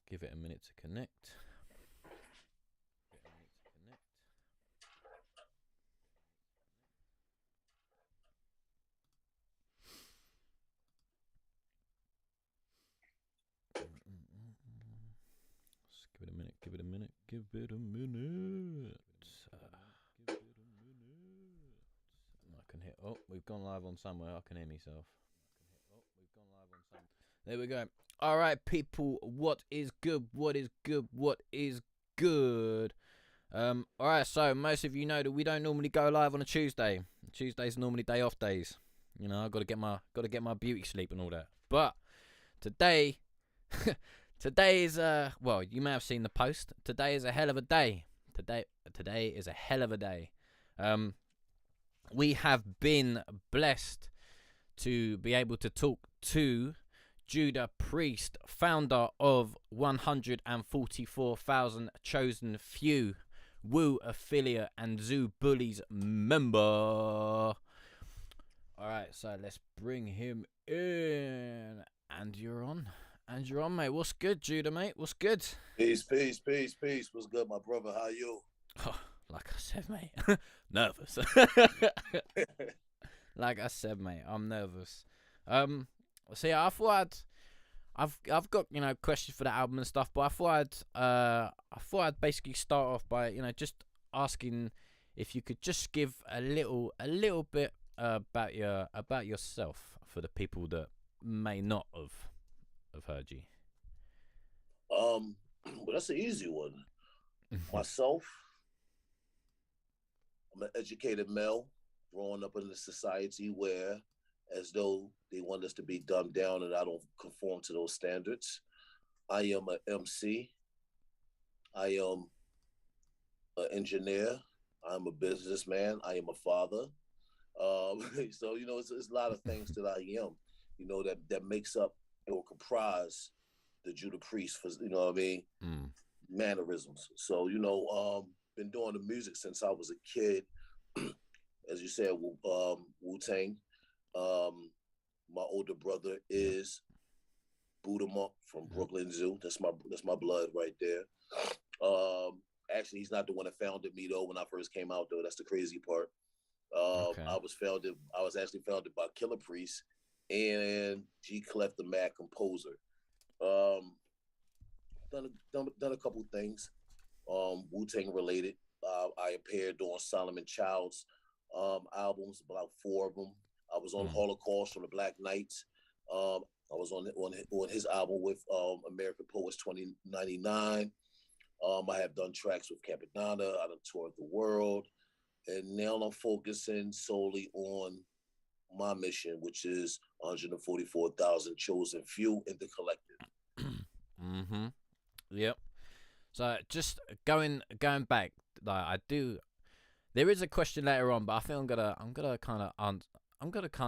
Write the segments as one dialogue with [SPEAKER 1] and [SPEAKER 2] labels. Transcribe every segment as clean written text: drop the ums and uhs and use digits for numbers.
[SPEAKER 1] Give it a minute to connect. Just give it a minute. Give it a minute. Give it a minute. I can hear. Oh, we've gone live on somewhere. I can hear myself. There we go. All right, people. What is good? What is good? What is good? All right. So most of you know that we don't normally go live on a Tuesday. Tuesdays are normally day off days. You know, I got to get my beauty sleep and all that. But today, today is well, you may have seen the post. Today is a hell of a day. Today is a hell of a day. We have been blessed to be able to talk to Judah Priest, founder of 144,000 Chosen Few, Woo affiliate, and Zoo Bullies member. All right, so let's bring him in. And you're on. Mate. What's good, Judah, mate? What's good?
[SPEAKER 2] Peace. What's good, my brother? How you?
[SPEAKER 1] Oh, like I said, mate, nervous. Like I said, mate, I'm nervous. So yeah, I thought I've got questions for the album and stuff, but I thought I'd basically start off by just asking if you could just give a little bit about yourself for the people that may not have heard you.
[SPEAKER 2] Well, that's an easy one. Myself, I'm an educated male growing up in a society where, as though they want us to be dumbed down and I don't conform to those standards. I am an MC. I am an engineer. I'm a businessman. I am a father. So it's a lot of things that I am. That makes up or comprise the Judah Priest for mannerisms. So been doing the music since I was a kid. As you said, Wu-Tang. My older brother is Buddha Monk from Brooklyn Zoo. That's my blood right there. Actually, he's not the one that founded me though. When I first came out though, that's the crazy part. Okay. I was actually founded by Killer Priest and G Clef the Mad Composer. Done a couple things, Wu-Tang related. I appeared on Solomon Child's albums, about 4 of them. I was on Holocaust from the Black Knights. I was on his album with American Poets 2099. I have done tracks with Capadonna. I done toured the world. And now I'm focusing solely on my mission, which is 144,000 Chosen Few in the collective.
[SPEAKER 1] Mm-hmm. Yep. So just going back, like there is a question later on, but I think I'm gonna kind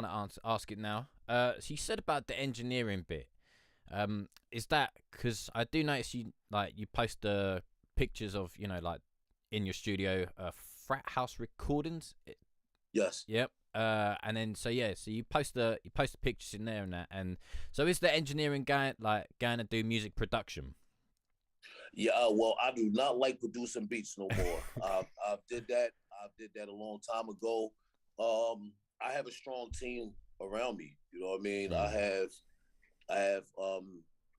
[SPEAKER 1] of ask it now. So you said about the engineering bit. Is that because I do notice you post the pictures of like in your studio, frat house recordings?
[SPEAKER 2] Yes.
[SPEAKER 1] Yep. And then so you post the pictures in there and that, and so is the engineering going to do music production?
[SPEAKER 2] Yeah, well, I do not like producing beats no more. I did that a long time ago. I have a strong team around me. You know what I mean? I have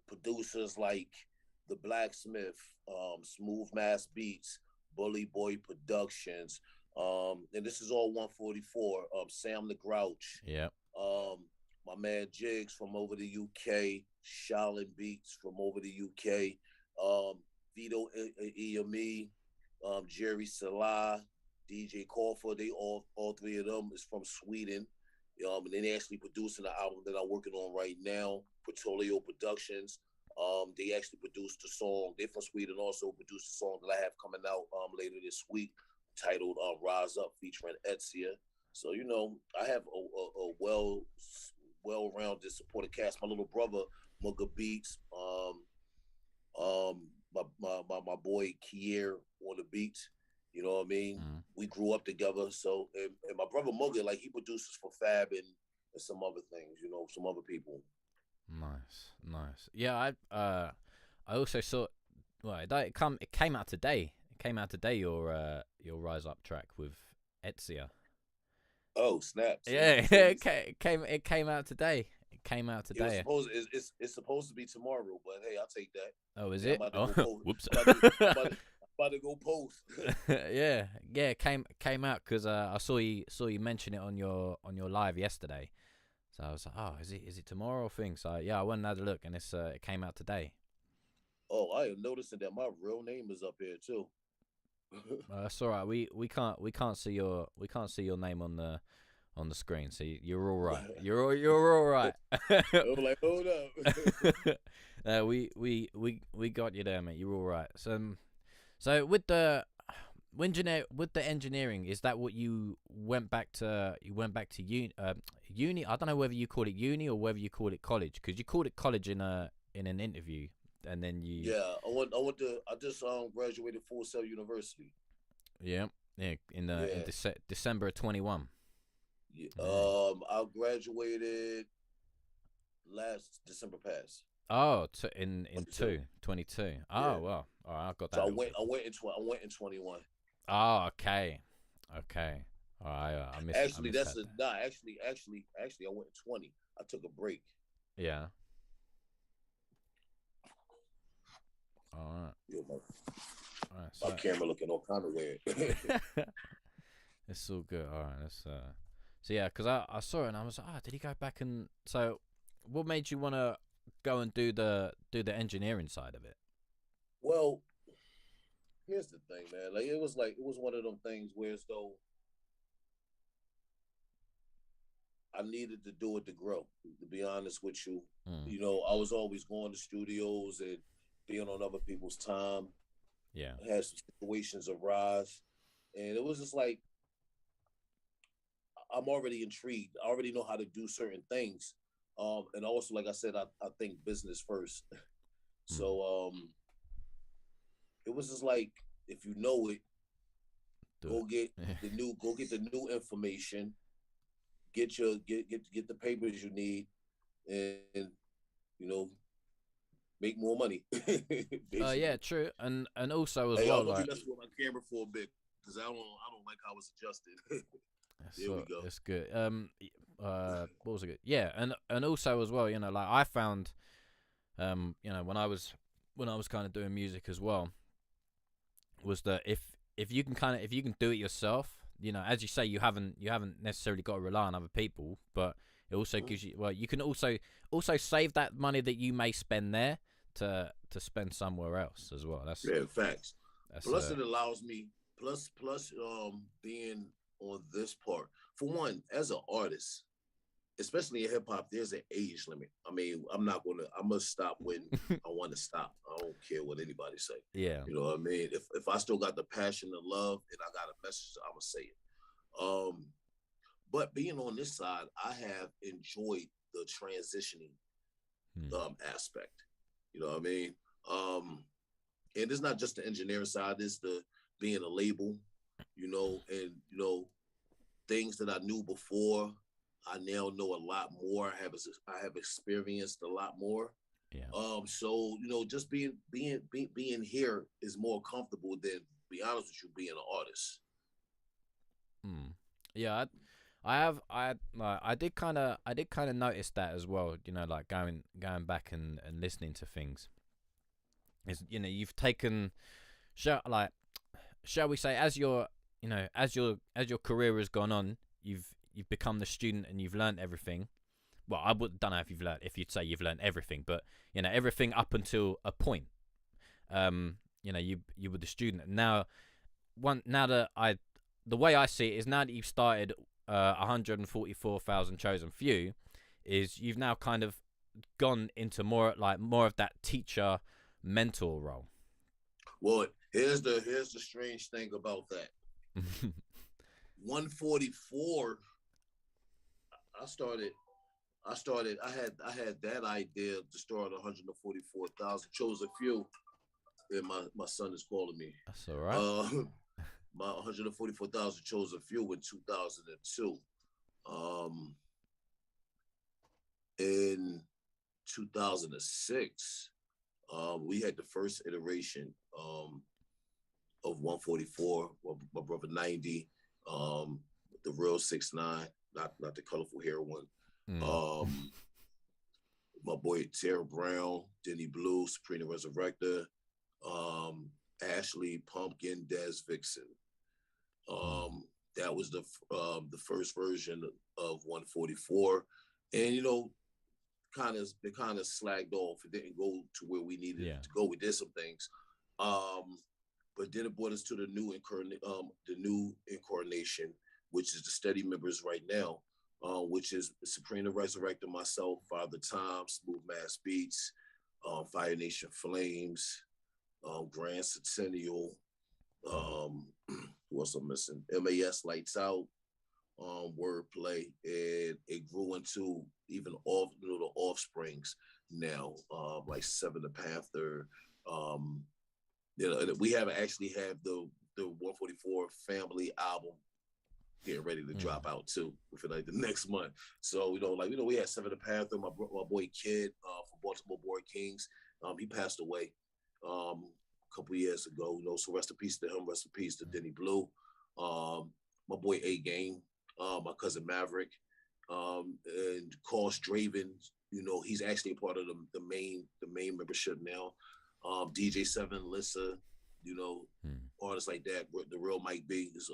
[SPEAKER 2] producers like The Blacksmith, Smooth Mass Beats, Bully Boy Productions, and this is all 144. Sam the Grouch.
[SPEAKER 1] Yeah.
[SPEAKER 2] My man Jigs from over the UK, Shaolin Beats from over the UK, Vito Iami, Jerry Salah, DJ Corfer. They all 3 of them is from Sweden. And they actually producing the album that I'm working on right now, Portfolio Productions. They actually produced the song. They're from Sweden, also produced the song that I have coming out later this week, titled Rise Up, featuring Etsia. So, I have a well-rounded supported cast. My little brother, Mugga Beats, my boy Kier on the beats. You know what I mean? We grew up together. So, and my brother Mugga, he produces for Fab and some other things, some other people.
[SPEAKER 1] Nice. Yeah, I also saw. Well, it came out today. It came out today. Your Rise Up track with Ezia.
[SPEAKER 2] Oh snap! So you
[SPEAKER 1] Yeah,
[SPEAKER 2] told me
[SPEAKER 1] it came out today. It came out
[SPEAKER 2] it was
[SPEAKER 1] today.
[SPEAKER 2] supposed it's supposed to be tomorrow, but hey, I'll take that.
[SPEAKER 1] Oh, is
[SPEAKER 2] Yeah, I'm
[SPEAKER 1] it?
[SPEAKER 2] about to
[SPEAKER 1] Oh,
[SPEAKER 2] go post.
[SPEAKER 1] whoops.
[SPEAKER 2] I'm about to go post.
[SPEAKER 1] Yeah, yeah. It came out because I saw you mention it on your live yesterday. So I was like, oh, is it tomorrow thing? So yeah, I went and had a look, and it came out today.
[SPEAKER 2] Oh, I am noticing that my real name is up here too.
[SPEAKER 1] That's all right. We can't see your name on the screen. So you're all right. You're all right.
[SPEAKER 2] I'm like, hold up.
[SPEAKER 1] We got you there, mate. You're all right. So with the engineering, is that what you went back to? You went back to uni. I don't know whether you call it uni or whether you call it college, because you called it college in an interview, and then you
[SPEAKER 2] Yeah, I just graduated Full Sail University.
[SPEAKER 1] yeah in
[SPEAKER 2] Yeah.
[SPEAKER 1] December of 21.
[SPEAKER 2] Yeah.
[SPEAKER 1] Yeah.
[SPEAKER 2] I graduated last December past
[SPEAKER 1] Oh, in
[SPEAKER 2] 22.
[SPEAKER 1] 22.
[SPEAKER 2] Yeah.
[SPEAKER 1] Oh well, all right, I got
[SPEAKER 2] So
[SPEAKER 1] that little bit.
[SPEAKER 2] I went in 21.
[SPEAKER 1] Oh, okay, okay. All right, I
[SPEAKER 2] Actually,
[SPEAKER 1] misheard that.
[SPEAKER 2] actually I went in 20. I took a break.
[SPEAKER 1] Yeah. All right.
[SPEAKER 2] You know,
[SPEAKER 1] All right.
[SPEAKER 2] my camera looking all kind of weird.
[SPEAKER 1] It's all good. All right. So yeah, because I saw it and I was like, oh, did he go back and so? What made you want to go and do the engineering side of it?
[SPEAKER 2] Well, here's the thing, man. Like it was one of them things where as though I needed to do it to grow. To be honest with you,
[SPEAKER 1] Mm,
[SPEAKER 2] I was always going to studios and being on other people's time.
[SPEAKER 1] yeah.
[SPEAKER 2] I had some situations arise, and it was just like I'm already intrigued. I already know how to do certain things. And also, like I said, I think business first.
[SPEAKER 1] Mm,
[SPEAKER 2] So it was just like if you know it,
[SPEAKER 1] do it.
[SPEAKER 2] go get the new information, get the papers you need, and you know make more money.
[SPEAKER 1] Yeah,
[SPEAKER 2] Basically.
[SPEAKER 1] true. And also as
[SPEAKER 2] Hey,
[SPEAKER 1] well,
[SPEAKER 2] y'all gonna be
[SPEAKER 1] like
[SPEAKER 2] messing with my camera for a bit because I don't like how it's adjusted. There we go.
[SPEAKER 1] it's good. What was it? Good? Yeah, and also as well, like I found, when I was kind of doing music as well, was that if you can if you can do it yourself, as you say, you haven't necessarily got to rely on other people, but it also gives you, well, you can also save that money that you may spend there to spend somewhere else as well.
[SPEAKER 2] Yeah, facts.
[SPEAKER 1] That's
[SPEAKER 2] Plus, it allows me plus being on this part. For one, as an artist, especially in hip hop, there's an age limit. I mean, I'm gonna stop when I want to stop. I don't care what anybody say.
[SPEAKER 1] yeah.
[SPEAKER 2] You know what I mean? If I still got the passion and love and I got a message, I'm gonna say it. Um, but being on this side, I have enjoyed the transitioning
[SPEAKER 1] Hmm.
[SPEAKER 2] aspect. You know what I mean? And it's not just the engineering side, it's the being a label, and things that I knew before, I now know a lot more. I have experienced a lot more.
[SPEAKER 1] Yeah.
[SPEAKER 2] So just being here is more comfortable than, be honest with you, being an artist.
[SPEAKER 1] Hmm. Yeah, I did kind of notice that as well. Like going back and listening to things is, you've taken, like, shall we say, as your career has gone on, you've become the student and you've learned everything. Well, don't know if you'd say you've learned everything, but everything up until a point. You were the student. Now that the way I see it is, now that you've started 144,000 chosen few, is you've now kind of gone into more of that teacher mentor role.
[SPEAKER 2] Well, here's the strange thing about that. 144. I started. I had that idea to start 144,000 chosen few, and my son is calling me.
[SPEAKER 1] That's all right.
[SPEAKER 2] My 144,000 chosen few in 2002. In 2006, We had the first iteration of 144. My brother 90, the real 6ix9ine, not the colorful heroine.
[SPEAKER 1] Mm.
[SPEAKER 2] Um, my boy Tara Brown, Denny Blue, Sabrina Resurrector, um, Ashley Pumpkin, Des Vixen.
[SPEAKER 1] Mm.
[SPEAKER 2] That was the first version of 144, and it kind of slagged off. It didn't go to where we needed
[SPEAKER 1] Yeah.
[SPEAKER 2] it to go. We did some things, but then it brought us to the new incarnation, which is the steady members right now, which is Sabrina Resurrector, myself, Father Time, Smooth Mass Beats, Fire Nation Flames, Grand Centennial. Who else I'm missing? MAS Lights Out, wordplay, and it grew into even the offsprings now, like Seven the Panther. We have actually have the 144 family album getting ready to drop out too within like the next month. So we had Seven the Panther, my boy Kid from Baltimore Board Kings. He passed away a couple years ago. So rest in peace to him. Rest in peace to Denny Blue. My boy A Game, my cousin Maverick, and Carl Straven. He's actually a part of the main membership now. DJ Seven, Lissa, artists like that. The real Mike B is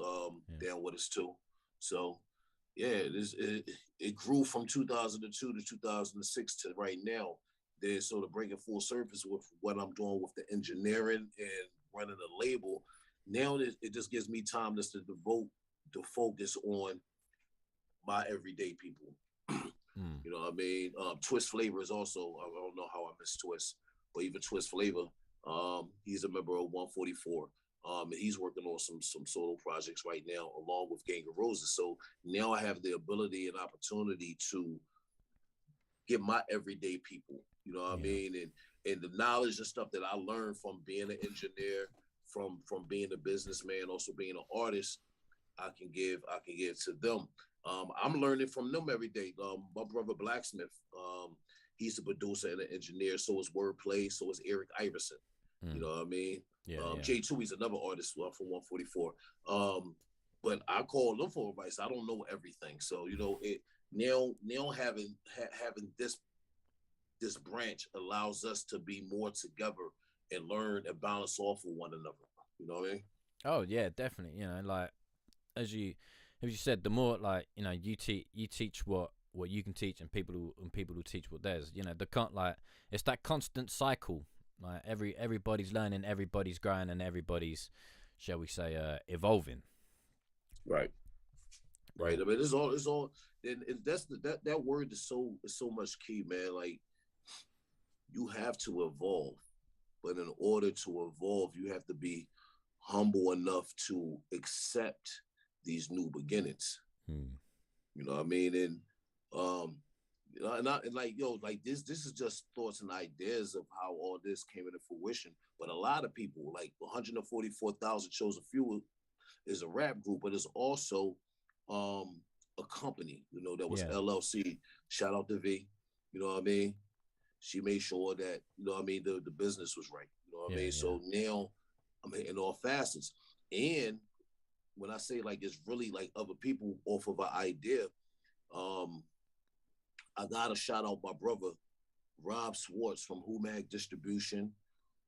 [SPEAKER 2] down with us too. So yeah, it grew from 2002 to 2006 to right now. Then sort of bringing full surface with what I'm doing with the engineering and running a label. Now it just gives me time just to devote the focus on my everyday people. You know what I mean? Twist Flavor is also, I don't know how I miss Twist, but even Twist Flavor, he's a member of 144. And he's working on some solo projects right now, along with Gang of Roses. So now I have the ability and opportunity to get my everyday people, you know what I mean? And the knowledge and stuff that I learned from being an engineer, from being a businessman, also being an artist, I can give to them. I'm learning from them every day. My brother Blacksmith, he's a producer and an engineer. So is Wordplay. So is Eric Iverson. You know what I mean? J2, he's another artist from 144. But I call them for advice. I don't know everything. So now having this branch allows us to be more together and learn and balance off of one another. You know what I mean?
[SPEAKER 1] Oh yeah, definitely. Like as you said, the more like you teach what you can teach, and people will teach what theirs. It's that constant cycle. Like everybody's learning, everybody's growing, and everybody's, shall we say, evolving.
[SPEAKER 2] Right. I mean, it's all. And that's that word is so much key, man. Like, you have to evolve, but in order to evolve, you have to be humble enough to accept these new beginnings. You know what I mean? And this is just thoughts and ideas of how all this came into fruition. But a lot of people, like 144,000 Chosen Few, is a rap group, but it's also a company. That was LLC. Shout out to V. You know what I mean? She made sure that the business was right. You know what I mean? So now I'm hitting all facets. And when I say like it's really like other people off of an idea, I gotta shout out my brother Rob Swartz from Humag Distribution,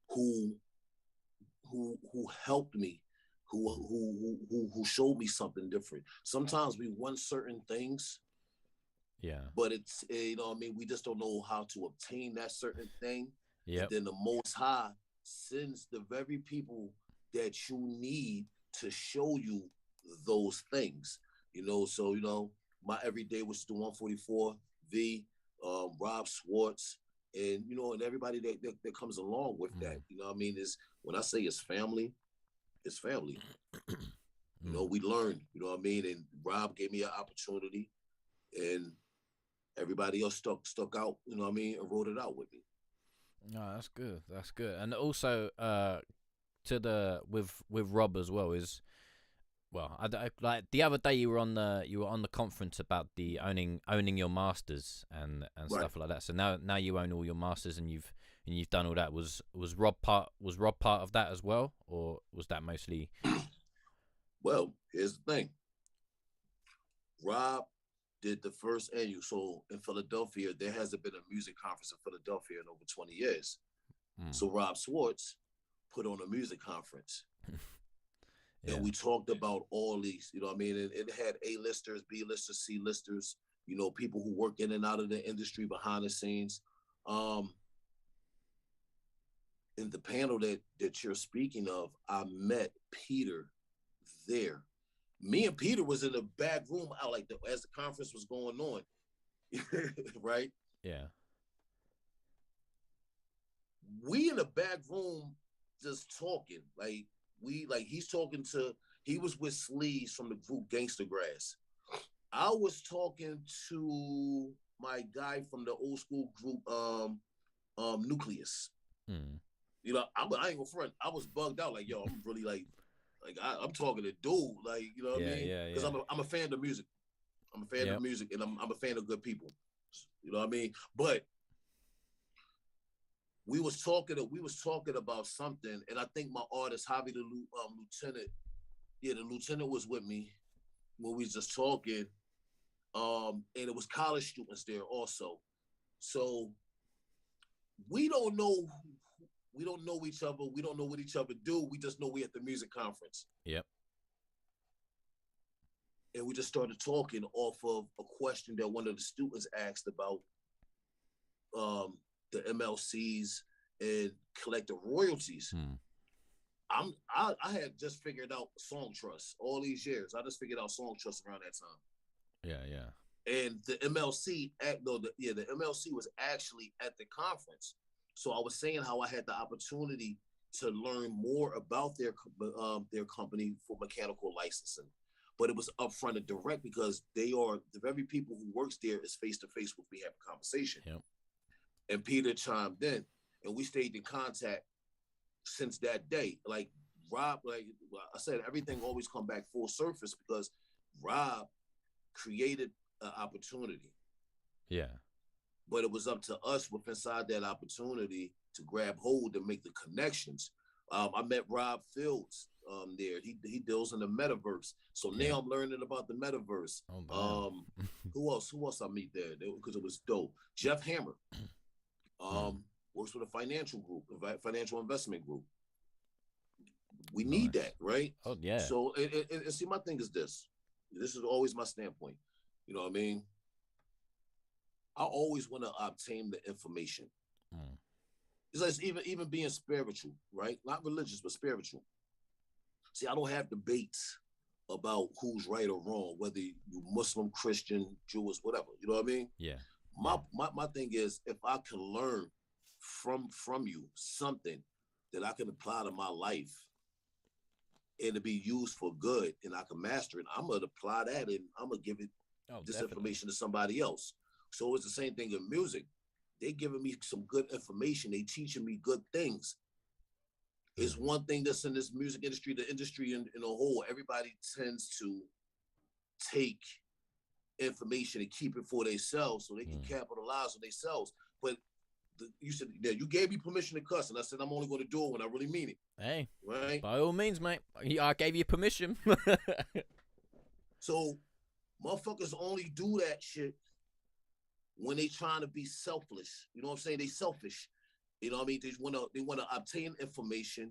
[SPEAKER 2] who helped me, who showed me something different. Sometimes we want certain things, but it's we just don't know how to obtain that certain thing. And then the Most High sends the very people that you need to show you those things. So my everyday was the 144 V, Rob Swartz, and and everybody that comes along with that. Is when I say it's family, it's family. We learned, and Rob gave me an opportunity, and everybody else stuck out, and wrote it out with me.
[SPEAKER 1] No, that's good. And also with Rob as well is, well, I like the other day you were on the conference about the owning your masters and stuff like that. So now you own all your masters, and you've and you've done all that. Was Rob part of that as well, or was that mostly?
[SPEAKER 2] Well, here's the thing. Rob did the first annual. So in Philadelphia, there hasn't been a music conference in Philadelphia in over 20 years.
[SPEAKER 1] Mm.
[SPEAKER 2] So Rob Swartz put on a music conference.
[SPEAKER 1] Yeah.
[SPEAKER 2] And we talked about all these, you know what I mean? And it had A-listers, B-listers, C-listers, you know, people who work in and out of the industry behind the scenes. In the panel that you're speaking of, I met Peter there. Me and Peter was in the back room out as the conference was going on. Right?
[SPEAKER 1] Yeah.
[SPEAKER 2] We in the back room just talking. He was with Sleaze from the group Gangsta Grass. I was talking to my guy from the old school group Nucleus.
[SPEAKER 1] Mm.
[SPEAKER 2] You know, I ain't gonna front. I was bugged out. Like, yo, I'm really I'm talking to dude. Like, you know what I mean? Because I'm a fan of music. I'm a fan of music, and I'm a fan of good people. You know what I mean? But we was talking about something, and I think my artist Javi the lieutenant, the lieutenant was with me when we was just talking, and it was college students there also. So we don't know each other. We don't know what each other do. We just know we at the music conference.
[SPEAKER 1] Yep.
[SPEAKER 2] And we just started talking off of a question that one of the students asked about the MLCs and collective royalties. I had just figured out Song Trust all these years. I just figured out Song Trust around that time.
[SPEAKER 1] Yeah.
[SPEAKER 2] And the MLC the MLC was actually at the conference. So I was saying how I had the opportunity to learn more about their company for mechanical licensing, but it was upfront and direct because they are the very people who works there is face to face with me having a conversation.
[SPEAKER 1] Yep.
[SPEAKER 2] And Peter chimed in, and we stayed in contact since that day. Like Rob, like I said, everything always come back full surface because Rob created an opportunity.
[SPEAKER 1] Yeah.
[SPEAKER 2] But it was up to us with inside that opportunity to grab hold and make the connections. I met Rob Fields there. He deals in the metaverse. So now I'm learning about the metaverse. Who else I meet there? Because it was dope. Jeff Hammer works with a financial group, a financial investment group. We need that, right?
[SPEAKER 1] Oh, yeah.
[SPEAKER 2] So, and see, my thing is this. This is always my standpoint. You know what I mean? I always want to obtain the information. It's like even being spiritual, right? Not religious, but spiritual. See, I don't have debates about who's right or wrong, whether you Muslim, Christian, Jewish, whatever. You know what I mean?
[SPEAKER 1] Yeah.
[SPEAKER 2] My thing is, if I can learn from you something that I can apply to my life and to be used for good, and I can master it, I'm gonna apply that and I'm gonna give it information to somebody else. So it's the same thing in music. They giving me some good information. They teaching me good things. It's one thing that's in this music industry, the industry in a whole, everybody tends to take information and keep it for themselves so they can capitalize on themselves. But you said you gave me permission to cuss, and I said I'm only going to do it when I really mean it.
[SPEAKER 1] Hey,
[SPEAKER 2] right?
[SPEAKER 1] By all means, mate. I gave you permission.
[SPEAKER 2] So motherfuckers only do that shit when they trying to be selfless. You know what I'm saying? They selfish. You know what I mean? They wanna obtain information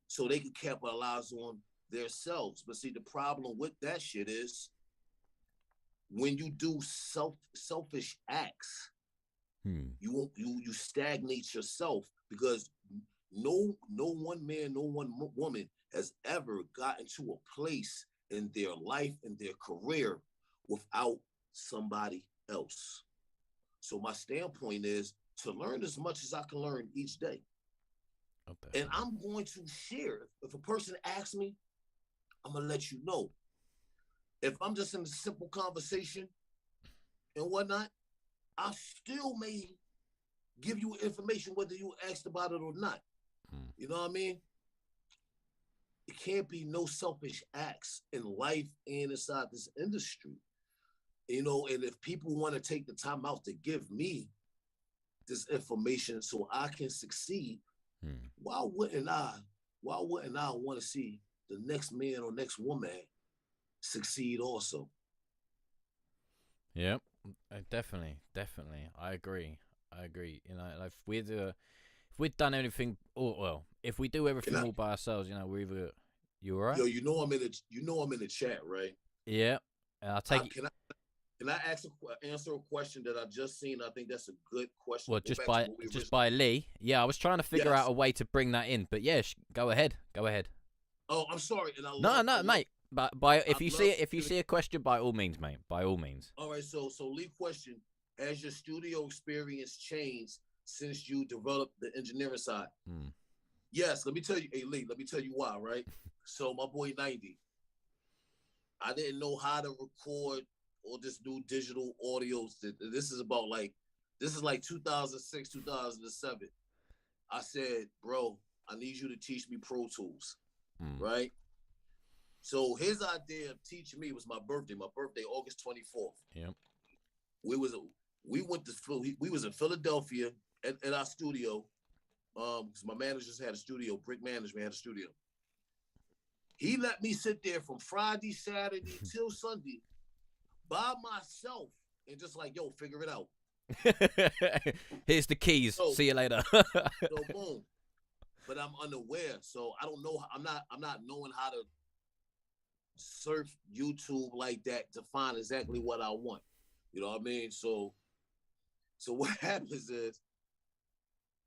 [SPEAKER 2] so they can capitalize on themselves. But see, the problem with that shit is when you do selfish acts, you stagnate yourself because no one man, no one woman has ever gotten to a place in their life and their career without somebody else. So my standpoint is to learn as much as I can learn each day. And I'm going to share. If a person asks me, I'm going to let you know. If I'm just in a simple conversation and whatnot, I still may give you information whether you asked about it or not. You know what I mean? It can't be no selfish acts in life and inside this industry. You know, and if people want to take the time out to give me this information so I can succeed,
[SPEAKER 1] Hmm.
[SPEAKER 2] why wouldn't I? Why wouldn't I want to see the next man or next woman succeed also?
[SPEAKER 1] Yep. Definitely, definitely. I agree. I agree. You know, like if we'd done anything, or well, if we do
[SPEAKER 2] Can
[SPEAKER 1] everything
[SPEAKER 2] I,
[SPEAKER 1] all by ourselves, you know, we're either you alright?
[SPEAKER 2] yo, I'm in the chat, right?
[SPEAKER 1] Yeah. And I
[SPEAKER 2] I
[SPEAKER 1] take it.
[SPEAKER 2] can I answer a question that I just seen? I think that's a good question
[SPEAKER 1] Well,
[SPEAKER 2] to go back to what we
[SPEAKER 1] just
[SPEAKER 2] originally.
[SPEAKER 1] by Lee. Yeah, I was trying to figure out
[SPEAKER 2] Yes.
[SPEAKER 1] a way to bring that in, but yeah, go ahead. Go ahead.
[SPEAKER 2] Oh, I'm sorry, and
[SPEAKER 1] No, no, mate. But by
[SPEAKER 2] I
[SPEAKER 1] if you see
[SPEAKER 2] love.
[SPEAKER 1] it, if you see a question, by all means, mate. By all means.
[SPEAKER 2] All right, so Lee, question: has your studio experience changed since you developed the engineering side?
[SPEAKER 1] Hmm.
[SPEAKER 2] Yes. Let me tell you, hey Lee. Let me tell you why. Right. So my boy 90, I didn't know how to record or just do digital audios. This is like 2006, 2007. I said, bro, I need you to teach me Pro Tools,
[SPEAKER 1] Hmm.
[SPEAKER 2] right? So his idea of teaching me was my birthday. My birthday, August 24th.
[SPEAKER 1] Yep.
[SPEAKER 2] We was we went to we was in Philadelphia at our studio. Because my managers had a studio, Brick Management had a studio. He let me sit there from Friday, Saturday till Sunday by myself and just like, yo, figure it out.
[SPEAKER 1] Here's the keys.
[SPEAKER 2] So
[SPEAKER 1] See you later.
[SPEAKER 2] so boom. But I'm unaware, so I don't know. I'm not knowing how to surf YouTube like that to find exactly what I want. You know what I mean? So what happens is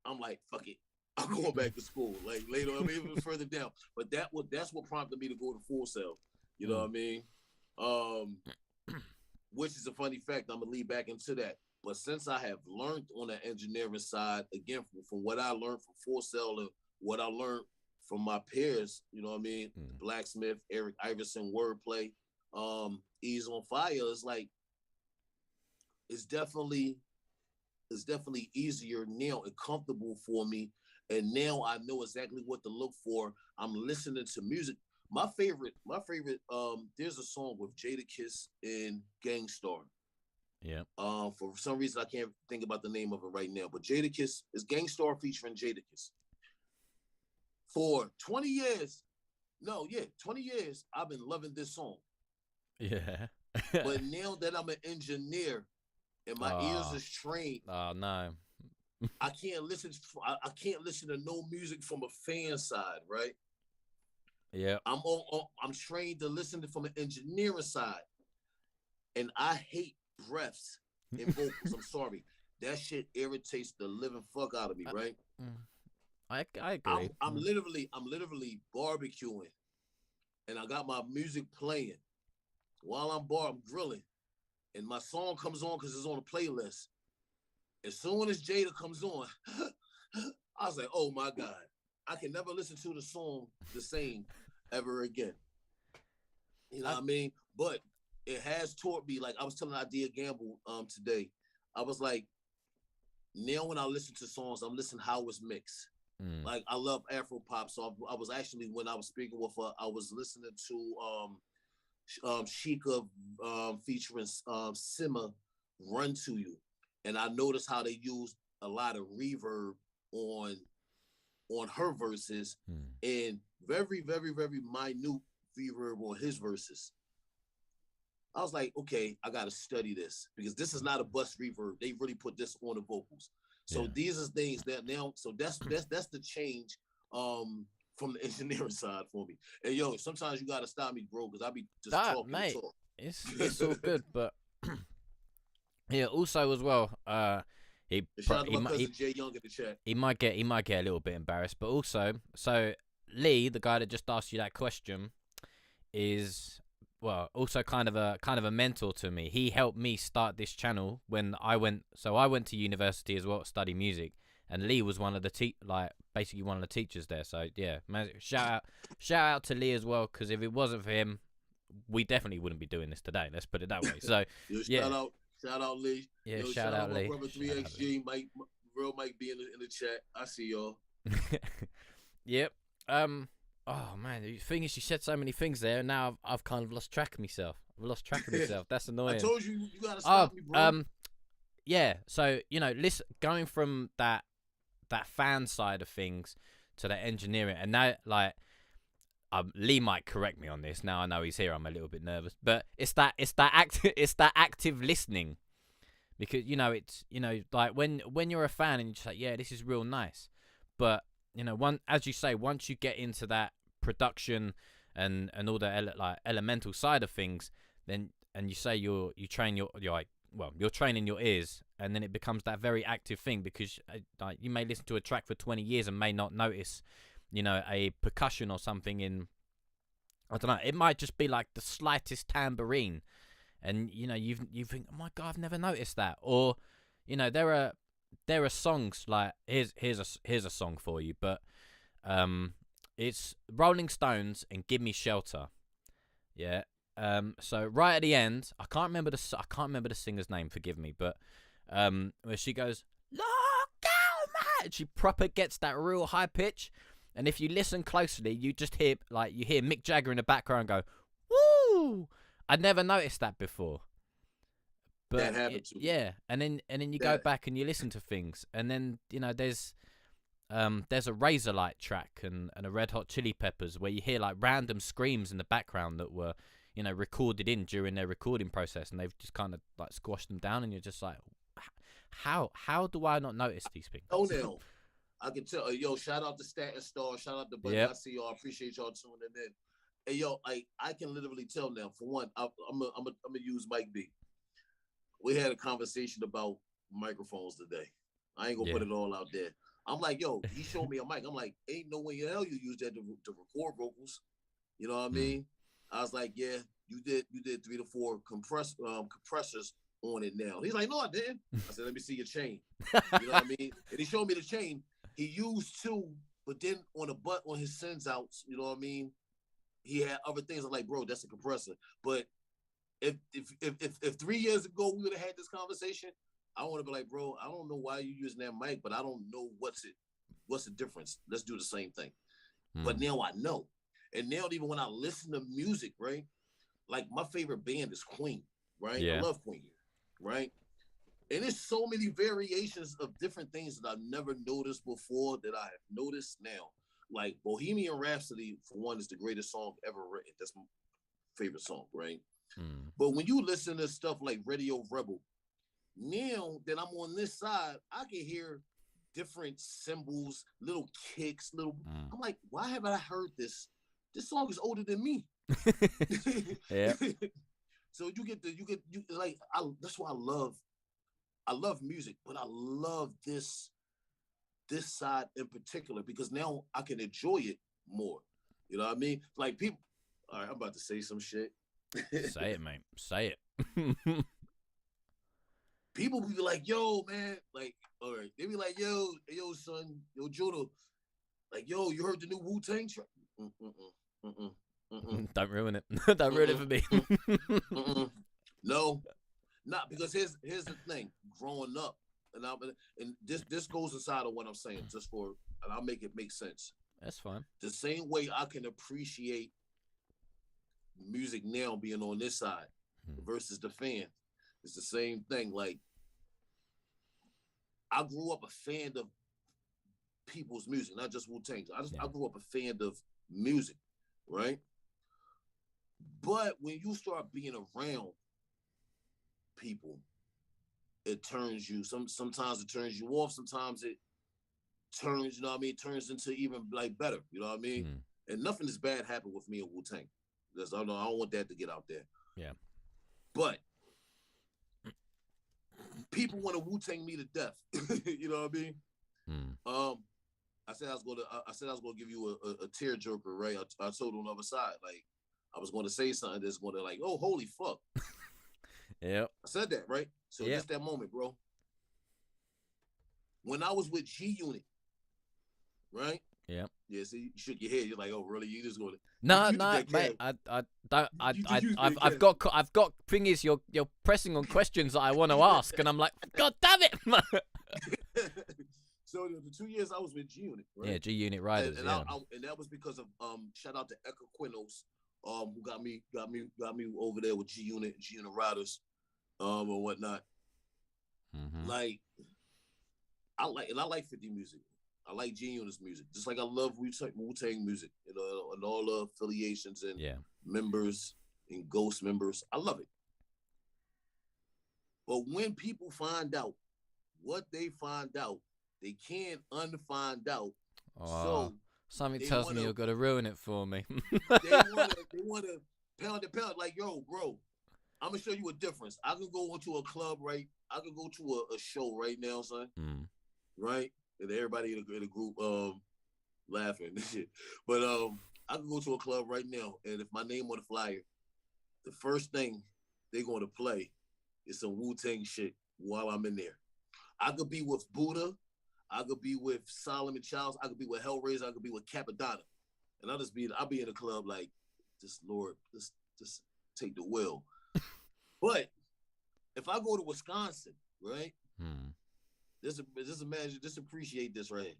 [SPEAKER 2] I'm like, fuck it. I'm going back to school. Like later, I mean, even further down. But that's what prompted me to go to Full Sail. You know what I mean? Um, which is a funny fact. I'm gonna lead back into that. But since I have learned on the engineering side, again, from what I learned from Full Sail and what I learned from my peers, you know what I mean? Blacksmith, Eric Iverson, Wordplay, Ease on Fire is like it's definitely easier now and comfortable for me. And now I know exactly what to look for. I'm listening to music. There's a song with Jadakiss and Gangstar.
[SPEAKER 1] Yeah.
[SPEAKER 2] For some reason I can't think about the name of it right now, but Jadakiss is Gangstar featuring Jadakiss. For 20 years, 20 years, I've been loving this song.
[SPEAKER 1] Yeah.
[SPEAKER 2] But now that I'm an engineer and my ears is trained,
[SPEAKER 1] oh no,
[SPEAKER 2] I can't listen. I can't listen to no music from a fan side, right?
[SPEAKER 1] Yeah.
[SPEAKER 2] I'm trained to listen to from an engineering side, and I hate breaths in vocals. I'm sorry, that shit irritates the living fuck out of me, right?
[SPEAKER 1] I agree.
[SPEAKER 2] I'm literally barbecuing, and I got my music playing while I'm grilling, and my song comes on because it's on a playlist. As soon as Jada comes on, I was like, oh my God, I can never listen to the song the same ever again. You know what I mean? But it has taught me, like I was telling Idea Gamble today, I was like, now when I listen to songs, I'm listening how it's mixed. Like I love Afro pop, so I was actually when I was speaking with her, I was listening to Sheikah featuring Simma, Run to You, and I noticed how they used a lot of reverb on her verses and very very very minute reverb on his verses. I was like, okay, I got to study this because this is not a bus reverb. They really put this on the vocals. So these are things that now. So that's the change from the engineering side for me. And yo, sometimes you gotta stop me, bro, because I be just talking
[SPEAKER 1] mate,
[SPEAKER 2] to talk.
[SPEAKER 1] It's all good, but yeah. Also, as well,
[SPEAKER 2] shout out to my cousin Jay Young in the chat.
[SPEAKER 1] He might get a little bit embarrassed, but also, so Lee, the guy that just asked you that question, is also kind of a mentor to me. He helped me start this channel when I went to university as well to study music, and Lee was one of the basically one of the teachers there. So yeah, man, shout out to Lee as well, because if it wasn't for him, we definitely wouldn't be doing this today. Let's put it that way. So
[SPEAKER 2] shout out Lee.
[SPEAKER 1] Yeah, shout out Lee.
[SPEAKER 2] My brother 3XG Mike might be in the chat. I see y'all.
[SPEAKER 1] Yep. Oh man, the thing is, you said so many things there, and now I've kind of lost track of myself. That's annoying.
[SPEAKER 2] I told you gotta stop me, bro.
[SPEAKER 1] yeah, so you know, listen, going from that fan side of things to the engineering, and now like Lee might correct me on this. Now I know he's here, I'm a little bit nervous, but it's that active listening, because you know it's, you know, like when you're a fan and you're just like, yeah, this is real nice, but you know, as you say, once you get into that production and all the like elemental side of things, then, and you say you train you're like, well, you're training your ears, and then it becomes that very active thing, because like you may listen to a track for 20 years and may not notice, you know, a percussion or something in, I don't know, it might just be like the slightest tambourine, and you know, you think, oh my god, I've never noticed that. Or you know, there are songs like, here's a song for you, but it's Rolling Stones and Give Me Shelter. Yeah. So right at the end, I can't remember the singer's name, forgive me, but where she goes, "Look out, man," she proper gets that real high pitch, and if you listen closely, you just hear, like, you hear Mick Jagger in the background go, "Woo!" I'd never noticed that before. But
[SPEAKER 2] That happened to me.
[SPEAKER 1] yeah, and then you go
[SPEAKER 2] That
[SPEAKER 1] back and you listen to things, and then you know there's a Razorlight track and a Red Hot Chili Peppers where you hear like random screams in the background that were, you know, recorded in during their recording process, and they've just kind of like squashed them down, and you're just like, how do I not notice these things?
[SPEAKER 2] oh now, I can tell. Yo, shout out to Statin Star. Shout out to Buddy.
[SPEAKER 1] Yep.
[SPEAKER 2] I see y'all. Appreciate y'all tuning in. Hey, yo, I can literally tell now. For one, I'm gonna use Mike B. We had a conversation about microphones today. I ain't gonna put it all out there. I'm like, yo, he showed me a mic. I'm like, ain't no way in hell you use that to record vocals. You know what I mean? I was like, yeah, you did 3 to 4 compressors on it now. He's like, no, I didn't. I said, let me see your chain. You know what I mean? And he showed me the chain. He used 2, but then on his sends outs, you know what I mean? He had other things. I'm like, bro, that's a compressor. But if 3 years ago we would have had this conversation, I want to be like, bro, I don't know why you're using that mic, but I don't know what's the difference. Let's do the same thing. But now I know. And now even when I listen to music, right? Like my favorite band is Queen, right?
[SPEAKER 1] Yeah.
[SPEAKER 2] I love Queen, right? And there's so many variations of different things that I've never noticed before that I have noticed now. Like Bohemian Rhapsody, for one, is the greatest song ever written. That's my favorite song, right? But when you listen to stuff like Radio Rebel, now that I'm on this side, I can hear different cymbals, little kicks, I'm like, why haven't I heard this? This song is older than me.
[SPEAKER 1] Yeah.
[SPEAKER 2] So you like, that's why I love music, but I love this side in particular, because now I can enjoy it more. You know what I mean? Like people, all right, I'm about to say some shit.
[SPEAKER 1] Say it, mate. Say it.
[SPEAKER 2] People be like, yo, man, like, all right, they be like, yo, son, yo, Judo, like, yo, you heard the new Wu-Tang track?
[SPEAKER 1] Don't ruin it. Don't ruin it for me.
[SPEAKER 2] No, not because here's the thing. Growing up, and this goes inside of what I'm saying, and I'll make it make sense.
[SPEAKER 1] That's fine.
[SPEAKER 2] The same way I can appreciate music now being on this side versus the fan, it's the same thing. Like, I grew up a fan of people's music, not just Wu-Tang. I grew up a fan of music, right? But when you start being around people, it turns you. Sometimes it turns you off. Sometimes it turns, you know what I mean? It turns into even like better, you know what I mean? And nothing is bad happened with me and Wu-Tang. I don't want that to get out there.
[SPEAKER 1] Yeah. But
[SPEAKER 2] people want to Wu-Tang me to death. You know what I mean? I said I was gonna give you a tearjerker, right? I told on the other side, like, I was going to say something that's going to, like, oh, holy fuck.
[SPEAKER 1] Yeah.
[SPEAKER 2] I said that, right? So just that moment, bro. When I was with G Unit, right?
[SPEAKER 1] Yeah.
[SPEAKER 2] Yeah. See, you shook your head. You're like, oh, really? You just going to?
[SPEAKER 1] No, mate. I've got. Thing is, you're pressing on questions that I want to ask, and I'm like, God damn it.
[SPEAKER 2] So the 2 years I was with G Unit, right?
[SPEAKER 1] Yeah, G Unit Riders.
[SPEAKER 2] And that was because of shout out to Echo Quinos, who got me over there with G Unit Riders, and whatnot.
[SPEAKER 1] Mm-hmm.
[SPEAKER 2] Like I like 50 music. I like G Unit's music, just like I love Wu-Tang music, and all the affiliations and
[SPEAKER 1] Yeah.
[SPEAKER 2] members and ghost members. I love it. But when people find out what they find out, they can't unfind out.
[SPEAKER 1] Oh,
[SPEAKER 2] So
[SPEAKER 1] something
[SPEAKER 2] they
[SPEAKER 1] tells me
[SPEAKER 2] wanna
[SPEAKER 1] you're gonna ruin it for me.
[SPEAKER 2] they wanna pound it pound like, yo, bro. I'm gonna show you a difference. I can go into a club, right? I can go to a show right now, son.
[SPEAKER 1] Mm.
[SPEAKER 2] Right? And everybody in the group laughing and shit. But I can go to a club right now, and if my name on the flyer, the first thing they're gonna play is some Wu-Tang shit while I'm in there. I could be with Buddha, I could be with Solomon Childs, I could be with Hellraiser, I could be with Capadonna. And I'll be in the club like, just Lord, just take the wheel. But if I go to Wisconsin, right?
[SPEAKER 1] Mm.
[SPEAKER 2] Just imagine, just appreciate this right here.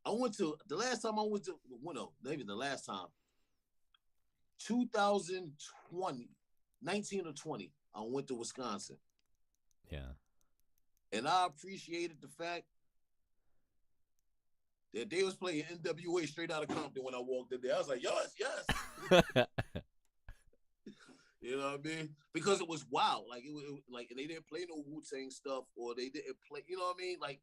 [SPEAKER 2] I went to the last time I went to, well, no, not even the last time, 2020, 19 or 20, I went to Wisconsin.
[SPEAKER 1] Yeah.
[SPEAKER 2] And I appreciated the fact that they was playing NWA straight out of Compton when I walked in there. I was like, yes. You know what I mean? Because it was wild. Like it was like, and they didn't play no Wu-Tang stuff, or they didn't play. You know what I mean? Like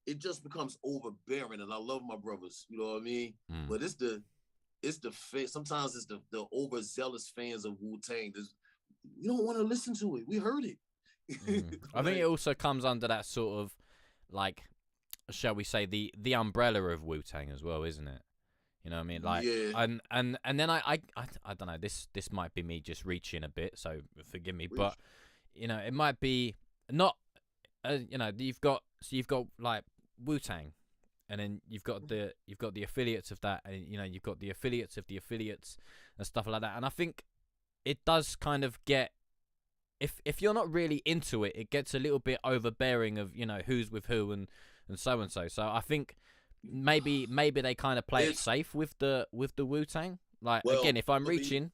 [SPEAKER 2] it just becomes overbearing. And I love my brothers. You know what I mean?
[SPEAKER 1] Mm.
[SPEAKER 2] But sometimes it's the overzealous fans of Wu-Tang. You don't want to listen to it. We heard it.
[SPEAKER 1] I think it also comes under that sort of, like, shall we say, the umbrella of Wu-Tang as well, isn't it? You know what I mean? Like,
[SPEAKER 2] yeah.
[SPEAKER 1] And then I don't know. This might be me just reaching a bit, so forgive me. But it might be not. You've got like Wu-Tang, and then you've got the affiliates of that, and you've got the affiliates of the affiliates and stuff like that. And I think it does kind of get, if you're not really into it, it gets a little bit overbearing of who's with who and so and so. So I think maybe they kind of play it safe with the Wu-Tang. Like, again, if I'm reaching,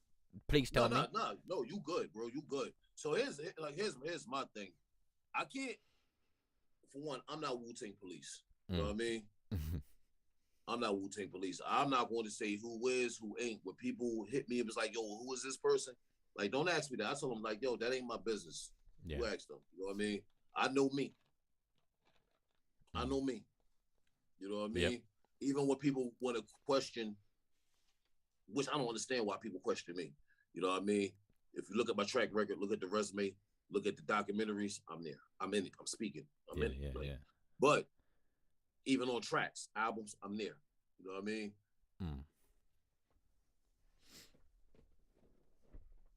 [SPEAKER 1] please tell me.
[SPEAKER 2] No, you good, bro. You good. So here's my thing. I can't. For one, I'm not Wu-Tang police. You know what I mean? I'm not Wu-Tang police. I'm not going to say who is, who ain't. When people hit me, it was like, yo, who is this person? Like, don't ask me that. I told them, like, yo, that ain't my business. Yeah. You ask them. You know what I mean? I know me. I know me. You know what I mean? Yep. Even when people want to question, which I don't understand why people question me. You know what I mean? If you look at my track record, look at the resume, look at the documentaries, I'm there. I'm in it. I'm speaking. I'm in it. Like, but even on tracks, albums, I'm there. You know what I mean?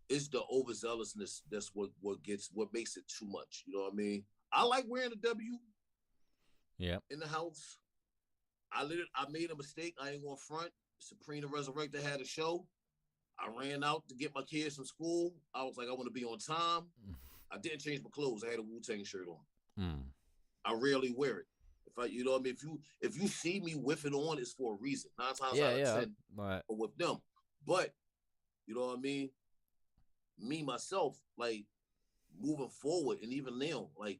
[SPEAKER 2] It's the overzealousness that's what makes it too much. You know what I mean? I like wearing the W.
[SPEAKER 1] Yeah.
[SPEAKER 2] In the house. I made a mistake. I ain't going front. Supreme the Resurrector had a show. I ran out to get my kids from school. I was like, I want to be on time. I didn't change my clothes. I had a Wu-Tang shirt on. I rarely wear it. You know what I mean? If you see me with it on, it's for a reason. 9 times out of 10,
[SPEAKER 1] right.
[SPEAKER 2] Or with them. But you know what I mean? Me myself, like moving forward, and even now, like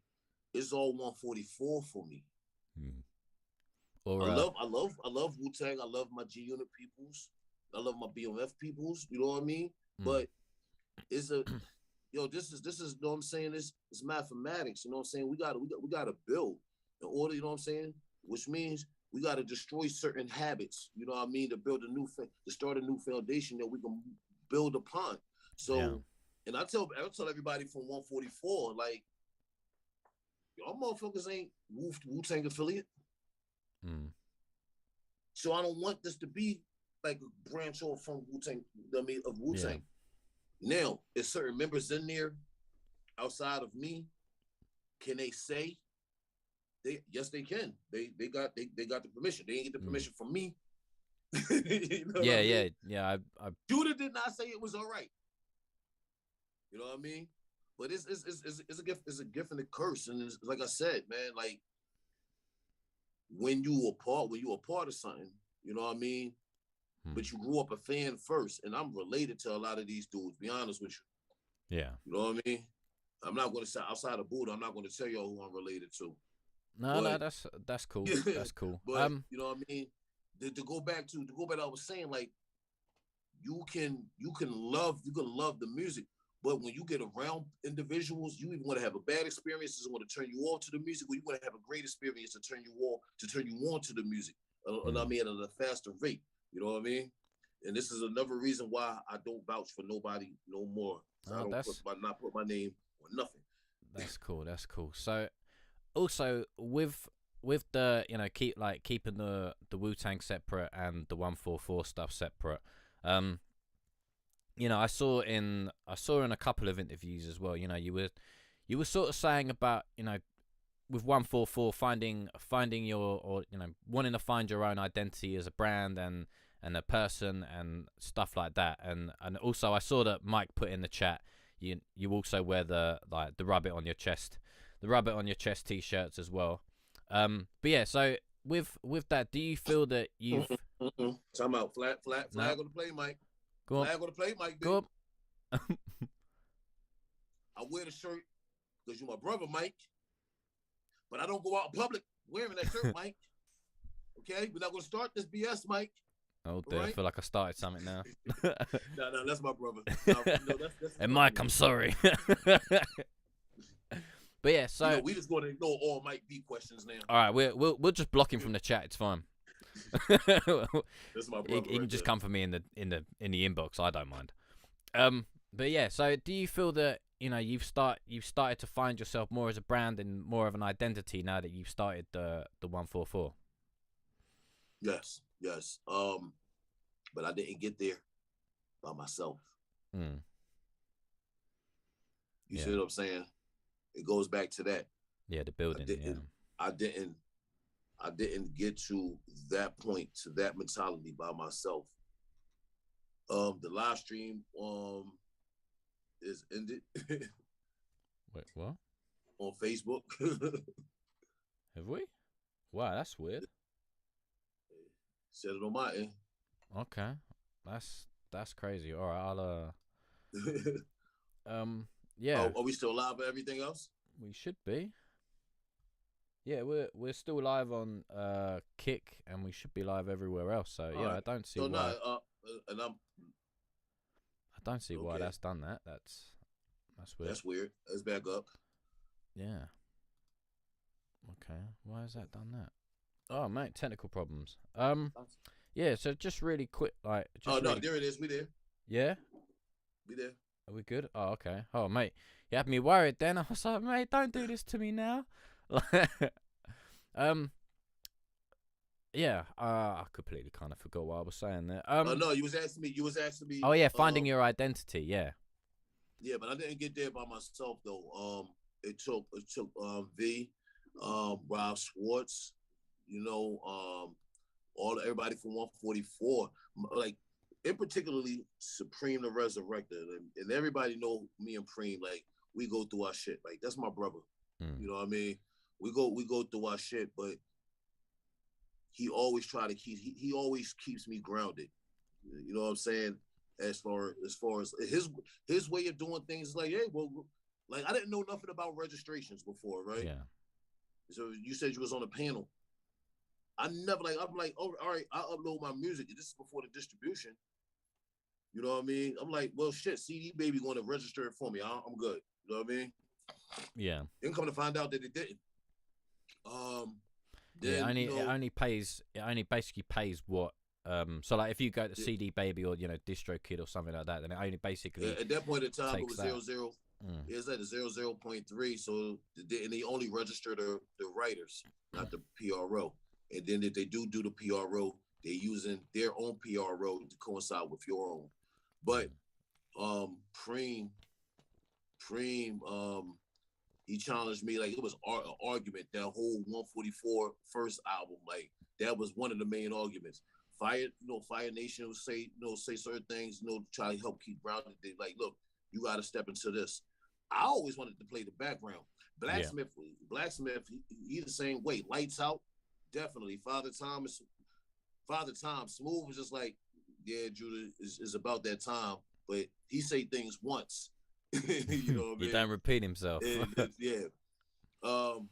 [SPEAKER 2] it's all 144 for me. Or, I love Wu-Tang. I love my G Unit peoples. I love my BMF peoples. You know what I mean? But it's this is you know what I'm saying? It's mathematics. You know what I'm saying? We gotta build in order. You know what I'm saying? Which means we gotta destroy certain habits. You know what I mean? To build to start a new foundation that we can build upon. So, and I tell everybody from 144, like, y'all motherfuckers ain't Wu-Tang affiliate. So I don't want this to be like a branch off from Wu-Tang, of Wu-Tang. Yeah. Now, is certain members in there outside of me? Can they say? Yes, they can. They got the permission. They didn't get the permission from me. You know what I mean? Judah did not say it was all right. You know what I mean? But it's a gift. It's a gift and a curse. And it's, like I said, man, like when you a part of something, you know what I mean? But you grew up a fan first, and I'm related to a lot of these dudes, be honest with you.
[SPEAKER 1] Yeah.
[SPEAKER 2] You know what I mean? I'm not going to say outside of Buddha. I'm not going to tell y'all who I'm related to.
[SPEAKER 1] No, no,
[SPEAKER 2] But
[SPEAKER 1] that's cool. That's cool.
[SPEAKER 2] but you know what I mean. To go back to I was saying, like, you can love the music, but when you get around individuals, you even want to have a bad experience and want to turn you off to the music, or you want to have a great experience to turn you on to the music. And I mean at a faster rate. You know what I mean? And this is another reason why I don't vouch for nobody no more. I don't put my name on nothing.
[SPEAKER 1] That's cool. That's cool. So also with the keeping the Wu-Tang separate and the 144 stuff separate. I saw in a couple of interviews as well. You were sort of saying about with 144 finding your, or wanting to find your own identity as a brand and a person and stuff like that. And also I saw that Mike put in the chat. You also wear the rub it on your chest t-shirts as well. But yeah, so with that, do you feel that you've
[SPEAKER 2] talking about flag on the play, Mike?
[SPEAKER 1] Go
[SPEAKER 2] flag on the play, Mike.
[SPEAKER 1] Go
[SPEAKER 2] I wear the shirt because you're my brother, Mike. But I don't go out in public wearing that shirt, Mike. Okay, we're not gonna start this BS, Mike.
[SPEAKER 1] Oh dear, right? I feel like I started something now.
[SPEAKER 2] No, that's my brother. That's
[SPEAKER 1] and Mike, I'm sorry. But yeah, so
[SPEAKER 2] we just going to ignore all Mike B questions now.
[SPEAKER 1] All right, we'll just block him from the chat. It's fine.
[SPEAKER 2] That's my brother.
[SPEAKER 1] He can just come for me in the inbox. I don't mind. But yeah, so do you feel that you've started to find yourself more as a brand and more of an identity now that you've started the 144?
[SPEAKER 2] Yes. But I didn't get there by myself. You see what I'm saying? It goes back to that.
[SPEAKER 1] Yeah, the building.
[SPEAKER 2] I didn't get to that point, to that mentality by myself. The live stream is ended.
[SPEAKER 1] Wait, what?
[SPEAKER 2] On Facebook.
[SPEAKER 1] Have we? Wow, that's weird.
[SPEAKER 2] Said it on my end.
[SPEAKER 1] Okay, that's crazy. All right, I'll yeah.
[SPEAKER 2] Are we still live for everything else?
[SPEAKER 1] We should be. Yeah, we're still live on Kick, and we should be live everywhere else. So yeah, right. I don't see why.
[SPEAKER 2] I
[SPEAKER 1] don't see why that's done that. That's weird.
[SPEAKER 2] That's weird. Let's back up.
[SPEAKER 1] Yeah. Okay. Why has that done that? Oh mate, technical problems. Yeah. So just really quick, like. Just
[SPEAKER 2] no, there it is. We there.
[SPEAKER 1] Yeah.
[SPEAKER 2] We there.
[SPEAKER 1] Are we good? Oh, okay. Oh, mate, you had me worried then. I was like, mate, don't do this to me now. Yeah, I completely kind of forgot what I was saying there.
[SPEAKER 2] No, you was asking me.
[SPEAKER 1] Oh yeah, finding your identity. Yeah.
[SPEAKER 2] Yeah, but I didn't get there by myself though. It took V, Rob Schwartz, everybody from 144, like. In particularly Supreme the Resurrector, and everybody know me and Preem, like we go through our shit. Like that's my brother. You know what I mean? We go through our shit, but he always he always keeps me grounded. You know what I'm saying? As far as his way of doing things, like, hey, well, like I didn't know nothing about registrations before, right?
[SPEAKER 1] Yeah.
[SPEAKER 2] So you said you was on a panel. I'm like, oh, all right, I upload my music. This is before the distribution. You know what I mean? I'm like, well, shit, CD Baby going to register it for me. I'm good. You know what I mean?
[SPEAKER 1] Yeah.
[SPEAKER 2] Then come to find out that it didn't.
[SPEAKER 1] Then, it only basically pays what. So like if you go to CD Baby or DistroKid or something like that, then it only basically.
[SPEAKER 2] At that point in time, it was 00. It's at the 0.3. So they only register the writers, not the PRO. And then if they do the PRO, they're using their own PRO to coincide with your own. But Preem, he challenged me, like it was an argument. That whole 144 first album, like that was one of the main arguments. Fire Nation will say certain things, to try to help keep grounded. They like, look, you got to step into this. I always wanted to play the background. Blacksmith, he the same way. Lights Out. Definitely. Father Time, Smooth was just like, yeah, Judah is about that time. But he say things once. You know what I
[SPEAKER 1] You
[SPEAKER 2] mean?
[SPEAKER 1] don't repeat himself.
[SPEAKER 2] Yeah. Um,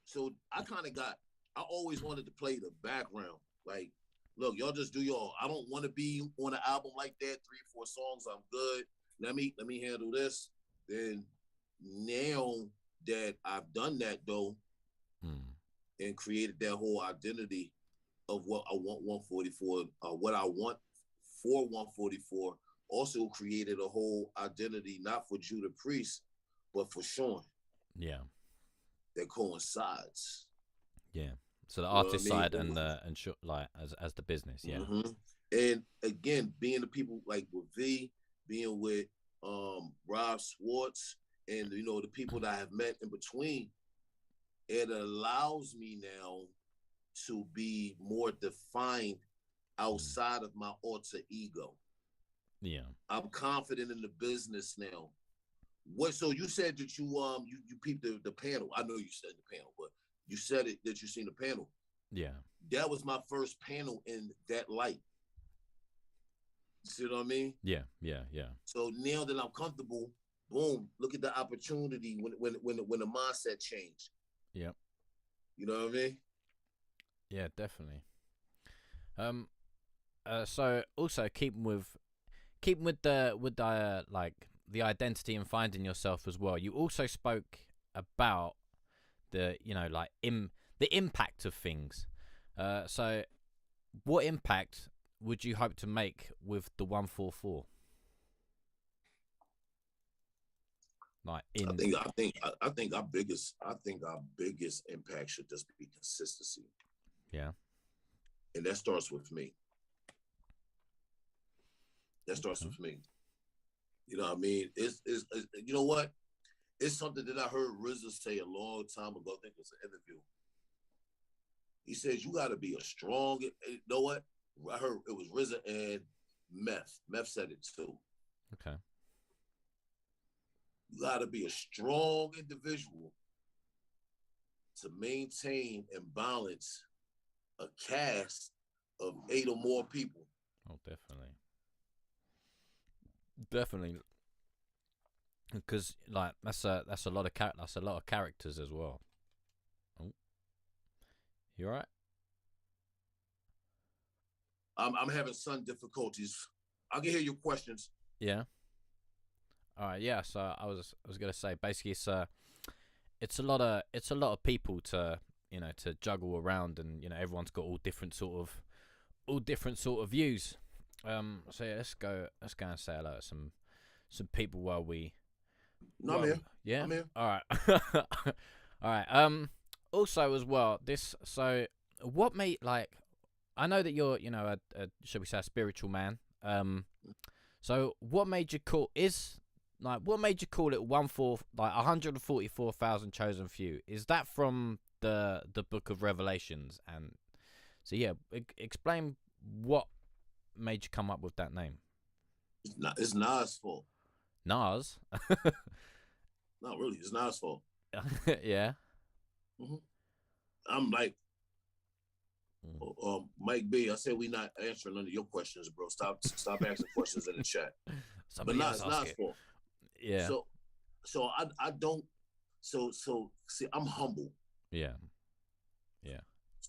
[SPEAKER 2] so I kind of got. I always wanted to play the background. Like, look, y'all just do y'all. I don't want to be on an album like that. 3 or 4 songs, I'm good. Let me handle this. Then now that I've done that though,
[SPEAKER 1] Hmm.
[SPEAKER 2] and created that whole identity of what I want 144, what I want for 144, also created a whole identity not for Judah Priest, but for Sean
[SPEAKER 1] Yeah.
[SPEAKER 2] that coincides.
[SPEAKER 1] Yeah. So the
[SPEAKER 2] You know what I
[SPEAKER 1] artist
[SPEAKER 2] mean?
[SPEAKER 1] side and like as the business. Yeah.
[SPEAKER 2] Mm-hmm. And again, being the people like with V, being with Rob Swartz, and the people that I have met in between, it allows me now to be more defined
[SPEAKER 1] Mm.
[SPEAKER 2] outside of my alter ego.
[SPEAKER 1] Yeah.
[SPEAKER 2] I'm confident in the business now. What? So you said that you peeped the panel. I know you said the panel, but you said it that you seen the panel.
[SPEAKER 1] Yeah.
[SPEAKER 2] That was my first panel in that light. You see what I mean?
[SPEAKER 1] Yeah. Yeah. Yeah.
[SPEAKER 2] So now that I'm comfortable, boom, look at the opportunity when the mindset changed.
[SPEAKER 1] Yeah.
[SPEAKER 2] You know what I mean?
[SPEAKER 1] Yeah. Definitely. Um. So also keeping with the like the identity and finding yourself as well. You also spoke about the like the impact of things. So what impact would you hope to make with the 144? Like
[SPEAKER 2] I
[SPEAKER 1] in
[SPEAKER 2] think I think I think our biggest impact should just be consistency,
[SPEAKER 1] yeah.
[SPEAKER 2] and that starts with me. That starts
[SPEAKER 1] Okay.
[SPEAKER 2] with me. You know what I mean? It's you know what? It's something that I heard RZA say a long time ago. I think it was an interview. He says you got to be a strong. You know what? I heard it was RZA and Meth. Meth said it too.
[SPEAKER 1] Okay.
[SPEAKER 2] You got to be a strong individual to maintain and balance a cast of 8 or more people.
[SPEAKER 1] Oh, definitely. Definitely. Because like that's a lot of that's a lot of characters as well. Oh, you all right?
[SPEAKER 2] I'm having some difficulties. I can hear your questions.
[SPEAKER 1] Yeah. All right. Yeah. So I was gonna say basically it's a lot of people to to juggle around, and everyone's got all different sort of views. So yeah, let's go and say hello to some people while we
[SPEAKER 2] No, I'm here.
[SPEAKER 1] yeah.
[SPEAKER 2] I'm here.
[SPEAKER 1] All right. All right. Also as well, this so what made like I know that you're a should we say a spiritual man. So what made you call it 144,000 chosen few? Is that from the Book of Revelations? And so yeah, explain what made you come up with that name.
[SPEAKER 2] It's Nas' fault.
[SPEAKER 1] Nas.
[SPEAKER 2] Not really. It's Nas' fault.
[SPEAKER 1] Yeah.
[SPEAKER 2] hmm I'm like,
[SPEAKER 1] Mm.
[SPEAKER 2] Mike B. I said we not answering none of your questions, bro. Stop asking questions in the chat. But
[SPEAKER 1] Somebody
[SPEAKER 2] nah,
[SPEAKER 1] else
[SPEAKER 2] it's
[SPEAKER 1] ask
[SPEAKER 2] Nas'
[SPEAKER 1] it.
[SPEAKER 2] fault.
[SPEAKER 1] Yeah.
[SPEAKER 2] So I don't. So see, I'm humble.
[SPEAKER 1] Yeah. Yeah.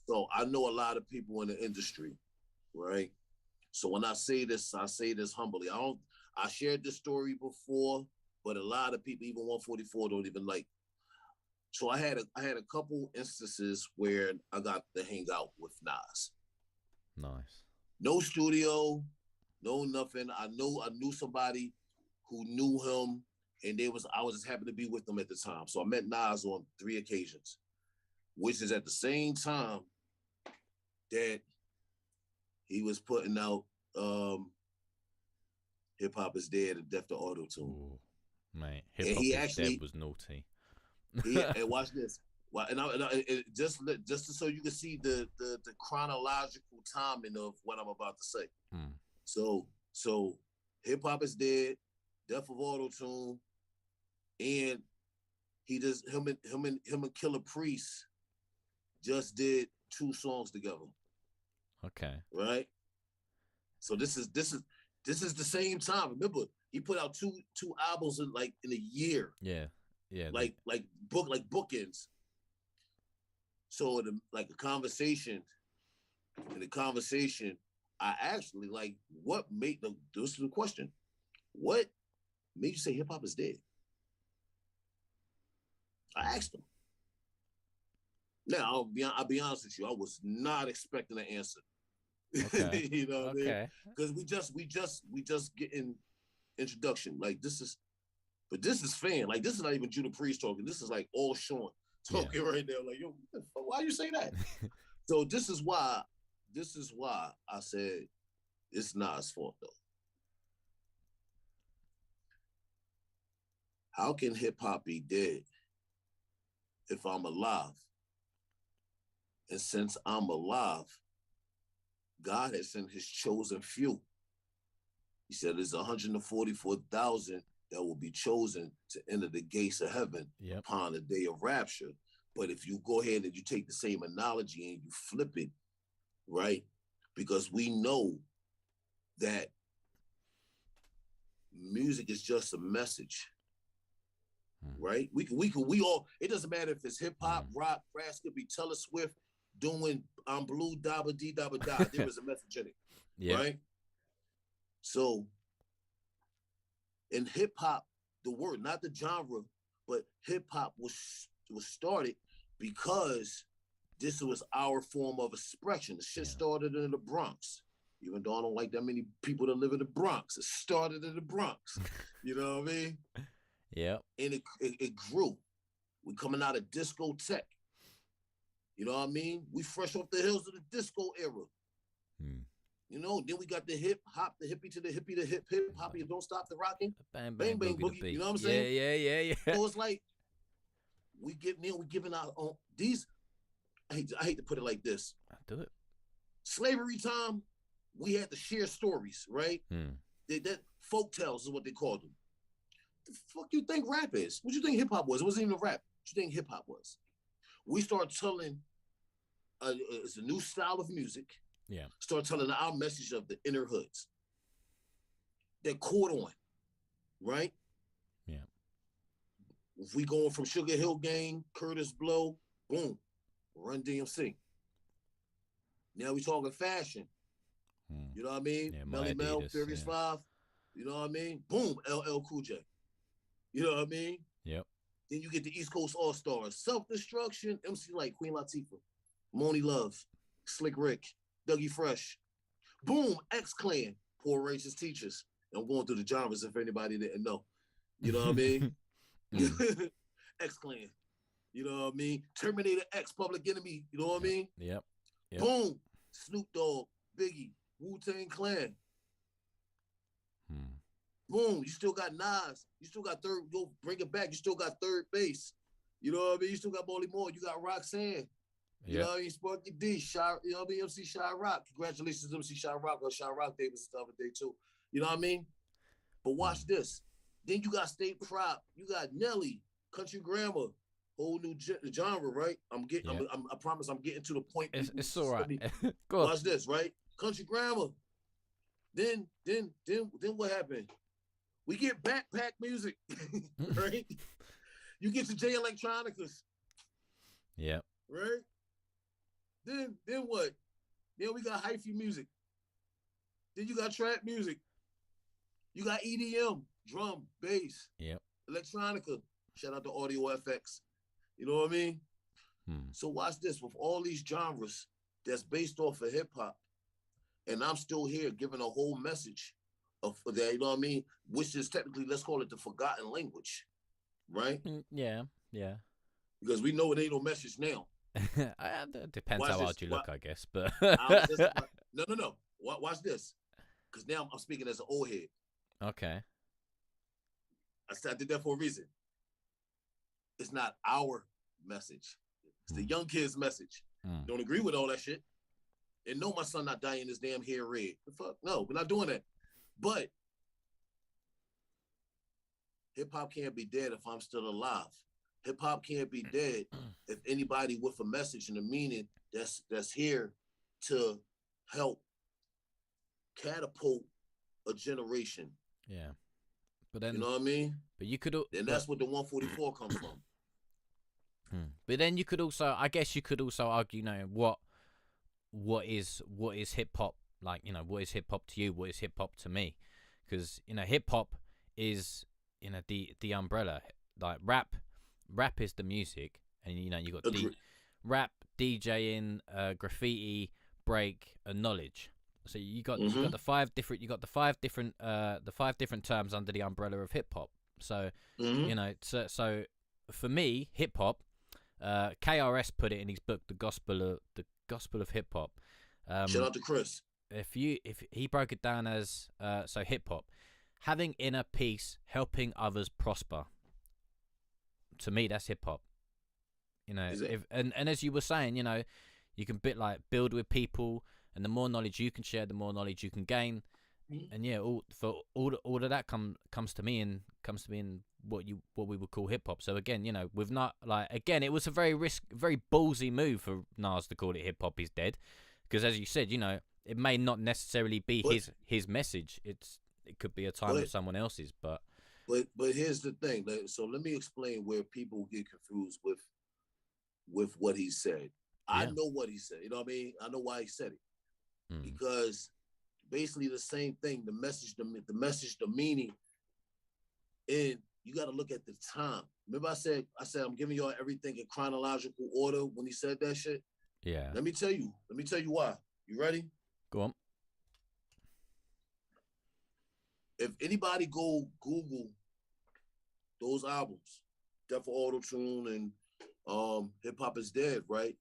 [SPEAKER 2] So I know a lot of people in the industry, right? So when I say this humbly. I shared this story before, but a lot of people, even 144, don't even like. So I had a couple instances where I got to hang out with Nas.
[SPEAKER 1] Nice.
[SPEAKER 2] No studio, no nothing. I knew somebody who knew him, and I was just happy to be with them at the time. So I met Nas on 3 occasions, which is at the same time that he was putting out Hip Hop is Dead and Death to Auto Tune.
[SPEAKER 1] Ooh, mate. Hip
[SPEAKER 2] And
[SPEAKER 1] hop
[SPEAKER 2] he
[SPEAKER 1] is dead
[SPEAKER 2] actually
[SPEAKER 1] was naughty.
[SPEAKER 2] and watch this. Well, just so you can see the chronological timing of what I'm about to say.
[SPEAKER 1] Hmm.
[SPEAKER 2] So Hip Hop is Dead, Death of Auto Tune, and he just him and Killer Priest just did 2 songs together,
[SPEAKER 1] Okay.
[SPEAKER 2] right? So this is the same time. Remember, He put out two albums in a year,
[SPEAKER 1] Yeah. Yeah.
[SPEAKER 2] like bookends. So like a conversation, in the conversation, I actually like what made the this is the question. What made you say hip hop is dead? I asked him. Now I'll be honest with you, I was not expecting an answer.
[SPEAKER 1] Okay.
[SPEAKER 2] You know what I mean?
[SPEAKER 1] Okay.
[SPEAKER 2] Because we just getting introduction. Like this is but this is fan. Like this is not even Judah Priest talking. This is like all Sean talking right now. Like, yo, why you say that? So this is why I said it's Nas' fault though. How can hip hop be dead if I'm alive? And since I'm alive, God has sent his chosen few. He said there's 144,000 that will be chosen to enter the gates of heaven upon the day of rapture. But if you go ahead and you take the same analogy and you flip it, right? Because we know that music is just a message, right? We all, it doesn't matter if it's hip hop, rock, rap, could be Taylor Swift doing I'm blue, dabba dee dabba da. There is a message in it, right? So in hip hop, the word, not the genre, but hip hop was started because this was our form of expression. The shit started in the Bronx. Even though I don't like that many people that live in the Bronx, it started in the Bronx. You know what I mean?
[SPEAKER 1] Yeah.
[SPEAKER 2] And it grew. We coming out of discotheque. You know what I mean? We fresh off the hills of the disco era. You know, then we got the hip hop, the hippie to the hippie, the hip hop, you don't stop the rocking.
[SPEAKER 1] Bang
[SPEAKER 2] bang boogie. You know what I'm saying?
[SPEAKER 1] Yeah.
[SPEAKER 2] So it's like we giving out on these. I hate to put it like this.
[SPEAKER 1] I'll do it.
[SPEAKER 2] Slavery time, we had to share stories, right? That folk tales is what they called them. The fuck you think rap is? What you think hip hop was? It wasn't even a rap. What you think hip hop was? We start telling. It's a new style of music.
[SPEAKER 1] Yeah.
[SPEAKER 2] Start telling our message of the inner hoods. That caught on, right?
[SPEAKER 1] Yeah.
[SPEAKER 2] If we going from Sugar Hill Gang, Curtis Blow, boom, Run DMC. Now we talking fashion. You know what I mean?
[SPEAKER 1] Yeah,
[SPEAKER 2] Melly Mel, Furious 5. You know what I mean? Boom, LL Cool J. You know what I mean?
[SPEAKER 1] Yep.
[SPEAKER 2] Then you get the East Coast All-Stars. Self-Destruction, MC Light, Queen Latifah, Moni Love, Slick Rick, Dougie Fresh. Boom, X-Clan, Poor Racist Teachers. I'm going through the genres if anybody didn't know. You know what I mean? X-Clan. You know what I mean? Terminator X, Public Enemy. You know what I mean?
[SPEAKER 1] Yep.
[SPEAKER 2] Boom, Snoop Dogg, Biggie, Wu-Tang Clan. Boom, you still got Nas. You still got third, go bring it back. You still got Third Base. You know what I mean? You still got Molly Moore. You got Roxanne. You know what I mean? Sparky D, you know what I mean? MC Shy Rock. Congratulations, MC Shy Rock. Or Shy Rock Day was the other day too. You know what I mean? But watch this. Then you got State Prop. You got Nelly, Country Grammar, whole new genre, right? I promise I'm getting to the point.
[SPEAKER 1] It's all right. Go
[SPEAKER 2] watch this, right? Country Grammar. Then what happened? We get backpack music, right? You get to J Electronicas.
[SPEAKER 1] Yeah.
[SPEAKER 2] Right? Then what? Then we got hyphy music. Then you got trap music. You got EDM, drum, bass.
[SPEAKER 1] Yep.
[SPEAKER 2] Electronica. Shout out to Audio FX. You know what I mean? So watch this. With all these genres that's based off of hip hop, and I'm still here giving a whole message of that, you know what I mean? Which is technically, let's call it the forgotten language, right?
[SPEAKER 1] Yeah.
[SPEAKER 2] Because we know it ain't no message now.
[SPEAKER 1] It depends how hard you look, I guess. But
[SPEAKER 2] no. Watch this, because now I'm speaking as an old head.
[SPEAKER 1] Okay.
[SPEAKER 2] I did that for a reason. It's not our message. It's the young kids' message. Don't agree with all that shit. And no, my son not dyeing his damn hair red. The fuck? No, we're not doing that. But hip hop can't be dead if I'm still alive. Hip hop can't be dead if anybody with a message and a meaning that's here to help catapult a generation.
[SPEAKER 1] Yeah. But then,
[SPEAKER 2] You know what I mean?
[SPEAKER 1] but you could,
[SPEAKER 2] Then that's what the 144 comes from.
[SPEAKER 1] But then you could also, I guess, you could also argue, you know, what is hip hop like? You know, what is hip hop to you? What is hip hop to me? Because you know, hip hop is, you know, the umbrella. Like rap is the music, and you know, you got rap, DJing, graffiti, break, and knowledge. So you got the five different terms under the umbrella of hip hop. So you know, so for me, hip hop, KRS put it in his book, the Gospel of Hip Hop.
[SPEAKER 2] Shout out to Chris.
[SPEAKER 1] If he broke it down as so hip hop, having inner peace, helping others prosper. To me, that's hip hop. You know, and as you were saying, you know, you can build with people, and the more knowledge you can share, the more knowledge you can gain. And yeah, all of that comes to me in what we would call hip hop. So again, you know, with not it was a very ballsy move for Nas to call it hip hop is dead, because as you said, you know, it may not necessarily be his message. It could be a time of someone else's, but
[SPEAKER 2] here's the thing. So let me explain where people get confused with what he said. I know what he said. You know what I mean? I know why he said it. Because basically the same thing, the message, the meaning, and you got to look at the time. Remember I said I'm giving y'all everything in chronological order when he said that shit?
[SPEAKER 1] Yeah.
[SPEAKER 2] Let me tell you why. You ready?
[SPEAKER 1] Go on.
[SPEAKER 2] If anybody go Google those albums, Death for Auto Tune and Hip Hop is Dead, right?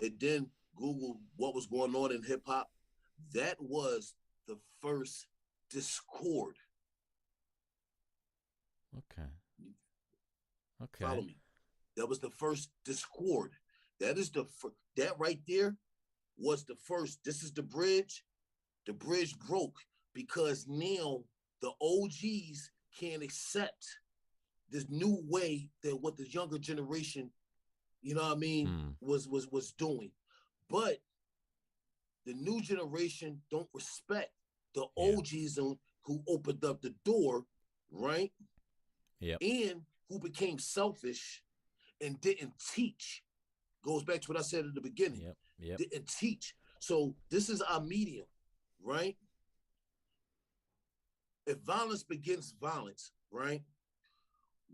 [SPEAKER 2] And then Google what was going on in hip hop, that was the first discord.
[SPEAKER 1] Okay.
[SPEAKER 2] Follow me. That was the first discord. That is that right there was the first. This is the bridge. The bridge broke because now the OGs can't accept this new way that what the younger generation, you know what I mean, was doing. But the new generation don't respect the OGs who opened up the door, right?
[SPEAKER 1] Yeah.
[SPEAKER 2] And who became selfish and didn't teach. Goes back to what I said at the beginning.
[SPEAKER 1] Yep.
[SPEAKER 2] Didn't teach. So this is our medium, right? If violence begins violence, right?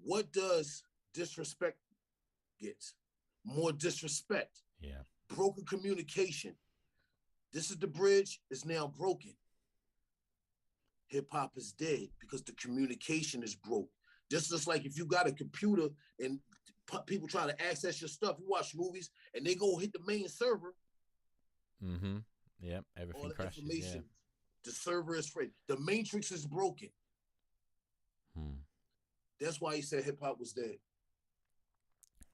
[SPEAKER 2] What does disrespect get? More disrespect.
[SPEAKER 1] Yeah.
[SPEAKER 2] Broken communication. This is the bridge. It's now broken. Hip hop is dead because the communication is broke. Just like if you got a computer and people try to access your stuff, you watch movies and they go hit the main server.
[SPEAKER 1] Mm-hmm. Yep. Everything crashes. Yeah.
[SPEAKER 2] The server is free. The matrix is broken. That's why he said hip hop was dead.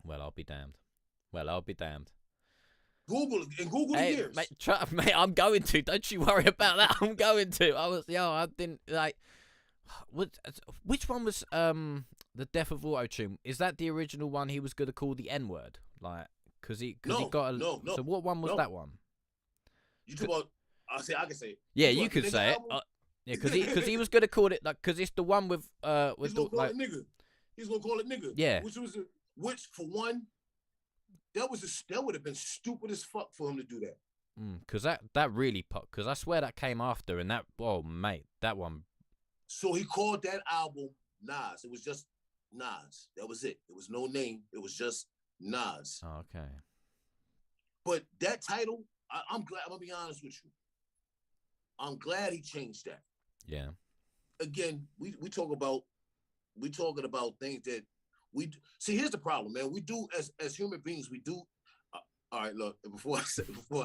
[SPEAKER 1] Well, I'll be damned.
[SPEAKER 2] Google the years.
[SPEAKER 1] Mate, I'm going to. Don't you worry about that. I'm going to. I didn't like. Which one was the Death of Auto Tune? Is that the original one he was gonna call the N word? Like, he got a.
[SPEAKER 2] No.
[SPEAKER 1] So what one was that one?
[SPEAKER 2] You talk about? I can say it.
[SPEAKER 1] Yeah, you could say it. Yeah, because he was gonna call it like, because it's the one with
[SPEAKER 2] He's gonna call it nigga. He's gonna call it nigga.
[SPEAKER 1] Yeah.
[SPEAKER 2] Which for one, that would have been stupid as fuck for him to do that.
[SPEAKER 1] Because that really popped. Because I swear that came after, and that mate, that one.
[SPEAKER 2] So he called that album Nas. It was just Nas. That was it. It was no name. It was just Nas.
[SPEAKER 1] Oh, okay.
[SPEAKER 2] But that title, I'm glad. I'm gonna be honest with you. I'm glad he changed that.
[SPEAKER 1] Yeah.
[SPEAKER 2] Again, we talking about things that we do. See. Here's the problem, man. We do as human beings. We do. All right, look. Before I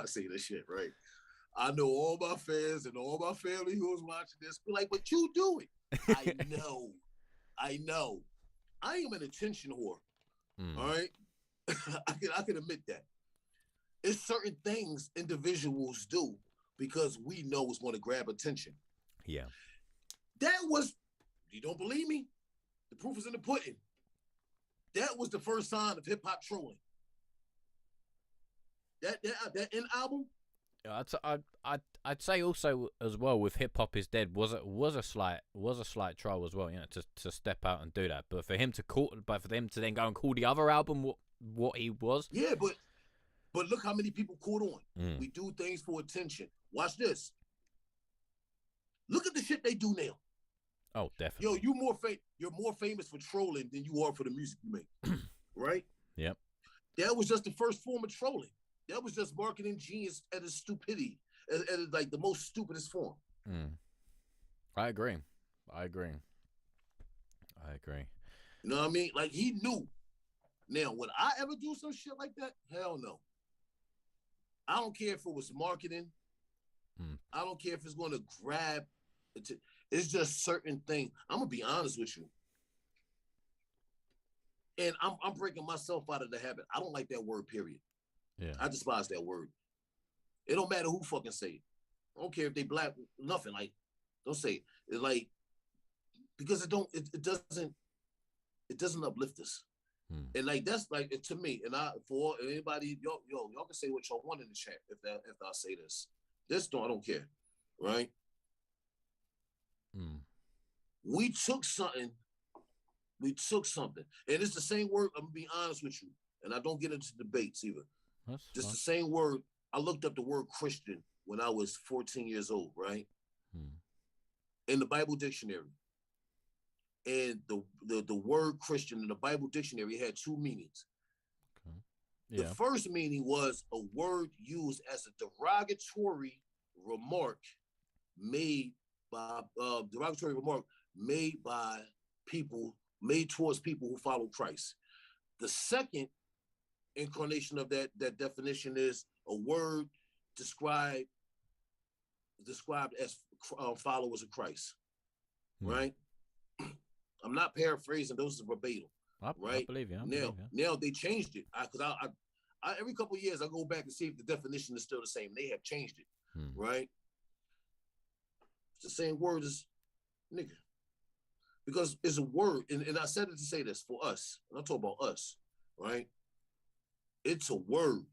[SPEAKER 2] say this shit, right? I know all my fans and all my family who's watching this be like, "But you do it." I know. I am an attention whore. All right, I can admit that. It's certain things individuals do because we know it's going to grab attention.
[SPEAKER 1] Yeah.
[SPEAKER 2] That was. You don't believe me? The proof is in the pudding. That was the first sign of hip hop trolling. That end album.
[SPEAKER 1] I'd say also as well with Hip Hop Is Dead was a slight trial as well, you know, to step out and do that. But for them to then go and call the other album what he was.
[SPEAKER 2] Yeah, but look how many people caught on.
[SPEAKER 1] Mm.
[SPEAKER 2] We do things for attention. Watch this. Look at the shit they do now.
[SPEAKER 1] Oh, definitely.
[SPEAKER 2] Yo, you're more famous for trolling than you are for the music you make. Right?
[SPEAKER 1] Yep.
[SPEAKER 2] That was just the first form of trolling. That was just marketing genius at its stupidity, at like the most stupidest form.
[SPEAKER 1] Mm. I agree.
[SPEAKER 2] You know what I mean? Like, he knew. Now, would I ever do some shit like that? Hell no. I don't care if it was marketing. I don't care if it's going to grab. It's just certain things. I'm going to be honest with you. And I'm breaking myself out of the habit. I don't like that word, period.
[SPEAKER 1] Yeah.
[SPEAKER 2] I despise that word. It don't matter who fucking say it. I don't care if they black, nothing. Like, don't say it. It's like, because it doesn't uplift us. And like, that's like, to me, and for anybody, y'all can say what y'all want in the chat if I say this. I don't care, right? We took something, and it's the same word. I'm gonna be honest with you, and I don't get into debates either.
[SPEAKER 1] That's
[SPEAKER 2] just
[SPEAKER 1] fine.
[SPEAKER 2] The same word. I looked up the word Christian when I was 14 years old, right? In the Bible dictionary. And the word Christian in the Bible dictionary had two meanings.
[SPEAKER 1] Okay. Yeah.
[SPEAKER 2] The first meaning was a word used as a derogatory remark made towards people who follow Christ. The second incarnation of that definition is a word described as followers of Christ, right? I'm not paraphrasing; those are verbatim, right?
[SPEAKER 1] I believe you.
[SPEAKER 2] Now they changed it because I every couple of years I go back and see if the definition is still the same. They have changed it, right? It's the same word as nigga, because it's a word, and I said it to say this for us. And I'm talking about us, right? It's a word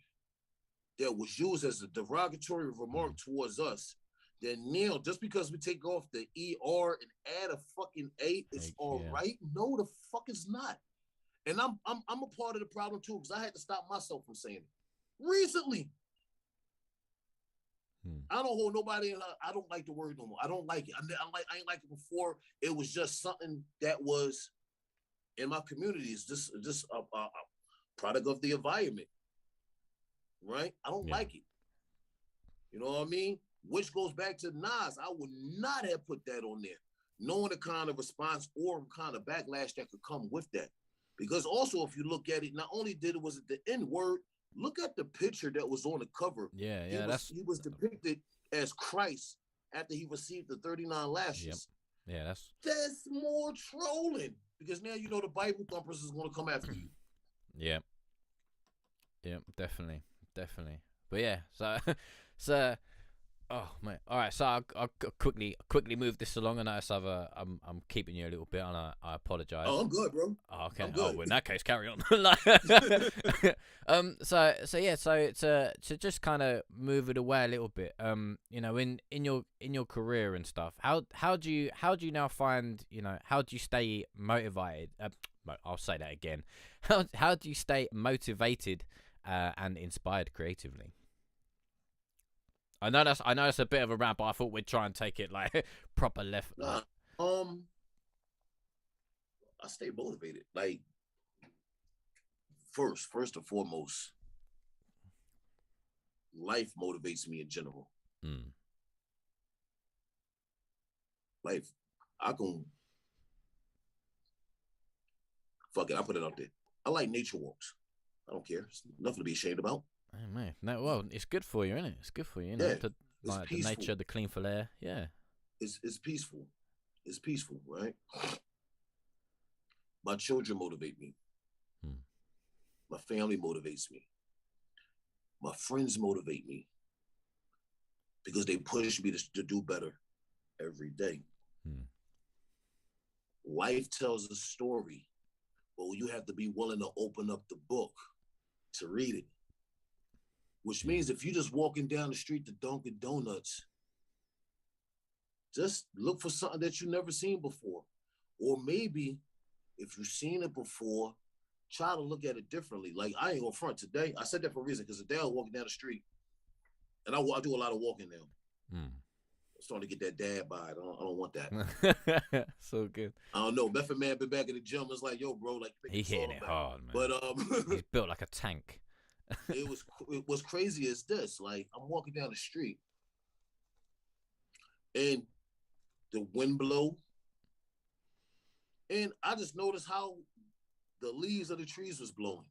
[SPEAKER 2] that was used as a derogatory remark towards us. Then now, just because we take off the ER and add a fucking A, it's all right. No, the fuck it's not. And I'm a part of the problem too, because I had to stop myself from saying it recently. I don't hold nobody. I don't like the word no more. I don't like it. I ain't like it before. It was just something that was in my community. It's just a product of the environment, right? I don't like it. You know what I mean? Which goes back to Nas. I would not have put that on there, knowing the kind of response or kind of backlash that could come with that. Because also, if you look at it, not only was it the N-word, look at the picture that was on the cover.
[SPEAKER 1] Yeah,
[SPEAKER 2] he was depicted as Christ after he received the 39 lashes.
[SPEAKER 1] Yep. Yeah,
[SPEAKER 2] that's more trolling, because now you know the Bible thumpers is going to come after you.
[SPEAKER 1] Yeah, definitely. But yeah, so. Oh man! All right, so I'll quickly move this along. I notice I'm keeping you a little bit, and I apologize.
[SPEAKER 2] Oh, I'm good, bro.
[SPEAKER 1] Oh, okay.
[SPEAKER 2] I'm good.
[SPEAKER 1] Oh, well, in that case, carry on. So to just kind of move it away a little bit. You know, in your career and stuff. How do you now find, you know, how do you stay motivated? I'll say that again. How do you stay motivated and inspired creatively? I know that's a bit of a rant, but I thought we'd try and take it like proper left.
[SPEAKER 2] Nah, I stay motivated. Like, first and foremost, life motivates me in general. Life, I can fuck it. I put it out there. I like nature walks. I don't care. It's nothing to be ashamed about.
[SPEAKER 1] Oh man, no, well, it's good for you, isn't it? It's good for you,
[SPEAKER 2] yeah,
[SPEAKER 1] like the nature, the clean for air. Yeah,
[SPEAKER 2] it's peaceful. It's peaceful, right? My children motivate me. My family motivates me. My friends motivate me because they push me to do better every day. Life tells a story, but you have to be willing to open up the book to read it. which
[SPEAKER 1] Yeah.
[SPEAKER 2] means if you're just walking down the street to Dunkin' Donuts, just look for something that you never seen before. Or maybe if you've seen it before, try to look at it differently. Like I ain't gonna front today. I said that for a reason because today I was walking down the street, and I do a lot of walking now.
[SPEAKER 1] Mm.
[SPEAKER 2] I'm starting to get that dad bod. I don't want that.
[SPEAKER 1] So good.
[SPEAKER 2] I don't know. Method Man been back in the gym. It's like, yo, bro, like
[SPEAKER 1] He hitting it hard, man.
[SPEAKER 2] But
[SPEAKER 1] He's built like a tank.
[SPEAKER 2] it was crazy as this. Like I'm walking down the street, and the wind blow, and I just noticed how the leaves of the trees was blowing.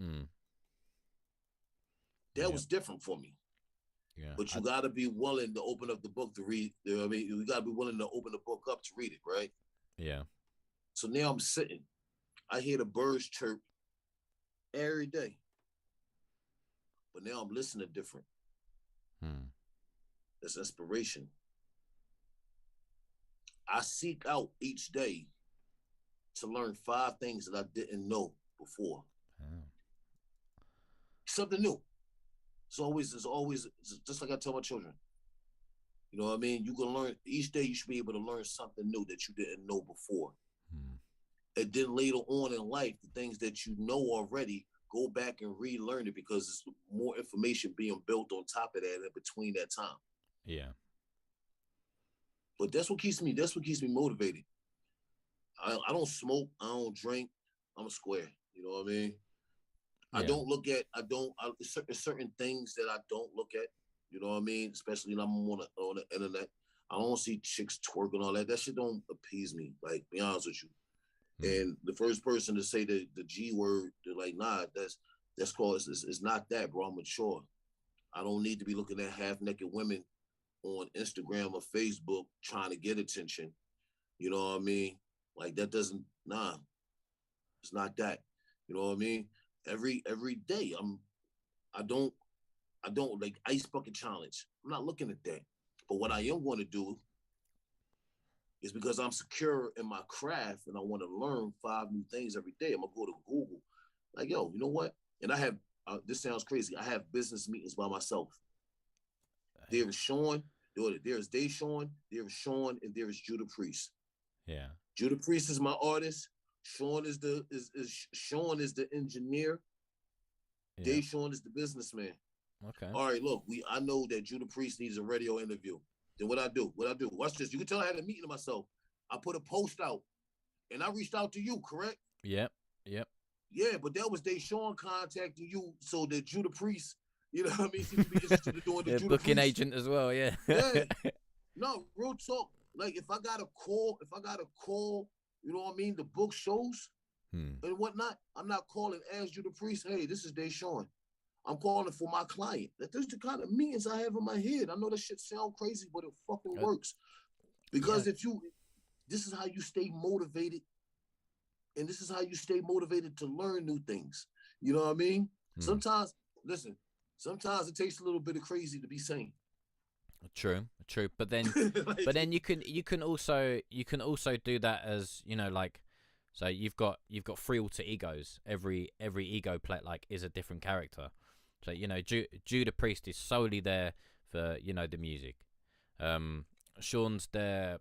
[SPEAKER 1] Mm.
[SPEAKER 2] That was different for me.
[SPEAKER 1] Yeah.
[SPEAKER 2] But you got to be willing to open up the book to read. You know what I mean? You got to be willing to open the book up to read it, right?
[SPEAKER 1] Yeah.
[SPEAKER 2] So now I'm sitting. I hear the birds chirp every day. But now I'm listening different. That's inspiration. I seek out each day to learn 5 things that I didn't know before. Something new. It's always just like I tell my children. You know what I mean? You can learn each day. You should be able to learn something new that you didn't know before. And then later on in life, the things that you know already, go back and relearn it because there's more information being built on top of that in between that time.
[SPEAKER 1] Yeah.
[SPEAKER 2] But that's what keeps me motivated. I don't smoke. I don't drink. I'm a square. You know what I mean? Yeah. There's certain things that I don't look at. You know what I mean? Especially when I'm on the internet. I don't see chicks twerk and all that. That shit don't appease me. Like, be honest with you. And the first person to say the G word, they're like, nah, that's called, it's not that, bro. I'm mature. I don't need to be looking at half-naked women on Instagram or Facebook trying to get attention. You know what I mean? Like that doesn't, it's not that. You know what I mean? Every day I don't like ice bucket challenge. I'm not looking at that. But what I am going to do is because I'm secure in my craft and I want to learn 5 new things every day. I'm gonna go to Google, like, yo, you know what? And I have this sounds crazy. I have business meetings by myself. There is Sean, there is Deshawn, there is Sean, and there is Judah Priest.
[SPEAKER 1] Yeah.
[SPEAKER 2] Judah Priest is my artist. Sean is the engineer. Yeah. Deshawn is the businessman.
[SPEAKER 1] Okay.
[SPEAKER 2] All right, look, I know that Judah Priest needs a radio interview. Then what I do? Watch this. You can tell I had a meeting myself. I put a post out, and I reached out to you, correct?
[SPEAKER 1] Yep.
[SPEAKER 2] Yeah, but that was Deshawn contacting you so that Judah Priest, you know what I mean, seems to be interested in doing the Judah
[SPEAKER 1] booking
[SPEAKER 2] Priest
[SPEAKER 1] agent as well. Yeah.
[SPEAKER 2] Yeah. No, real talk. Like if I got a call, you know what I mean, the book shows and whatnot. I'm not calling as Judah Priest. Hey, this is Deshawn. I'm calling for my client. There's the kind of meetings I have in my head. I know that shit sound crazy, but it fucking works. Because this is how you stay motivated. And this is how you stay motivated to learn new things. You know what I mean? Sometimes it takes a little bit of crazy to be sane.
[SPEAKER 1] True. But then, you can also do that as, you know, like, so you've got 3 alter egos. Every ego play like is a different character. So, you know, Judah Priest is solely there for, you know, the music. Sean's there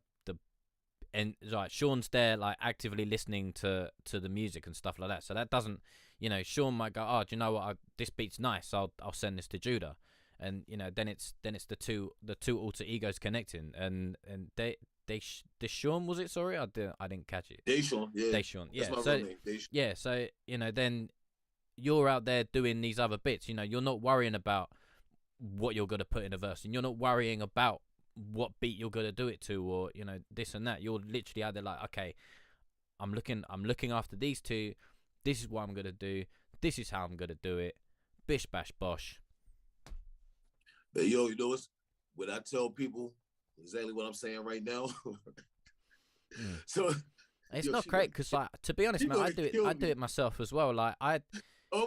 [SPEAKER 1] Sean's there like actively listening to the music and stuff like that. So that doesn't, you know, Sean might go, oh, do you know what? This beat's nice. I'll send this to Judah, and you know, then it's the two alter egos connecting, and Deshawn, was it? Sorry, I didn't catch it.
[SPEAKER 2] Deshawn, yeah.
[SPEAKER 1] Deshawn, yeah. So yeah, so you know, then you're out there doing these other bits. You know, you're not worrying about what you're gonna put in a verse, and you're not worrying about what beat you're gonna do it to, or you know, this and that. You're literally out there like, okay, I'm looking after these two. This is what I'm gonna do. This is how I'm gonna do it. Bish bash bosh.
[SPEAKER 2] But yo, you know what I tell people exactly what I'm saying right now. So
[SPEAKER 1] it's not great because, like, to be honest, man, I do it myself as well. Like I'm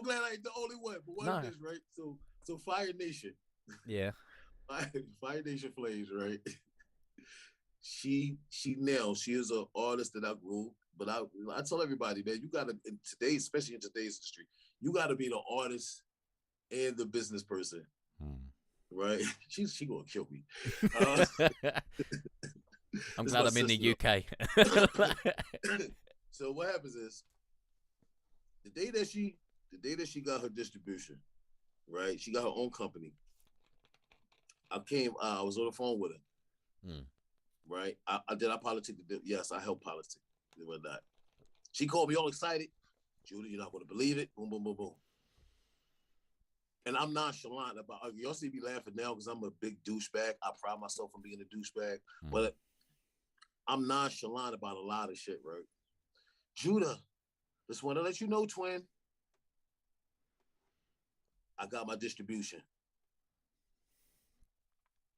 [SPEAKER 2] glad I ain't the only one. But what is this, right? So Fire Nation.
[SPEAKER 1] Yeah.
[SPEAKER 2] Fire Nation Flames, right? She is an artist that I grew, but I tell everybody, man, you gotta especially in today's industry, you gotta be the artist and the business person,
[SPEAKER 1] Hmm.
[SPEAKER 2] right? She gonna kill me. Uh,
[SPEAKER 1] I'm
[SPEAKER 2] this is
[SPEAKER 1] glad
[SPEAKER 2] my
[SPEAKER 1] I'm in the
[SPEAKER 2] sister.
[SPEAKER 1] UK.
[SPEAKER 2] So what happens is the day that she got her distribution, right? She got her own company. I was on the phone with her,
[SPEAKER 1] Hmm.
[SPEAKER 2] right? I politic? Yes, I help politic and whatnot. She called me all excited. Judah, you're not gonna believe it. Boom, boom, boom, boom. And I'm nonchalant about. Y'all see me laughing now because I'm a big douchebag. I pride myself on being a douchebag,
[SPEAKER 1] Hmm.
[SPEAKER 2] but I'm nonchalant about a lot of shit, right? Judah, just want to let you know, twin. I got my distribution,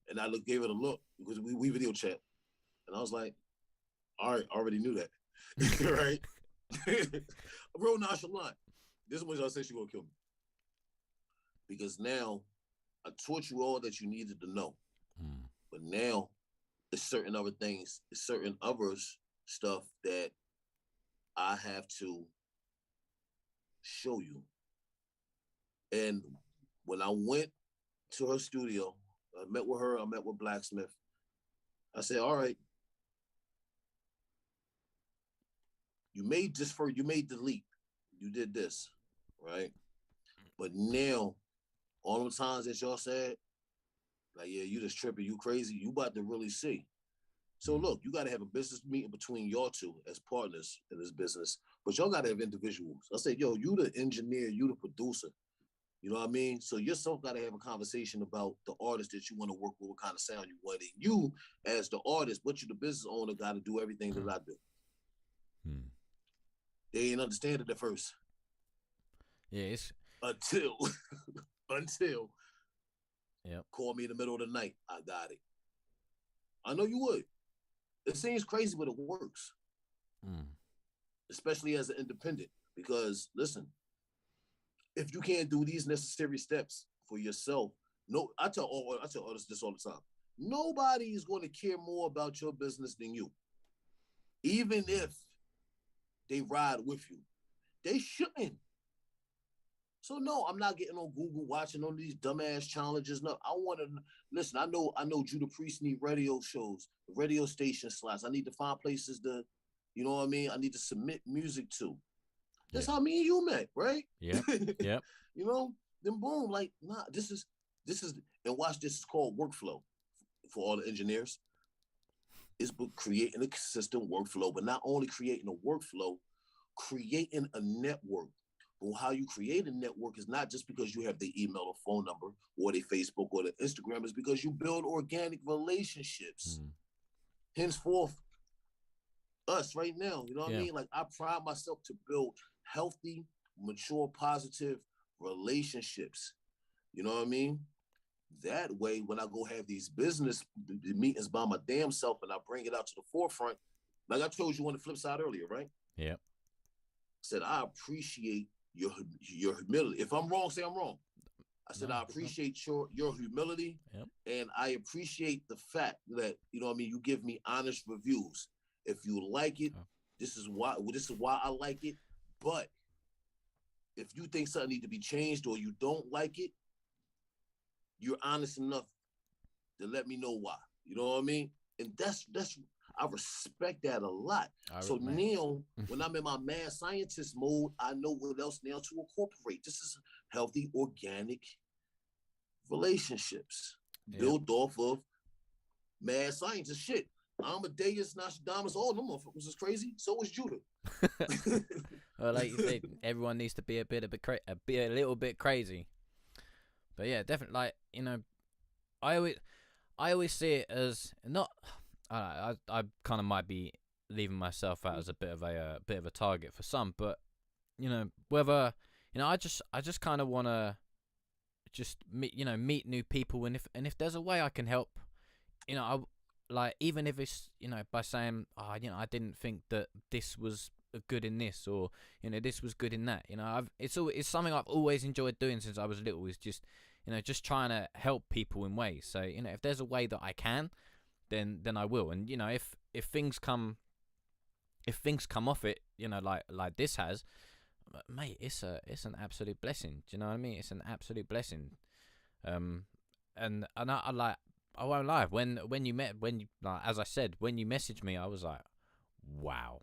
[SPEAKER 2] and gave it a look because we video chat, and I was like, all right, I already knew that, right? Real nonchalant. This is when y'all say she gonna kill me because now I taught you all that you needed to know,
[SPEAKER 1] Hmm.
[SPEAKER 2] but now there's certain other things, there's certain other stuff that I have to show you. And when I went to her studio, I met with her, I met with Blacksmith. I said, all right, you made the leap. You did this, right? But now, all the times that y'all said, like, yeah, you just tripping, you crazy, you about to really see. So
[SPEAKER 1] Hmm.
[SPEAKER 2] look, you got to have a business meeting between y'all two as partners in this business, but y'all got to have individuals. I said, yo, you the engineer, you the producer. You know what I mean? So yourself got to have a conversation about the artist that you want to work with, what kind of sound you want. And you, as the artist, but you the business owner, got to do everything that I do.
[SPEAKER 1] Hmm.
[SPEAKER 2] They ain't understand it at first
[SPEAKER 1] Yeah, it's
[SPEAKER 2] until until
[SPEAKER 1] yep.
[SPEAKER 2] call me in the middle of the night. I got it. I know you would. It seems crazy, but it works,
[SPEAKER 1] Hmm.
[SPEAKER 2] especially as an independent. Because listen, if you can't do these necessary steps for yourself, no, I tell artists this all the time. Nobody is going to care more about your business than you, even if they ride with you. They shouldn't. So no, I'm not getting on Google watching all these dumbass challenges. No, I want to listen. I know Judah Priest need radio shows, radio station slots. I need to find places to, you know what I mean. I need to submit music to. That's
[SPEAKER 1] Yeah.
[SPEAKER 2] how me and you met, right?
[SPEAKER 1] Yep. Yep.
[SPEAKER 2] You know, then boom, like nah, this is and watch this is called workflow for all the engineers. It's creating a consistent workflow, but not only creating a workflow, creating a network. Well, how you create a network is not just because you have the email or phone number or the Facebook or the Instagram, it's because you build organic relationships.
[SPEAKER 1] Hmm.
[SPEAKER 2] Henceforth, us right now, you know what I
[SPEAKER 1] Yeah.
[SPEAKER 2] mean? Like I pride myself to build healthy, mature, positive relationships. You know what I mean? That way, when I go have these business meetings by my damn self and I bring it out to the forefront, like I told you on the flip side earlier, right?
[SPEAKER 1] Yep.
[SPEAKER 2] I said, I appreciate your humility. If I'm wrong, say I'm wrong. I said,
[SPEAKER 1] No.
[SPEAKER 2] I
[SPEAKER 1] No.
[SPEAKER 2] appreciate your humility,
[SPEAKER 1] Yep.
[SPEAKER 2] and I appreciate the fact that, you know what I mean, you give me honest reviews. If you like it,
[SPEAKER 1] Oh.
[SPEAKER 2] this is why I like it. But if you think something need to be changed or you don't like it, you're honest enough to let me know why. You know what I mean? And that's I respect that a lot. So
[SPEAKER 1] Man.
[SPEAKER 2] now, when I'm in my mad scientist mode, I know what else now to incorporate. This is healthy, organic relationships
[SPEAKER 1] Yep.
[SPEAKER 2] built off of mad scientist shit. Amadeus, Nostradamus, all them motherfuckers is crazy. So was Judah.
[SPEAKER 1] Well, like you said, everyone needs to be be a little bit crazy. But yeah, definitely. Like I always, I always see it as not. I kind of might be leaving myself out as a bit of a target for some, but whether I just kind of want to just meet new people, and if there's a way I can help, I like, even if it's by saying, I didn't think that this was good in this, or this was good in that. It's something I've always enjoyed doing since I was little, is just just trying to help people in ways. So if there's a way that I can, then I will. And if things come off it, like this has, mate, it's an absolute blessing. Do you know what I mean? It's an absolute blessing. And I like, I won't lie. When you like, as I said, when you messaged me, I was like, wow.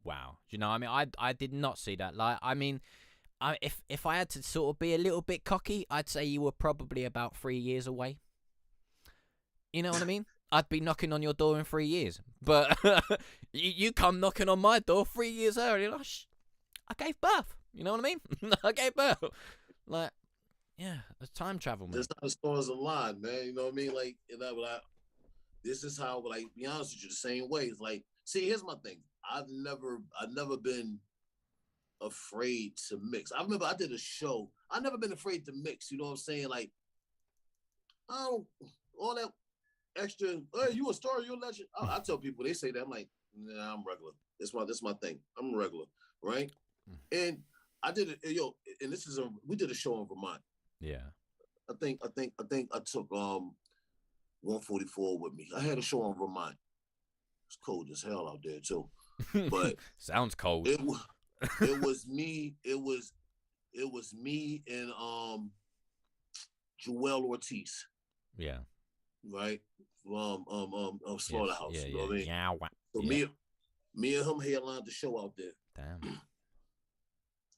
[SPEAKER 1] Wow. Do you know what I mean? I did not see that. Like, I mean, if I had to sort of be a little bit cocky, I'd say you were probably about 3 years away. You know what I mean? I'd be knocking on your door in 3 years. But you come knocking on my door 3 years earlier. Like, I gave birth. You know what I mean? I gave birth. Like, yeah, it's time travel, man.
[SPEAKER 2] That's how the stars align, man. You know what I mean? Like, this is how, like, be honest with you, the same way. It's like, see, here's my thing. I've never been afraid to mix. I remember I did a show. I've never been afraid to mix. You know what I'm saying? Like, I don't all that extra. Hey, you a star? You a legend? I tell people, they say that. I'm like, nah, I'm regular. This my thing. I'm regular, right? And I did it, and we did a show in Vermont.
[SPEAKER 1] Yeah.
[SPEAKER 2] I think I took 144 with me. I had a show in Vermont. It's cold as hell out there too. But
[SPEAKER 1] sounds cold.
[SPEAKER 2] It was me. It was me and Joel Ortiz.
[SPEAKER 1] Yeah.
[SPEAKER 2] Right. Slaughterhouse.
[SPEAKER 1] Yes.
[SPEAKER 2] You know what I mean?
[SPEAKER 1] Yeah.
[SPEAKER 2] So me and him headlined the show out there.
[SPEAKER 1] Damn.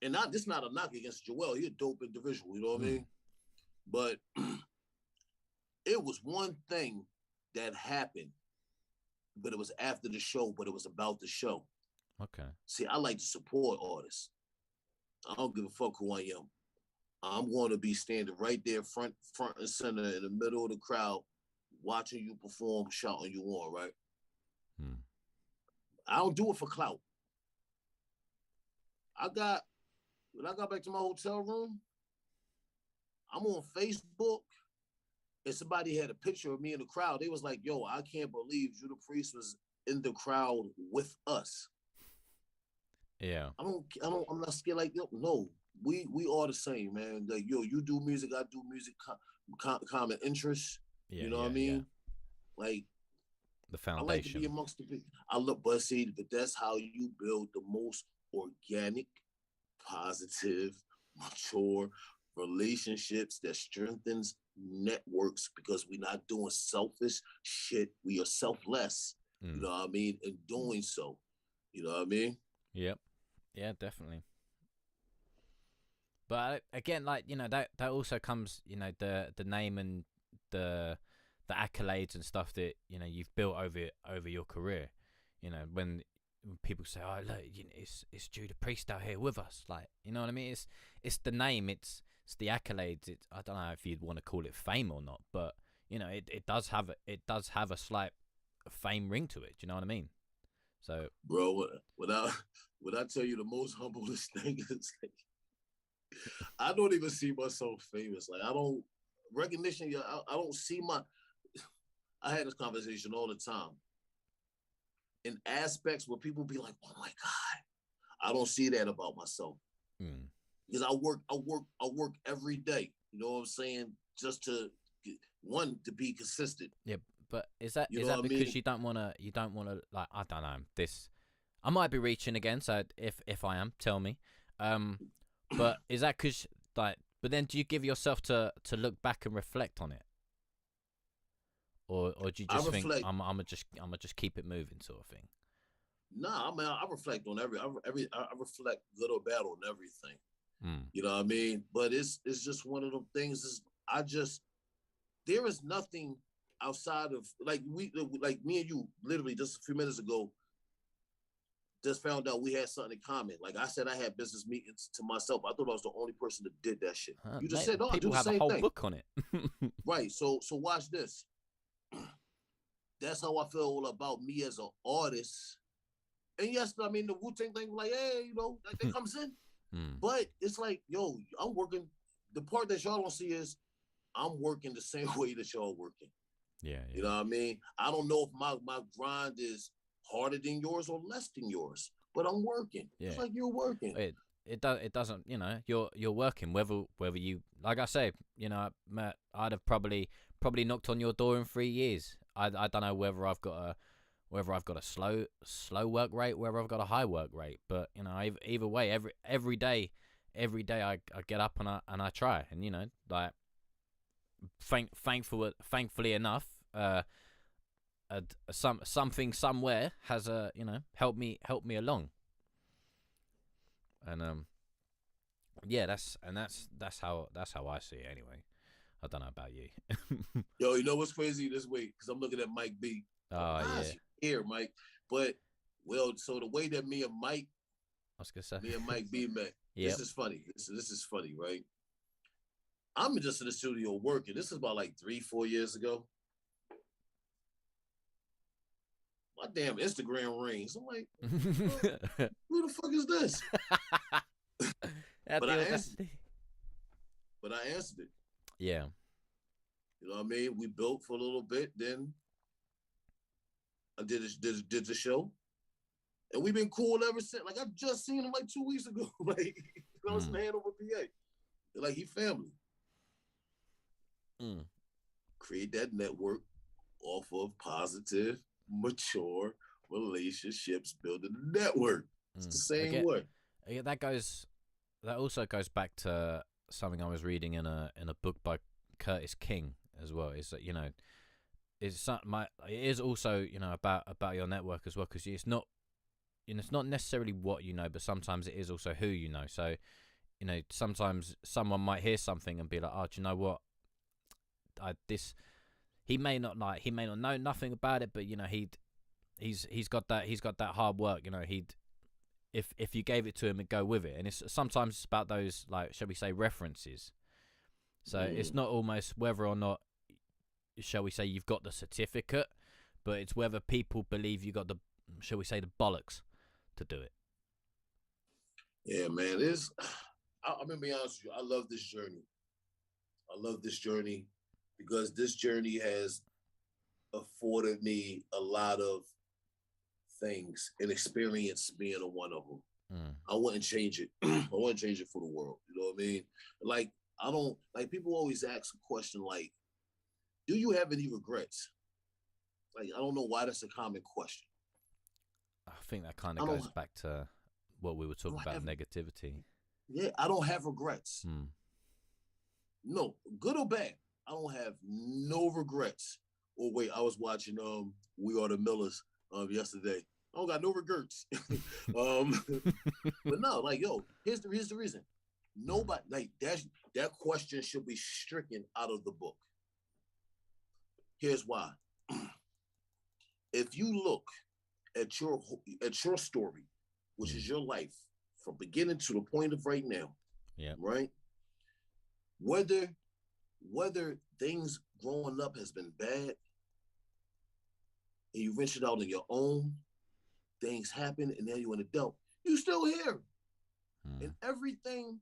[SPEAKER 2] And this not a knock against Joel. He a dope individual. You know what I mean? But it was one thing that happened, but it was after the show, but it was about the show.
[SPEAKER 1] Okay.
[SPEAKER 2] See, I like to support artists. I don't give a fuck who I am. I'm going to be standing right there, front and center, in the middle of the crowd, watching you perform, shouting you on, right? I don't do it for clout. When I got back to my hotel room, I'm on Facebook, and somebody had a picture of me in the crowd. They was like, yo, I can't believe Judah Priest was in the crowd with us.
[SPEAKER 1] Yeah.
[SPEAKER 2] I'm not scared like, yo, no, we are the same, man. Like, yo, you do music, I do music, common interests.
[SPEAKER 1] Yeah,
[SPEAKER 2] you know what I mean? Yeah. Like,
[SPEAKER 1] the foundation.
[SPEAKER 2] I like to be amongst the people. But that's how you build the most organic, positive, mature relationships that strengthens networks, because we're not doing selfish shit. We are selfless. You know what I mean? In doing so. You know what I mean?
[SPEAKER 1] Yep. Yeah, definitely. But again, like, you know, that also comes, you know, the name and the accolades and stuff that, you know, you've built over your career. You know, when people say, "Oh, look, you know, it's Judah Priest out here with us," like, you know what I mean? It's the name, it's the accolades. It's, I don't know if you'd want to call it fame or not, but you know, it does have a slight fame ring to it. Do you know what I mean? So,
[SPEAKER 2] bro, when I tell you the most humblest thing is, like, I don't even see myself famous. Like, I don't recognition. I don't see my. I had this conversation all the time. In aspects where people be like, "Oh my God," I don't see that about myself. Because I work every day. You know what I'm saying? Just to be consistent.
[SPEAKER 1] Yeah, but is that because you don't wanna like, I don't know, this, I might be reaching again, so if I am, tell me. But is that because, like, but then do you give yourself to look back and reflect on it? Or do you just think I'm just keep it moving, sort of thing?
[SPEAKER 2] Nah, I mean, I reflect on I reflect good or bad on everything. You know what I mean? But it's just one of the things. There is nothing outside of, like, me and you literally just a few minutes ago just found out we had something in common. Like I said, I had business meetings to myself. I thought I was the only person that did that shit. You just said, no,
[SPEAKER 1] people
[SPEAKER 2] I do the
[SPEAKER 1] have
[SPEAKER 2] same
[SPEAKER 1] a whole
[SPEAKER 2] thing.
[SPEAKER 1] book on it.
[SPEAKER 2] Right. So watch this. That's how I feel about me as an artist. And yes, I mean, the Wu-Tang thing, like, hey, you know, that comes in. But it's like, yo, I'm working. The part that y'all don't see is I'm working the same way that y'all working.
[SPEAKER 1] Yeah.
[SPEAKER 2] You know what I mean? I don't know if my grind is harder than yours or less than yours, but I'm working. Yeah. It's like you're working.
[SPEAKER 1] It doesn't, you know, you're working, whether you, like I say, you know, Matt, I'd have probably knocked on your door in 3 years. I don't know whether I've got whether I've got a slow work rate, whether I've got a high work rate. But you know, either way, every day I get up and I try, and you know, like thankfully enough, something somewhere has you know, helped me along, and yeah, that's how I see it anyway. I don't know about you.
[SPEAKER 2] Yo, you know what's crazy this week? Because I'm looking at Mike B.
[SPEAKER 1] Oh yeah,
[SPEAKER 2] Here, Mike. But well, so the way that me and Mike B met,
[SPEAKER 1] yeah,
[SPEAKER 2] this is funny. This is funny, right? I'm just in the studio working. This is about like 3-4 years ago. My damn Instagram rings. I'm like, who the fuck is this? But I answered it.
[SPEAKER 1] Yeah.
[SPEAKER 2] You know what I mean? We built for a little bit, then I did the show. And we've been cool ever since. Like I just seen him like 2 weeks ago. Like I was in Hanover, PA. Like he family. Create that network off of positive, mature relationships, building a network. It's the same way.
[SPEAKER 1] Yeah, that also goes back to something I was reading in a book by Curtis King as well. Is that, you know, it is also, you know, about your network as well, because it's not, you know, it's not necessarily what you know, but sometimes it is also who you know. So, you know, sometimes someone might hear something and be like, oh, do you know what? He may not know nothing about it, but you know, he's got that hard work. You know, if you gave it to him and go with it, and it's sometimes about those, like, shall we say, references. So it's not almost whether or not, shall we say, you've got the certificate, but it's whether people believe you got the, shall we say, the bollocks to do it.
[SPEAKER 2] Yeah, man. I'm gonna be honest with you. I love this journey because this journey has afforded me a lot of things and experience being a one of them. I wouldn't change it. I wouldn't change it for the world. You know what I mean? Like, I don't, like, people always ask a question like, do you have any regrets? Like, I don't know why that's a common question.
[SPEAKER 1] I think that kind of goes back to what we were talking about, negativity.
[SPEAKER 2] Yeah, I don't have regrets. No, good or bad. I don't have no regrets. Oh wait, I was watching We Are the Millers yesterday. I don't got no regrets. But no, like, yo, here's the reason. Nobody, like, that question should be stricken out of the book. Here's why. If you look at your story, which is your life from beginning to the point of right now, right? Whether things growing up has been bad and you ventured out on your own, things happen, and now you're an adult, you still here. And everything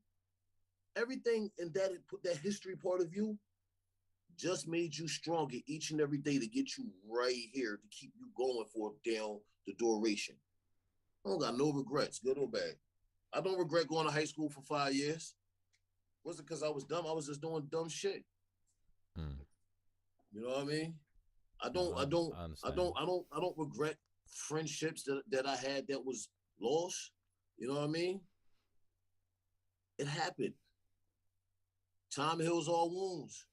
[SPEAKER 2] in that history part of you just made you stronger each and every day to get you right here, to keep you going for down the duration. I don't got no regrets, good or bad. I don't regret going to high school for 5 years. Was it because I was dumb? I was just doing dumb shit. You know what I mean? I don't regret friendships that I had that was lost. You know what I mean? It happened. Time heals all wounds.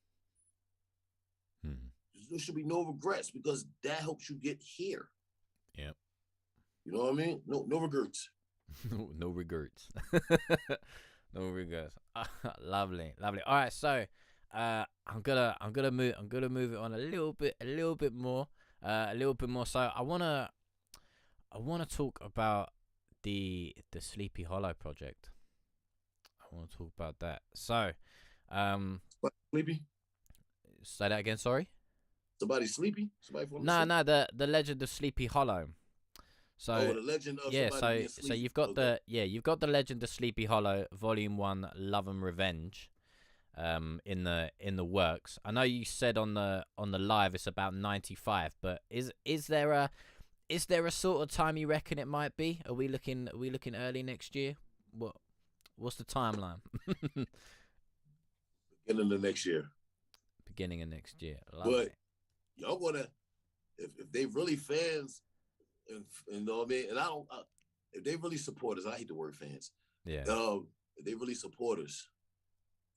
[SPEAKER 2] There should be no regrets because that helps you get here.
[SPEAKER 1] Yep.
[SPEAKER 2] You know what I mean? No regrets.
[SPEAKER 1] No regrets. No regrets. Lovely. All right, so I'm gonna move it on a little bit more. So I wanna talk about the Sleepy Hollow project. I want to talk about that. So,
[SPEAKER 2] Sleepy?
[SPEAKER 1] Say that again. Sorry.
[SPEAKER 2] Somebody sleepy?
[SPEAKER 1] No, the Legend of Sleepy Hollow. So
[SPEAKER 2] the Legend of
[SPEAKER 1] so you've got you've got the Legend of Sleepy Hollow Volume 1, Love and Revenge, in the works. I know you said on the live it's about 95, but is there a sort of time you reckon it might be? Are we looking early next year? What's the timeline?
[SPEAKER 2] Beginning of next year.
[SPEAKER 1] Beginning of next year. But
[SPEAKER 2] y'all gonna, if they really fans and you know what I mean. And if they really support us, I hate the word fans.
[SPEAKER 1] Yeah.
[SPEAKER 2] If they really support us,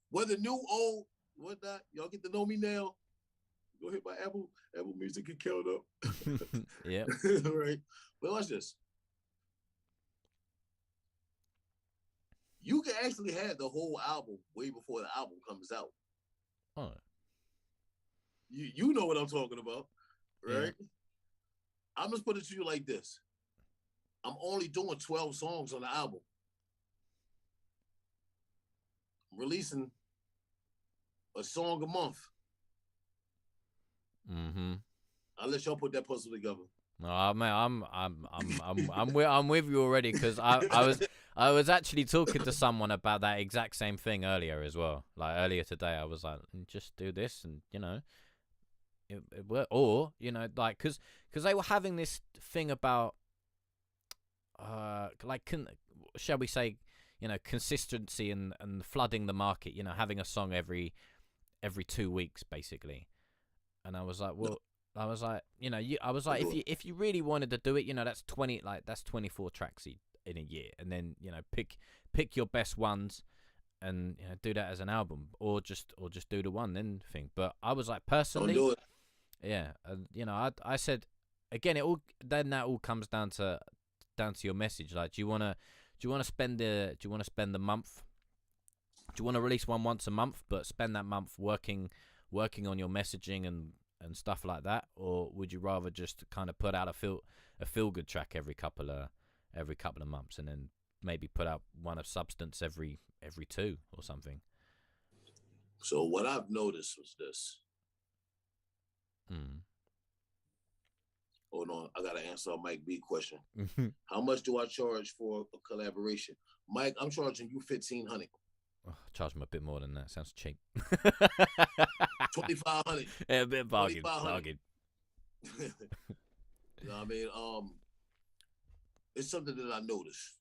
[SPEAKER 2] whether new, old, whatnot, y'all get to know me now. Go hit my Apple Music get killed up.
[SPEAKER 1] Yeah.
[SPEAKER 2] Right. But watch this. You can actually have the whole album way before the album comes out.
[SPEAKER 1] Oh.
[SPEAKER 2] You know what I'm talking about, right?
[SPEAKER 1] Yeah.
[SPEAKER 2] I'm just put it to you like this. I'm only doing 12 songs on the album. I'm releasing a song a month.
[SPEAKER 1] Mm-hmm.
[SPEAKER 2] I'll let y'all put that puzzle together.
[SPEAKER 1] No, man, I'm with you already, because I was actually talking to someone about that exact same thing earlier as well. Like earlier today, I was like, just do this, and it work. Or like because they were having this thing about like shall we say, consistency and flooding the market. Having a song every 2 weeks basically. And I was like, well, I was like, I was like, if you really wanted to do it, that's 24 tracks in a year, and then pick your best ones, and do that as an album, or just do the one then thing. But I was like, personally,
[SPEAKER 2] don't do it.
[SPEAKER 1] Yeah, I said again, that all comes down to your message. Like, do you wanna spend the month? Do you want to release one once a month, but spend that month working on your messaging and stuff like that, or would you rather just kind of put out a feel good track every couple of months, and then maybe put out one of substance every 2 or something?
[SPEAKER 2] So what I've noticed was this. Hold on, I gotta answer a Mike B question. How much do I charge for a collaboration? Mike, I'm charging you $1,500.
[SPEAKER 1] Charge them a bit more than that. Sounds cheap.
[SPEAKER 2] $2,500.
[SPEAKER 1] Yeah, a bit bargain.
[SPEAKER 2] You know what I mean? It's something that I noticed.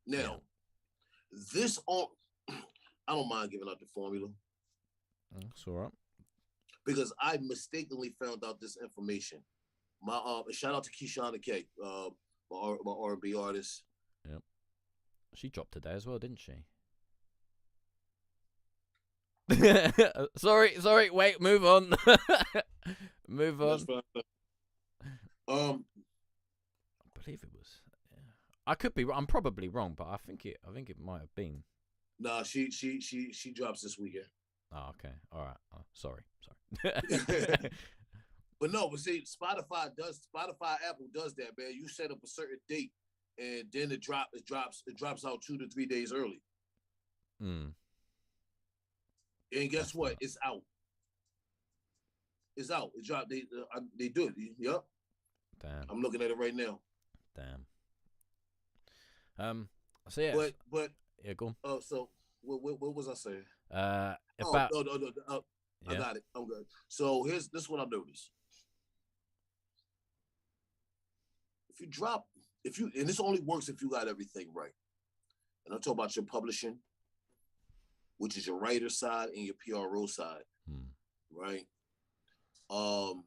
[SPEAKER 2] Now, this on, I don't mind giving out the formula.
[SPEAKER 1] That's all right.
[SPEAKER 2] Because I mistakenly found out this information. My shout out to Keishana K, my R&B artist.
[SPEAKER 1] Yep. She dropped today as well, didn't she? sorry, wait, move on. Move on.
[SPEAKER 2] I
[SPEAKER 1] believe it was. Yeah. I could be. I'm probably wrong, but I think it might have been.
[SPEAKER 2] Nah, she drops this weekend.
[SPEAKER 1] Oh, okay. All right. Oh, sorry.
[SPEAKER 2] But see, Spotify, Apple does that, man. You set up a certain date, and then it drops out 2 to 3 days early. And guess what? It's out. It's out. It dropped. They do it. Yep.
[SPEAKER 1] Damn.
[SPEAKER 2] I'm looking at it right now.
[SPEAKER 1] Damn. So yeah.
[SPEAKER 2] But
[SPEAKER 1] yeah, go on.
[SPEAKER 2] Oh, so what was I saying?
[SPEAKER 1] About.
[SPEAKER 2] No. I got it. I'm good. So this is what I noticed. And this only works if you got everything right. And I'm talking about your publishing, which is your writer side and your PRO side, right? And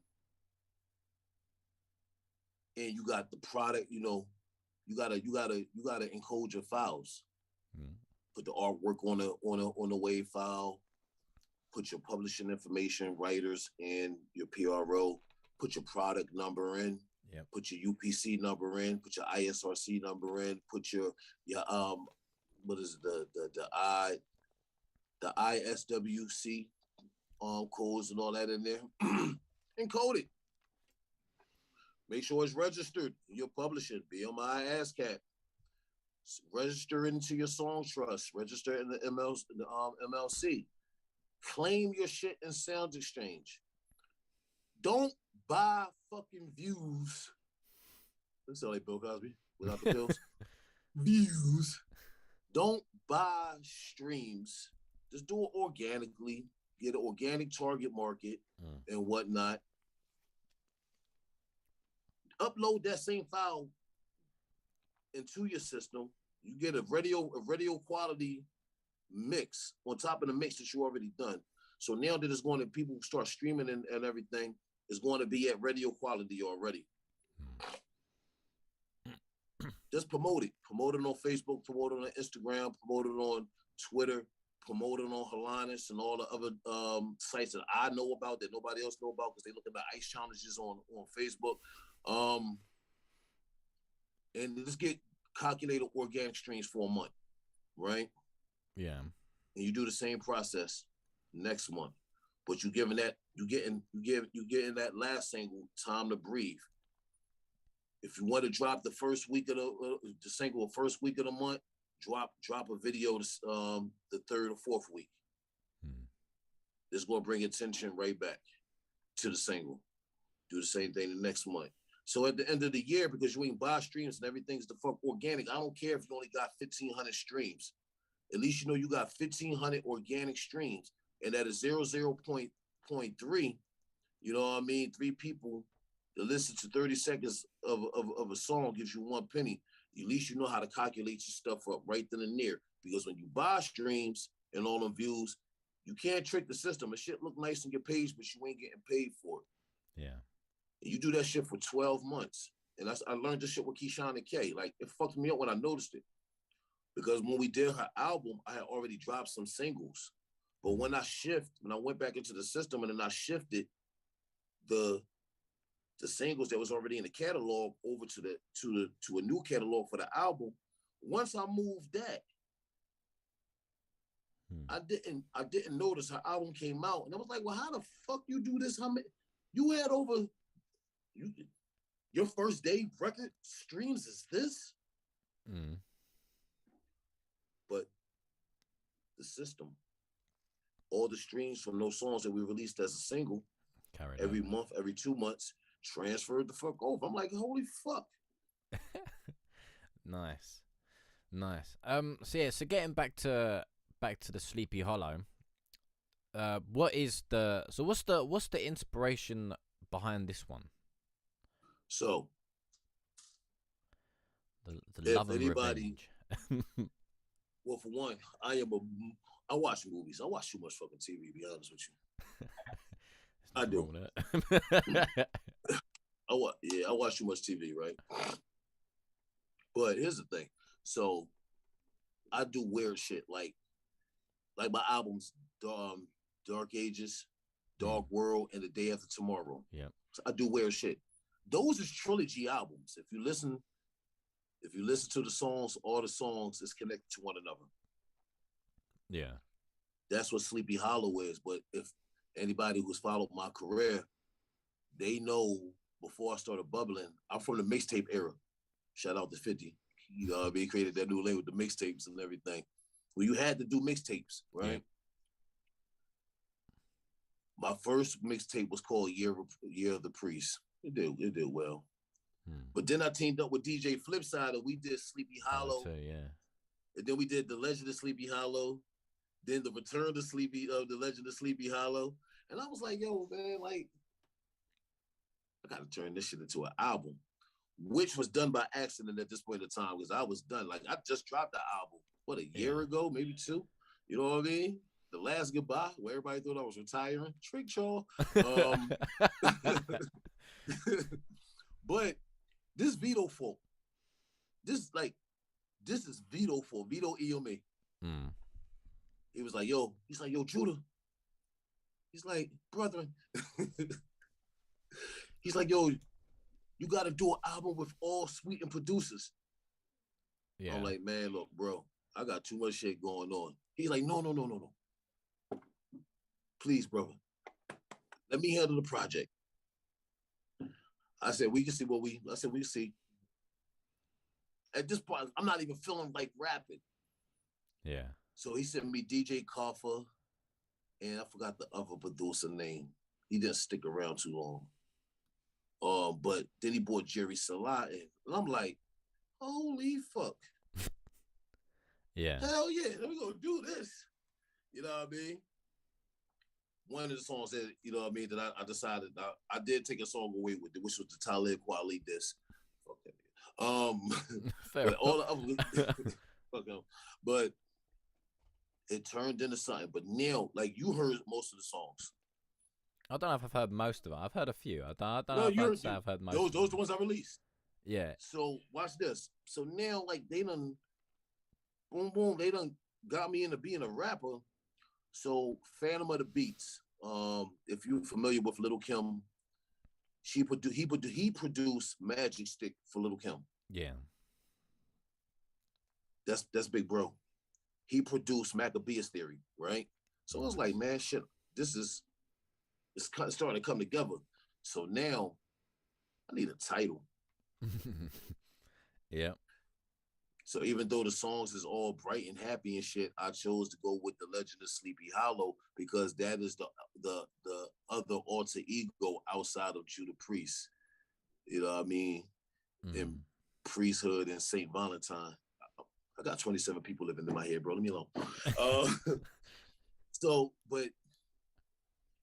[SPEAKER 2] you got the product. You gotta encode your files. Put the artwork on the WAV file. Put your publishing information, writers, and your PRO. Put your product number in.
[SPEAKER 1] Yep.
[SPEAKER 2] Put your UPC number in. Put your ISRC number in. Put your what is the ISWC codes and all that in there. Encode it. Make sure it's registered. You're publishing. BMI ASCAP. Register into your song trust. Register in the MLC. Claim your shit in Sound Exchange. Don't buy fucking views. That sound like Bill Cosby without the pills. Views. Don't buy streams. Just do it organically. Get an organic target market and whatnot. Upload that same file into your system. You get a radio quality mix on top of the mix that you already done. So now that it's going to people start streaming and everything, it's going to be at radio quality already. Just promote it. Promote it on Facebook, promote it on Instagram, promote it on Twitter, promote it on Halanis and all the other sites that I know about that nobody else know about because they look at the ice challenges on Facebook. And just get calculated organic streams for a month, right?
[SPEAKER 1] Yeah.
[SPEAKER 2] And you do the same process next month. But you getting that last single time to breathe. If you want to drop the first week of the single, first week of the month, drop a video the third or fourth week. This is gonna bring attention right back to the single. Do the same thing the next month. So at the end of the year, because you ain't buy streams and everything's the fuck organic, I don't care if you only got 1,500 streams. At least you know you got 1,500 organic streams, and at a 0.3, you know what I mean? 3 people to listen to 30 seconds of a song gives you 1 penny. At least you know how to calculate your stuff up right then and there. Because when you buy streams and all them views, you can't trick the system. The shit look nice on your page, but you ain't getting paid for it.
[SPEAKER 1] Yeah.
[SPEAKER 2] And you do that shit for 12 months. And I learned this shit with Keyshawn and K. Like, it fucked me up when I noticed it. Because when we did her album, I had already dropped some singles. But when I went back into the system and then I shifted the singles that was already in the catalog over to a new catalog for the album, once I moved that, I didn't notice her album came out. And I was like, well, how the fuck you do this? You had over your first day record streams is this? But the system, all the streams from those songs that we released as a single, every month, every 2 months, transferred the fuck over. I'm like, holy fuck.
[SPEAKER 1] Nice. So getting back to the Sleepy Hollow. What's the inspiration behind this one?
[SPEAKER 2] So
[SPEAKER 1] the love and revenge.
[SPEAKER 2] Well, for one, I watch movies. I watch too much fucking TV, to be honest with you. I do. I watch too much TV, right? But here's the thing. So I do weird shit like my albums, Dark Ages, Dark World, and The Day After Tomorrow.
[SPEAKER 1] Yeah.
[SPEAKER 2] So I do weird shit. Those is trilogy albums. If you listen to the songs, all the songs is connected to one another.
[SPEAKER 1] Yeah.
[SPEAKER 2] That's what Sleepy Hollow is. But if anybody who's followed my career, they know before I started bubbling, I'm from the mixtape era. Shout out to 50. You know what I mean? Created that new lane with the mixtapes and everything. Well, you had to do mixtapes, right? Yeah. My first mixtape was called Year of the Priest. It did well. But then I teamed up with DJ Flipside and we did Sleepy Hollow.
[SPEAKER 1] Yeah.
[SPEAKER 2] And then we did The Legend of Sleepy Hollow. Then The Return of The Legend of Sleepy Hollow. And I was like, yo, man, like, I gotta turn this shit into an album. Which was done by accident at this point in time, because I was done. Like, I just dropped the album, a year ago, maybe 2. You know what I mean? The Last Goodbye, where everybody thought I was retiring. Trick y'all. But this Vito folk, this is Vito folk, Vito Iommi. He was like, yo, Judah. He's like, brother. He's like, yo, you got to do an album with all Sweeten producers. Yeah. I'm like, man, look, bro, I got too much shit going on. He's like, no. Please, brother, let me handle the project. I said, we can see. At this point, I'm not even feeling like rapping.
[SPEAKER 1] Yeah.
[SPEAKER 2] So he sent me DJ Kaffa, and I forgot the other producer name. He didn't stick around too long. But then he brought Jerry Salah in. And I'm like, holy fuck.
[SPEAKER 1] Yeah.
[SPEAKER 2] Hell yeah, let me go do this. You know what I mean? One of the songs that, you know what I mean, that I decided, I did take a song away with it, which was the Talib Kweli disc. Fuck that. But all the other, fuck them. But it turned into something. But now, like, you heard most of the songs.
[SPEAKER 1] I don't know if I've heard most of it. I've heard a few. I don't know if I'd say I've heard most.
[SPEAKER 2] Those are the ones I released.
[SPEAKER 1] Yeah.
[SPEAKER 2] So watch this. So now, like they done, boom, boom, they done got me into being a rapper. So Phantom of the Beats. If you're familiar with Little Kim, he produced Magic Stick for Little Kim.
[SPEAKER 1] Yeah.
[SPEAKER 2] That's big bro. He produced Maccabeus Theory, right? So I was like,
[SPEAKER 1] Nice.
[SPEAKER 2] man, shit, this is it's starting to come together. So now I need a title.
[SPEAKER 1] Yeah.
[SPEAKER 2] So even though the songs is all bright and happy and shit, I chose to go with the Legend of Sleepy Hollow because that is the other alter ego outside of Judah Priest. You know what I mean? In
[SPEAKER 1] Mm.
[SPEAKER 2] priesthood and Saint Valentine. I got 27 people living in my head, bro. Leave me alone. Uh, so, but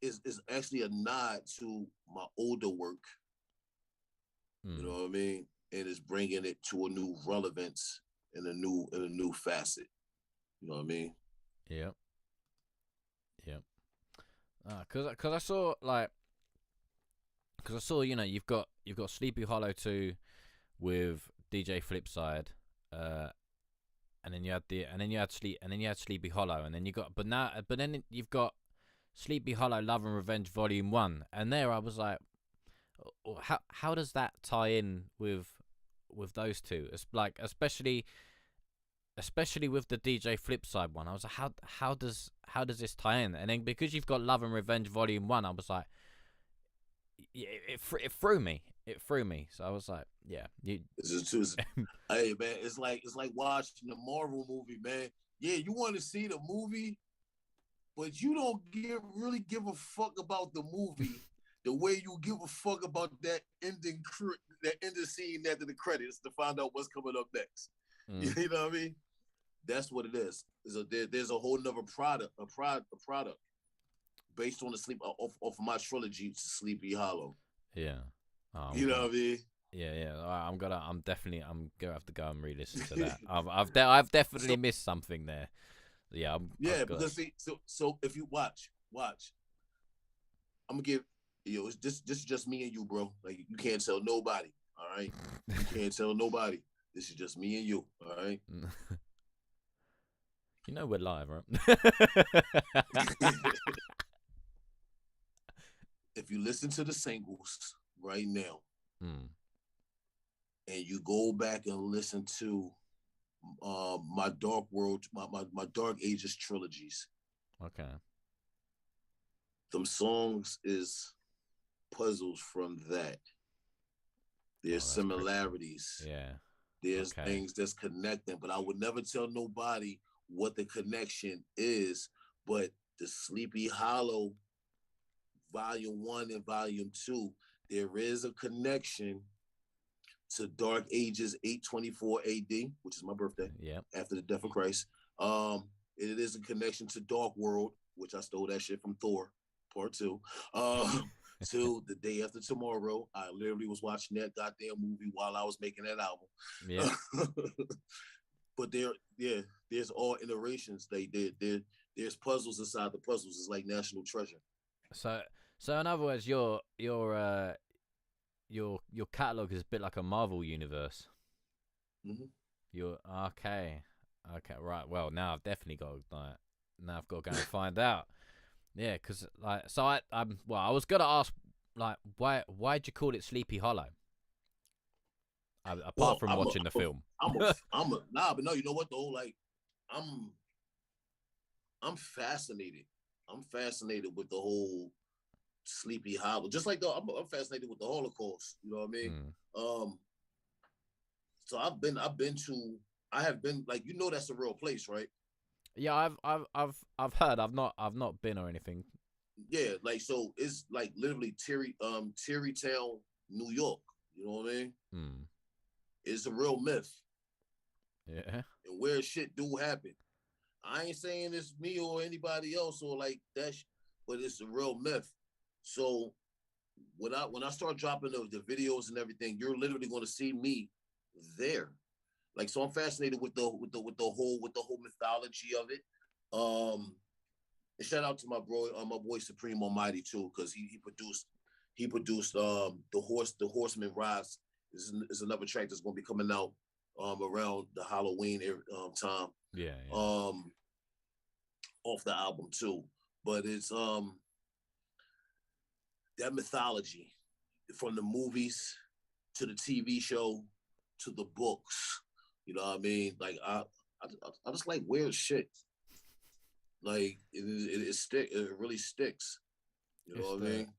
[SPEAKER 2] it's actually a nod to my older work. You know
[SPEAKER 1] Mm.
[SPEAKER 2] what I mean? And it's bringing it to a new relevance and a new facet. You know what I mean?
[SPEAKER 1] Yeah. Yeah. Cause I saw like, cause I saw you've got Sleepy Hollow 2 with DJ Flipside, uh, and then you had Sleepy Hollow, and then you got but then you've got Sleepy Hollow Love and Revenge Volume 1, and there I was like, how does that tie in with those two? It's like especially with the DJ Flipside one. I was like, how does this tie in? And then because you've got Love and Revenge Volume 1, I was like, it threw me. It threw me. So I was like, yeah, you.
[SPEAKER 2] Hey man, it's like watching the Marvel movie, man. Yeah, you want to see the movie, but you don't really give a fuck about the movie the way you give a fuck about that ending scene after the credits to find out what's coming up next.
[SPEAKER 1] Mm,
[SPEAKER 2] You know what I mean? That's what it is. There's a whole nother product based on the sleep off of my trilogy, Sleepy Hollow.
[SPEAKER 1] yeah. Oh, I'm
[SPEAKER 2] You know
[SPEAKER 1] gonna.
[SPEAKER 2] what I mean?
[SPEAKER 1] Yeah, yeah. I'm gonna have to go and re-listen to that. I've definitely
[SPEAKER 2] So
[SPEAKER 1] missed something there. Yeah,
[SPEAKER 2] yeah,
[SPEAKER 1] I've got.
[SPEAKER 2] because see, so if you watch, I'm gonna give this is just me and you, bro. Like you can't tell nobody. All right, you can't tell nobody. This is just me and you. All right.
[SPEAKER 1] We're live, right?
[SPEAKER 2] If you listen to the singles right now,
[SPEAKER 1] mm,
[SPEAKER 2] and you go back and listen to my Dark World, my Dark Ages trilogies,
[SPEAKER 1] okay.
[SPEAKER 2] them songs is puzzles from that. There's
[SPEAKER 1] Oh, that's cryptic.
[SPEAKER 2] similarities.
[SPEAKER 1] Yeah.
[SPEAKER 2] There's
[SPEAKER 1] Okay.
[SPEAKER 2] things that's connecting, but I would never tell nobody what the connection is. But the Sleepy Hollow Volume 1 and Volume 2, there is a connection to Dark Ages 824 AD, which is my birthday,
[SPEAKER 1] Yep.
[SPEAKER 2] after the death of Christ. Um, it is a connection to Dark World, which I stole that shit from Thor, Part 2. To The Day After Tomorrow. I literally was watching that goddamn movie while I was making that
[SPEAKER 1] Yep.
[SPEAKER 2] album. But there's all iterations they did. There's puzzles inside the puzzles. It's like National Treasure.
[SPEAKER 1] So, in other words, your catalog is a bit like a Marvel universe.
[SPEAKER 2] Mm-hmm.
[SPEAKER 1] You're okay. Okay, right. Well, now I've definitely got like now I've got to go and find out. Yeah, because like so I was gonna ask like why'd you call it Sleepy Hollow? Apart
[SPEAKER 2] Well,
[SPEAKER 1] from watching the film.
[SPEAKER 2] nah, but no, you know what though? Like, I'm I'm fascinated. I'm fascinated with the whole Sleepy Hollow. Just like though, I'm fascinated with the Holocaust. You know what I mean?
[SPEAKER 1] Mm.
[SPEAKER 2] Um, so I have been like that's a real place, right?
[SPEAKER 1] Yeah, I've heard. I've not been or anything.
[SPEAKER 2] Yeah, like so it's like literally Terrytown, New York. You know what I mean?
[SPEAKER 1] Mm.
[SPEAKER 2] It's a real myth,
[SPEAKER 1] Yeah.
[SPEAKER 2] and where shit do happen. I ain't saying it's me or anybody else or like that, but it's a real myth. So when I start dropping the videos and everything, you're literally going to see me there. Like so, I'm fascinated with the whole mythology of it. Um, and shout out to my boy Supreme Almighty too, because he produced the horseman rides is another track that's gonna be coming out around the Halloween time.
[SPEAKER 1] Yeah, yeah.
[SPEAKER 2] Off the album too. But it's that mythology from the movies to the TV show to the books. You know what I mean? Like I just like weird shit. Like it really sticks. You know what I mean?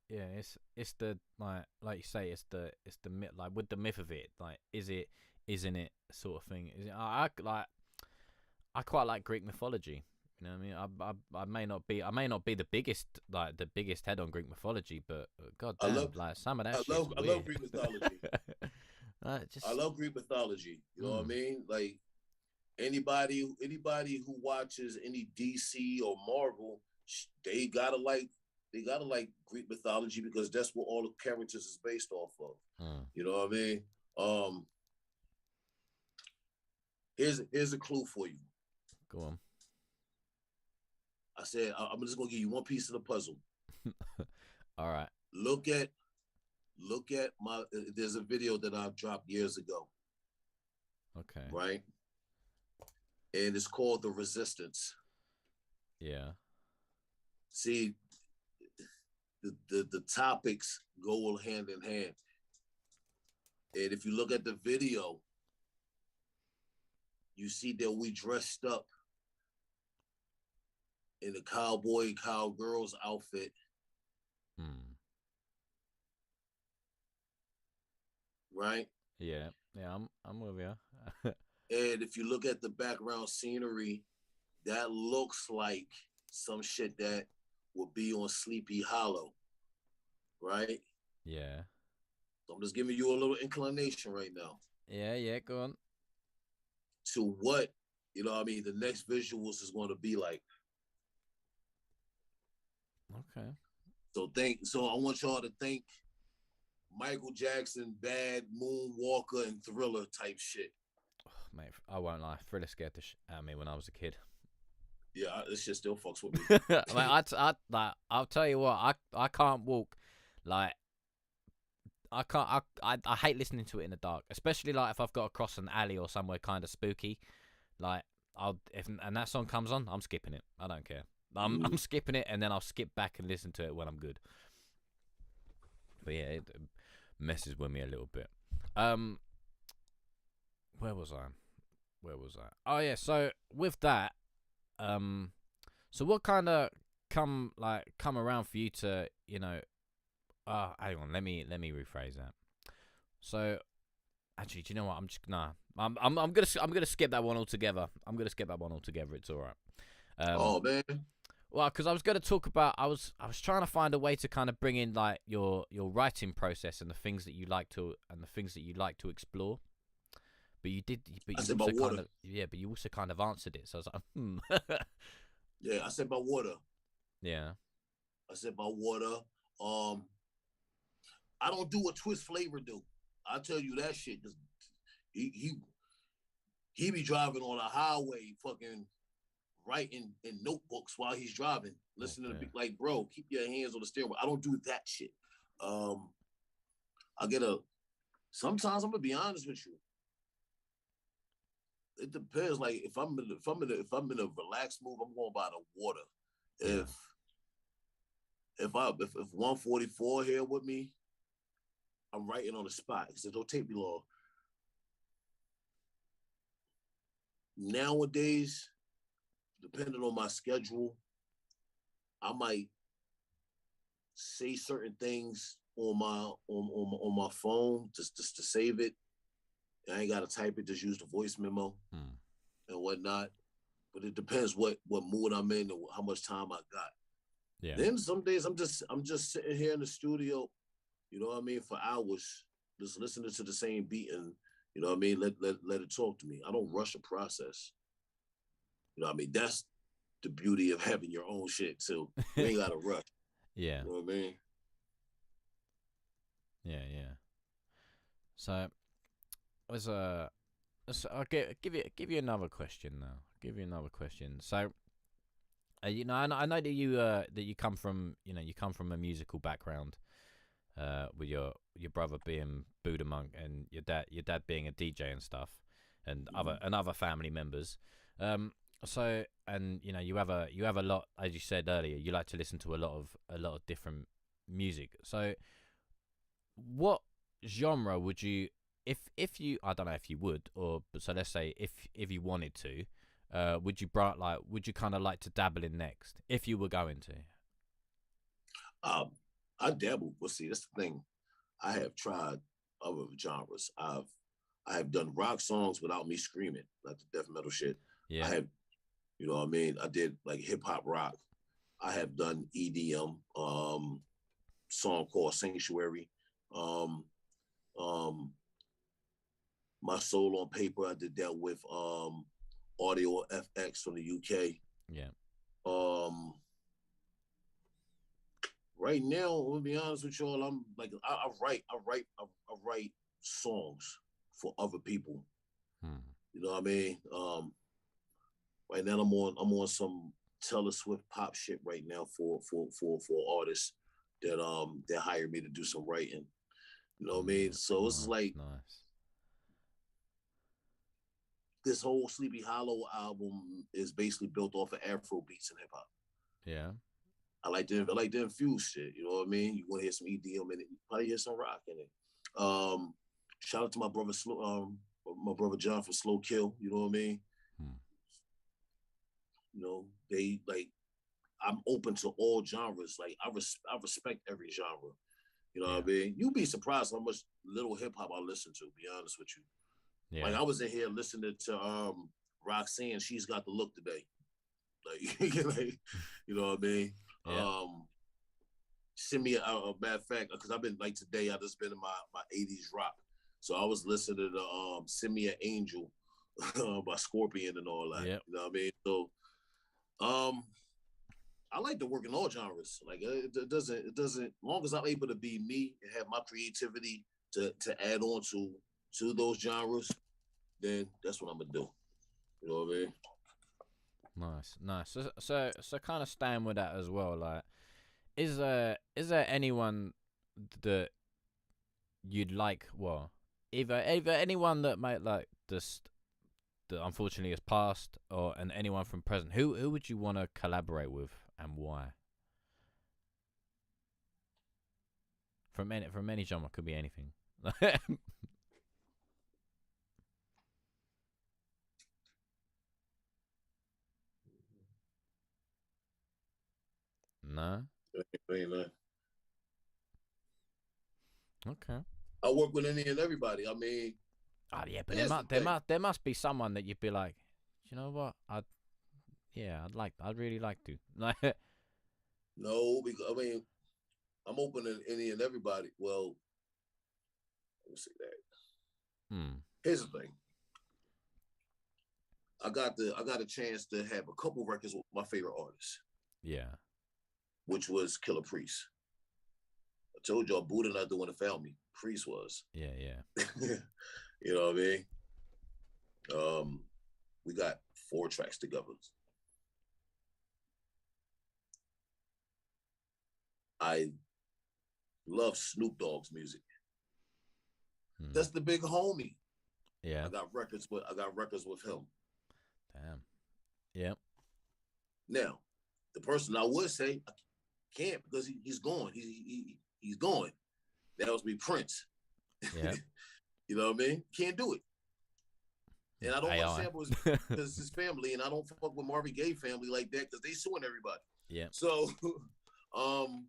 [SPEAKER 1] Yeah, it's the like you say, it's the myth, like with the myth of it, like is it, isn't it, sort of thing. Is it, I quite like Greek mythology. You know what I mean? I may not be the biggest head on Greek mythology, but god damn, like some of that shit. I
[SPEAKER 2] love Greek mythology.
[SPEAKER 1] Just,
[SPEAKER 2] I love Greek mythology. You know what I mean? Like anybody who watches any DC or Marvel, they gotta like Greek mythology because that's what all the characters is based off of. You know what I mean? Here's a clue for you.
[SPEAKER 1] Go on.
[SPEAKER 2] I said I'm just gonna give you one piece of the puzzle.
[SPEAKER 1] All right.
[SPEAKER 2] Look at my. There's a video that I dropped years ago.
[SPEAKER 1] Okay.
[SPEAKER 2] Right. And it's called The Resistance.
[SPEAKER 1] Yeah.
[SPEAKER 2] See, the topics go hand in hand. And if you look at the video, you see that we dressed up in a cowgirl's outfit. Right?
[SPEAKER 1] Yeah, I'm with you.
[SPEAKER 2] And if you look at the background scenery, that looks like some shit that would be on Sleepy Hollow. Right?
[SPEAKER 1] Yeah.
[SPEAKER 2] So I'm just giving you a little inclination right now.
[SPEAKER 1] Yeah, go on.
[SPEAKER 2] To what, you know what I mean, the next visuals is going to be like.
[SPEAKER 1] Okay.
[SPEAKER 2] So I want y'all to think Michael Jackson, Bad, Moonwalker, and Thriller type shit.
[SPEAKER 1] Oh, mate, I won't lie. Thriller scared the shit out of me when I was a kid.
[SPEAKER 2] Yeah, this shit still fucks with me.
[SPEAKER 1] Like, I'll tell you what, I can't walk. Like, I hate listening to it in the dark, especially like if I've got to cross an alley or somewhere kind of spooky. Like, and that song comes on, I'm skipping it. I don't care. I'm skipping it, and then I'll skip back and listen to it when I'm good. But yeah, it messes with me a little bit. Where was I? Oh yeah, so with that, so what kind of come around for you to, you know, hang on, let me rephrase that. So actually, do you know what? I'm gonna skip that one altogether. It's all right.
[SPEAKER 2] Oh man.
[SPEAKER 1] Well, because I was going to talk about, I was trying to find a way to kind of bring in like your writing process and the things that you like to explore. But you did, but you also kind of, but you also kind of answered it. So I was like,
[SPEAKER 2] Yeah, I said about water.
[SPEAKER 1] Yeah.
[SPEAKER 2] I said about water. I don't do what Twist Flavor do. I'll tell you that shit. He be driving on a highway, fucking writing in notebooks while he's driving, listening to like, bro, keep your hands on the steering wheel. I don't do that shit. Sometimes I'm gonna be honest with you. It depends. Like if I'm in a relaxed mood, I'm going by the water. Yeah. If 144 here with me, I'm writing on the spot because it don't take me long. Nowadays, depending on my schedule, I might say certain things on my phone just to save it. I ain't gotta type it, just use the voice memo and whatnot. But it depends what mood I'm in and how much time I got.
[SPEAKER 1] Yeah.
[SPEAKER 2] Then some days I'm just sitting here in the studio, you know what I mean, for hours, just listening to the same beat and you know what I mean, let it talk to me. I don't rush a process. You know what I mean? That's the beauty of having your own shit too. You ain't gotta rush.
[SPEAKER 1] Yeah.
[SPEAKER 2] You know what I mean?
[SPEAKER 1] Yeah. So I'll give you another question now. So, you know, I know that you come from a musical background. with your brother being Buddha Monk and your dad being a DJ and stuff, and other family members. So and you have a lot, as you said earlier, you like to listen to a lot of different music. So what genre would you, if you, I don't know if you would, or so let's say if you wanted to, would you kind of like to dabble in next if you were going to?
[SPEAKER 2] I dabble. Well, see, that's the thing. I have tried other genres. I have done rock songs without me screaming, like the death metal shit. I
[SPEAKER 1] Yeah,
[SPEAKER 2] have, you know what I mean? I did like hip hop rock. I have done EDM, song called Sanctuary. Um, um, my soul on paper, I did that with Audio FX from the UK.
[SPEAKER 1] yeah,
[SPEAKER 2] Um, right now, I'm gonna be honest with y'all. I'm like I write songs for other people.
[SPEAKER 1] hmm.
[SPEAKER 2] You know what I mean? Right now I'm on some Taylor Swift pop shit right now for artists that hired me to do some writing. You know what I mean? So this is
[SPEAKER 1] Nice,
[SPEAKER 2] like
[SPEAKER 1] nice.
[SPEAKER 2] this whole Sleepy Hollow album is basically built off of Afro beats and hip hop.
[SPEAKER 1] Yeah,
[SPEAKER 2] I like to infuse shit. You know what I mean? You want to hear some EDM in it? You probably hear some rock in it. Um, Shout out to my brother John for Slow Kill. You know what I mean?
[SPEAKER 1] hmm.
[SPEAKER 2] You know they like I'm open to all genres. Like I respect every genre. You know what
[SPEAKER 1] Yeah,
[SPEAKER 2] I mean? You'd be surprised how much little hip hop I listen to. Be honest with you. Like
[SPEAKER 1] yeah,
[SPEAKER 2] I was in here listening to Roxanne. She's got the look today. Like, like you know what I mean?
[SPEAKER 1] yeah.
[SPEAKER 2] Send me a bad fact because I've been like today. I just been in my '80s rock, so I was listening to "Send Me an Angel" by Scorpion and all that.
[SPEAKER 1] Yep.
[SPEAKER 2] You know what I mean? So um, I like to work in all genres. Like it doesn't. As long as I'm able to be me and have my creativity to add on to those genres, then that's what I'm gonna do. You know what I mean?
[SPEAKER 1] Nice, nice. So kind of staying with that as well. Like, is there anyone that you'd like? Well, either anyone that might like just that unfortunately has passed, or and anyone from present. Who would you want to collaborate with and why? From any genre, could be anything. No.
[SPEAKER 2] I mean,
[SPEAKER 1] Okay.
[SPEAKER 2] I work with any and everybody. I mean,
[SPEAKER 1] Oh yeah, but there
[SPEAKER 2] here's the
[SPEAKER 1] must there
[SPEAKER 2] thing.
[SPEAKER 1] must there must be someone that you'd be like, you know what? I'd really like to. Like,
[SPEAKER 2] No, because I mean, I'm open to any and everybody. Well, let me say that.
[SPEAKER 1] hmm.
[SPEAKER 2] Here's the thing. I got a chance to have a couple records with my favorite artists,
[SPEAKER 1] Yeah.
[SPEAKER 2] which was Killer Priest. I told y'all Buddha not the one that found me. Priest was.
[SPEAKER 1] Yeah. Yeah.
[SPEAKER 2] You know what I mean? Um, we got 4 tracks together. I love Snoop Dogg's music.
[SPEAKER 1] Hmm.
[SPEAKER 2] That's the big homie.
[SPEAKER 1] Yeah.
[SPEAKER 2] I got records with him.
[SPEAKER 1] Damn. Yep.
[SPEAKER 2] Now, the person I would say I can't because he's gone. He's gone. That was me, Prince.
[SPEAKER 1] Yep.
[SPEAKER 2] You know what I mean? Can't do it. And I don't want to
[SPEAKER 1] AI.
[SPEAKER 2] sample his family, and I don't fuck with Marvin Gaye family like that because they suing everybody.
[SPEAKER 1] Yep.
[SPEAKER 2] So, um,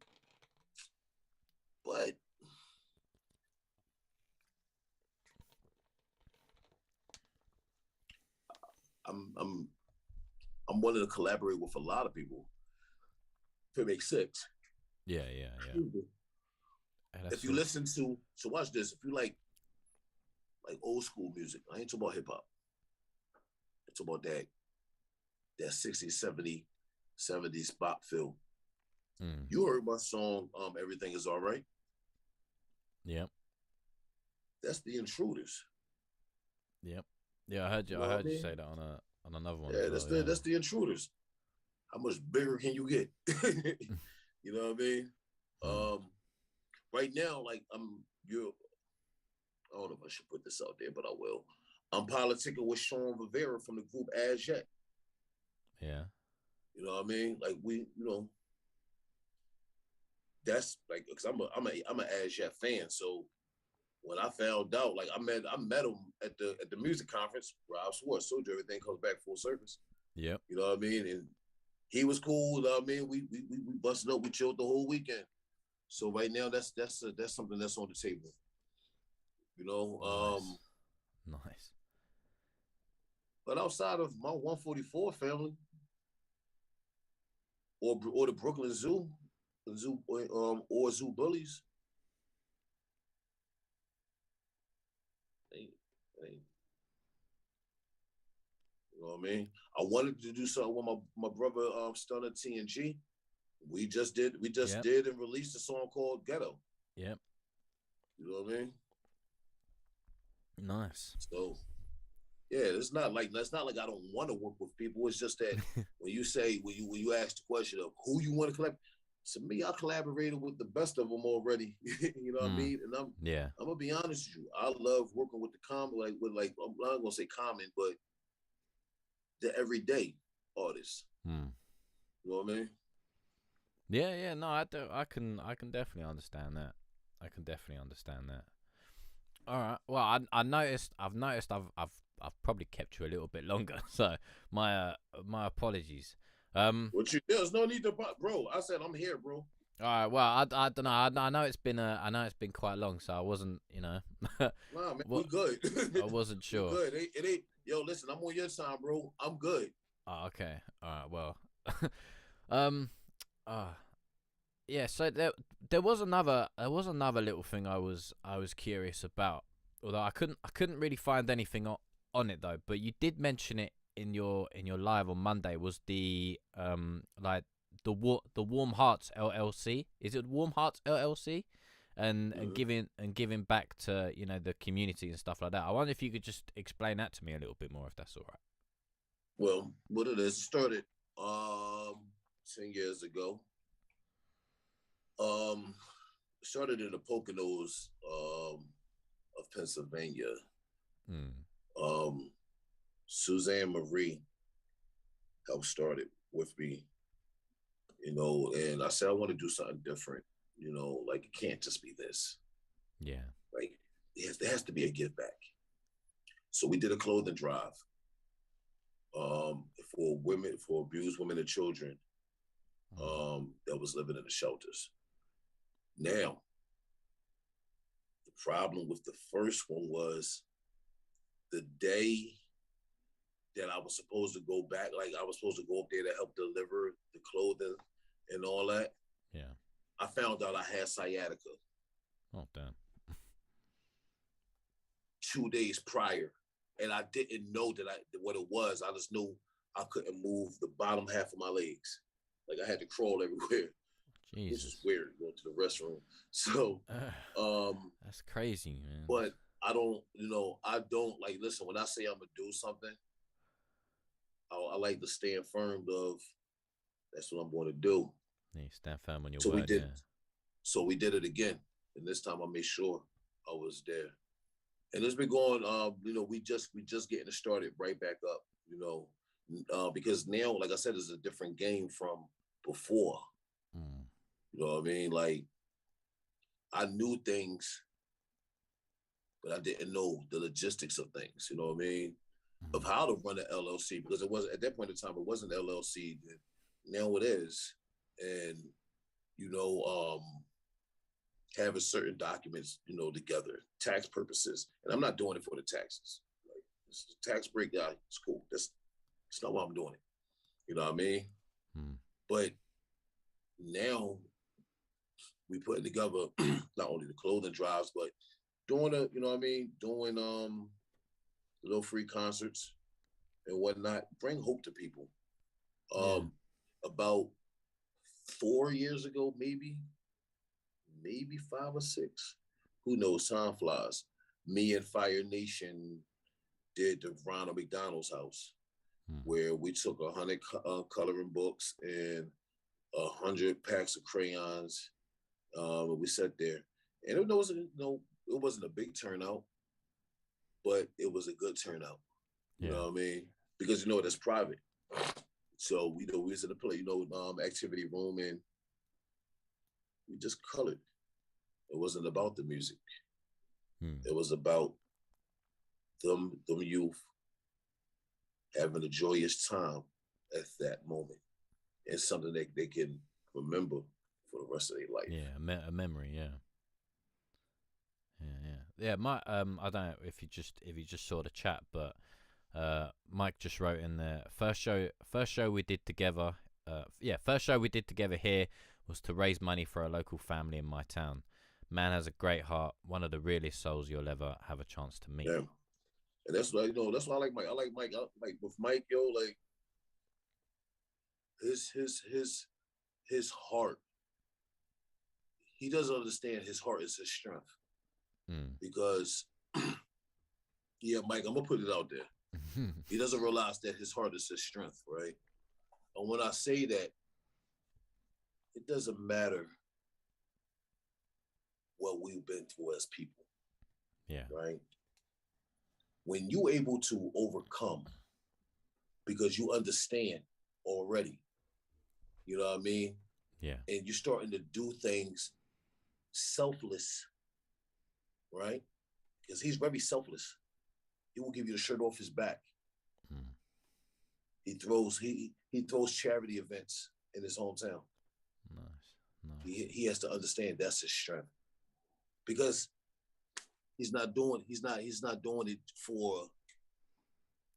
[SPEAKER 2] but I'm I'm I'm willing to collaborate with a lot of people if it makes sense.
[SPEAKER 1] Yeah. Yeah. Yeah.
[SPEAKER 2] If
[SPEAKER 1] That's
[SPEAKER 2] you
[SPEAKER 1] all.
[SPEAKER 2] listen to so watch this. If you like old school music, I ain't talking about hip hop. It's about that 60s, 70s pop feel.
[SPEAKER 1] Mm.
[SPEAKER 2] You heard my song, Everything Is All Right.
[SPEAKER 1] Yep.
[SPEAKER 2] That's the Intruders.
[SPEAKER 1] Yep. Yeah. I heard you.
[SPEAKER 2] You
[SPEAKER 1] I
[SPEAKER 2] know what I
[SPEAKER 1] heard you say
[SPEAKER 2] mean?
[SPEAKER 1] that on another one as
[SPEAKER 2] Yeah, that's
[SPEAKER 1] well.
[SPEAKER 2] the
[SPEAKER 1] Yeah.
[SPEAKER 2] that's the Intruders. How much bigger can you get? You know what I mean?
[SPEAKER 1] Mm.
[SPEAKER 2] Um, right now, like you're. I don't know if I should put this out there, but I will. I'm politicking with Sean Rivera from the group As Yet.
[SPEAKER 1] Yeah.
[SPEAKER 2] You know what I mean? Like that's like because I'm an As Yet fan. So when I found out, like I met him at the music conference. Rob Schwartz told you everything comes back full circus.
[SPEAKER 1] Yep.
[SPEAKER 2] You know what I mean? And he was cool. You know what I mean? We busted up. We chilled the whole weekend. So right now, that's something that's on the table. You know,
[SPEAKER 1] nice.
[SPEAKER 2] But outside of my 144 family or the Brooklyn Zoo, or Zoo Bullies, ain't, you know what I mean? I wanted to do something with my brother Stunner TNG. We just did and released a song called Ghetto.
[SPEAKER 1] Yep.
[SPEAKER 2] You know what I mean?
[SPEAKER 1] Nice.
[SPEAKER 2] So yeah, it's not like I don't want to work with people. It's just that when you ask the question of who you want to collaborate, to me, I collaborated with the best of them already. You know what I mean? And I'm gonna be honest with you. I love working with the common, like I'm not gonna say common, but the everyday artists. You know what I mean?
[SPEAKER 1] Yeah. No, I do. I can definitely understand that. All right. Well, I've noticed I've probably kept you a little bit longer. So my apologies.
[SPEAKER 2] There's no need to, bro. I said I'm here, bro.
[SPEAKER 1] All right. Well, I don't know. I know it's been quite long, so I wasn't,
[SPEAKER 2] Nah, man, we good.
[SPEAKER 1] I wasn't sure.
[SPEAKER 2] Good. It ain't. Yo, listen, I'm on your time, bro. I'm good.
[SPEAKER 1] Oh, okay. All right. Well. Yeah. So there was another little thing I was curious about, although I couldn't really find anything on it though. But you did mention it in your live on Monday. Was the like the Warm Hearts LLC? Is it Warm Hearts LLC? And giving back to the community and stuff like that. I wonder if you could just explain that to me a little bit more, if that's all right.
[SPEAKER 2] Well, what it is started 10 years ago. Started in the Poconos of Pennsylvania. Suzanne Marie helped start it with me, and I said I want to do something different. Like it can't just be this.
[SPEAKER 1] Yeah.
[SPEAKER 2] Like there has to be a give back. So we did a clothing drive for abused women and children that was living in the shelters. Now, the problem with the first one was the day that I was supposed to go back, like I was supposed to go up there to help deliver the clothing and all that.
[SPEAKER 1] Yeah.
[SPEAKER 2] I found out I had sciatica.
[SPEAKER 1] Oh, damn.
[SPEAKER 2] 2 days prior. And I didn't know what it was. I just knew I couldn't move the bottom half of my legs. Like I had to crawl everywhere.
[SPEAKER 1] Jesus.
[SPEAKER 2] Which is weird, going to the restroom. So
[SPEAKER 1] that's crazy, man.
[SPEAKER 2] But I don't like, listen, when I say I'm gonna do something, I like to stand firm of that's what I'm going to do.
[SPEAKER 1] Yeah, stand firm on your word.
[SPEAKER 2] So we did it again. And this time I made sure I was there. And it's been going, we just getting it started right back up, because now, like I said, it's a different game from before. You know what I mean? Like, I knew things, but I didn't know the logistics of things, you know what I mean? Of how to run an LLC, because it wasn't, at that point in time, it wasn't LLC. Now it is. And, having certain documents, together, tax purposes. And I'm not doing it for the taxes. Like, it's a tax breakdown, it's cool. That's not why I'm doing it. You know what I mean? But now we putting together not only the clothing drives, but doing little free concerts and whatnot. Bring hope to people. About 4 years ago, maybe 5 or 6. Who knows? Time flies. Me and Fire Nation did the Ronald McDonald's house, where we took 100 coloring books and 100 packs of crayons. We sat there, And it wasn't, it wasn't a big turnout, but it was a good turnout. You
[SPEAKER 1] Yeah.
[SPEAKER 2] know what I mean? Because that's private. So we was in the play, activity room, and we just colored. It wasn't about the music. It was about them youth having a joyous time at that moment, and something that they can remember for the rest of their life.
[SPEAKER 1] Yeah, a memory. Yeah. Yeah. My I don't know if you just saw the chat, but Mike just wrote in there, first show we did together. First show we did together here was to raise money for a local family in my town. Man has a great heart, one of the realest souls you'll ever have a chance to meet.
[SPEAKER 2] Yeah. And that's why that's why I like Mike. I like Mike. Like with Mike, like his heart. He doesn't understand his heart is his strength. Because yeah, Mike, I'm gonna put it out there. He doesn't realize that his heart is his strength, right? And when I say that, it doesn't matter what we've been through as people.
[SPEAKER 1] Yeah.
[SPEAKER 2] Right? When you're able to overcome because you understand already, you know what I mean?
[SPEAKER 1] Yeah.
[SPEAKER 2] And you're starting to do things selfless, right? Because he's very selfless. He will give you the shirt off his back. He throws charity events in his hometown.
[SPEAKER 1] Nice.
[SPEAKER 2] He has to understand that's his strength. Because he's not doing it for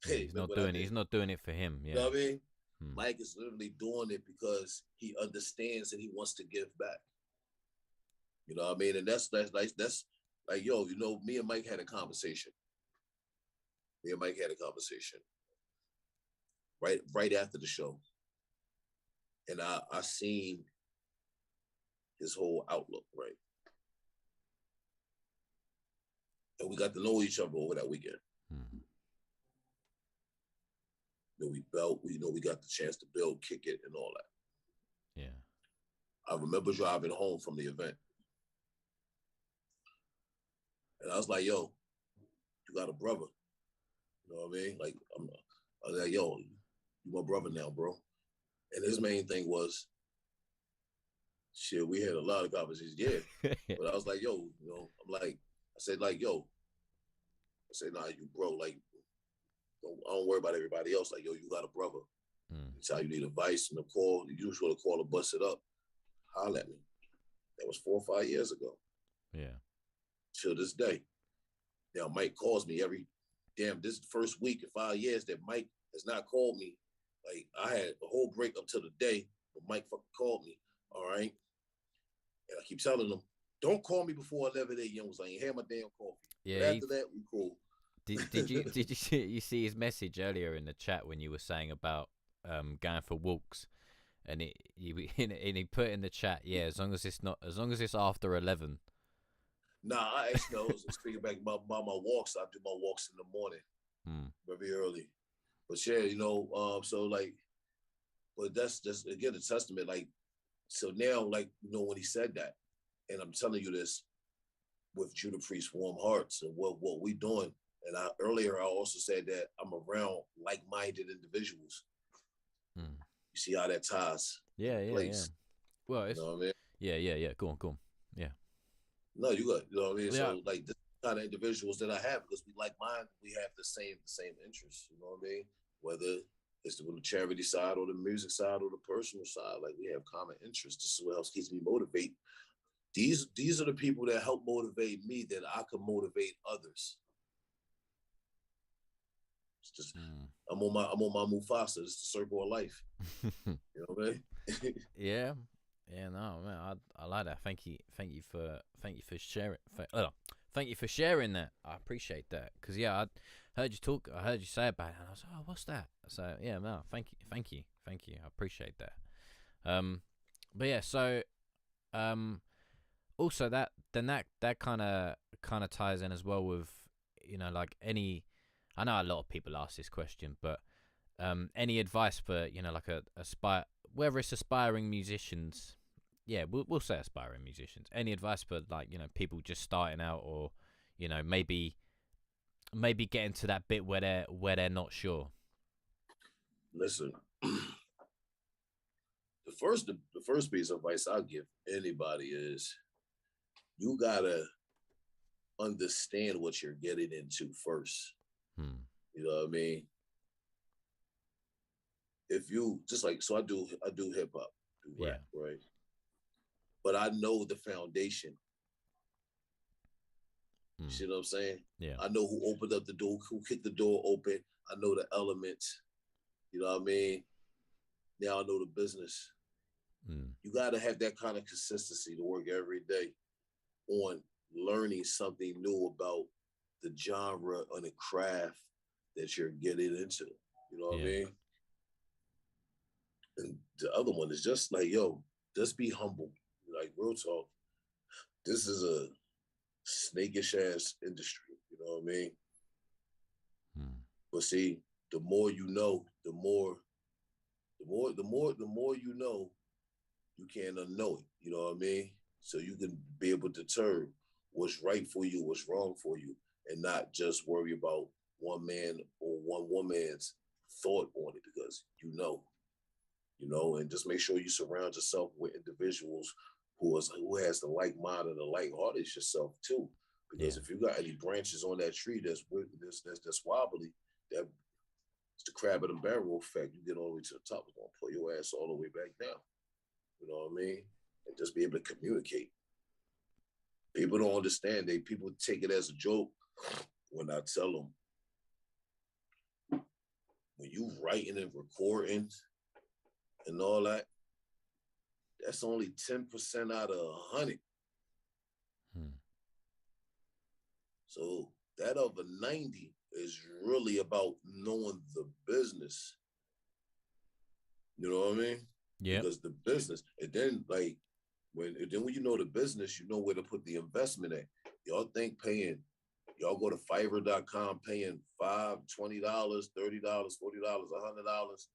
[SPEAKER 1] he's not doing it for him. Yeah.
[SPEAKER 2] You know what I mean? Mike is literally doing it because he understands and he wants to give back. You know what I mean? And that's like, yo, me and Mike had a conversation. Right after the show. And I seen his whole outlook, right? And we got to know each other over that weekend. We got the chance to build, kick it, and all that.
[SPEAKER 1] Yeah.
[SPEAKER 2] I remember driving home from the event. And I was like, yo, you got a brother. You know what I mean? Like, I was like, yo, you my brother now, bro. And his main thing was, shit, we had a lot of conversations, yeah. But I was like, yo, I said, nah, you bro, like, I don't worry about everybody else. Like, yo, you got a brother. It's how you need advice and a call. You just want to call or bust it up. Holler at me. That was 4 or 5 years ago.
[SPEAKER 1] Yeah.
[SPEAKER 2] Till this day. Now, Mike calls me this is the first week in 5 years that Mike has not called me. Like, I had a whole break up till the day when Mike fucking called me. All right. And I keep telling him, don't call me before 11 a.m. I ain't had my damn coffee. Yeah. But after that, we cool.
[SPEAKER 1] Did you see his message earlier in the chat when you were saying about going for walks, and he put in the chat, yeah, as long as it's after 11.
[SPEAKER 2] Nah, I actually was speaking back about my walks. I do my walks in the morning, very early. But yeah, so like, but that's just again a testament. Like, so now, like, when he said that, and I'm telling you this with Judah Priest Warm Hearts and what we doing. And earlier I also said that I'm around like-minded individuals. You see how that ties?
[SPEAKER 1] Yeah. Well, it's,
[SPEAKER 2] you know what I mean?
[SPEAKER 1] Yeah. Go on. Yeah.
[SPEAKER 2] No, you got. You know what I mean?
[SPEAKER 1] Yeah.
[SPEAKER 2] So like the kind of individuals that I have, because we like-minded, we have the same interests. You know what I mean? Whether it's the charity side or the music side or the personal side, like we have common interests. This is what else keeps me motivated. These are the people that help motivate me that I can motivate others. It's just I'm on my Mufasa. It's the circle of life. You know what I mean?
[SPEAKER 1] Yeah, no, man, I like that. Thank you for sharing. Thank you for sharing that. I appreciate that, because I heard you say about it, and I was like, oh, what's that? So yeah, no, thank you. I appreciate that. But yeah, so also that kind of ties in as well with like any. I know a lot of people ask this question, but any advice for like whether it's aspiring musicians yeah, we'll say aspiring musicians. Any advice for like people just starting out, or maybe getting to that bit where they're not sure.
[SPEAKER 2] Listen, the first piece of advice I'll give anybody is you gotta understand what you're getting into first. You know what I mean? If you just like, so I do hip hop, do rap, right? But I know the foundation. You see what I'm saying?
[SPEAKER 1] Yeah.
[SPEAKER 2] I know who opened up the door, who kicked the door open. I know the elements. You know what I mean? Now I know the business. You got to have that kind of consistency to work every day on learning something new about the genre or the craft that you're getting into. You know what I mean? And the other one is just like, yo, just be humble. Like, real talk. This is a snakish ass industry. You know what I mean? But see, the more you know, the more you know, you can't unknow it. You know what I mean? So you can be able to determine what's right for you, what's wrong for you, and not just worry about one man or one woman's thought on it, because and just make sure you surround yourself with individuals who has the like mind and the like heart as yourself too. Because if you got any branches on that tree that's wobbly, that's the crab in the barrel effect. You get all the way to the top, it's gonna pull your ass all the way back down. You know what I mean? And just be able to communicate. People don't understand. People take it as a joke when I tell them, when you writing and recording and all that, that's only 10% out of 100. So that other 90 is really about knowing the business. You know what I mean?
[SPEAKER 1] Yeah.
[SPEAKER 2] Because the business, and then when you know the business, you know where to put the investment at. Y'all think y'all go to Fiverr.com paying $5, $20, $30, $40, $100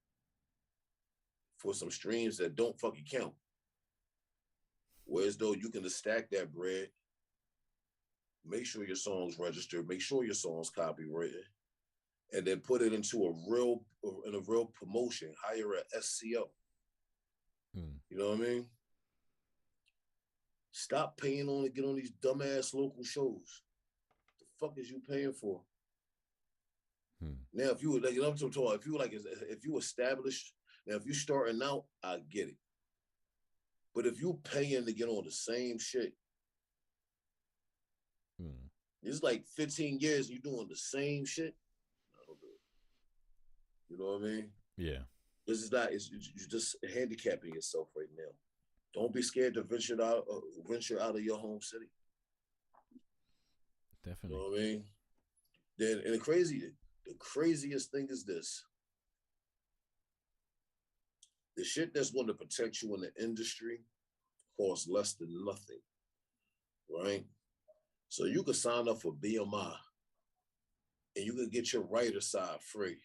[SPEAKER 2] for some streams that don't fucking count. Whereas though you can stack that bread, make sure your song's registered, make sure your song's copyrighted, and then put it into a real promotion, hire an SCO. You know what I mean? Stop paying on to get on these dumbass local shows. The fuck is you paying for? Now, if you were like, I'm so tall, if you established, now if you starting out, I get it. But if you paying to get on the same shit, it's like 15 years you doing the same shit. You know what I mean?
[SPEAKER 1] Yeah.
[SPEAKER 2] This is not. You're just handicapping yourself right now. Don't be scared to venture out of your home city.
[SPEAKER 1] Definitely.
[SPEAKER 2] You know what I mean? Then, and the craziest thing is this: the shit that's going to protect you in the industry costs less than nothing, right? So you can sign up for BMI, and you can get your writer side free.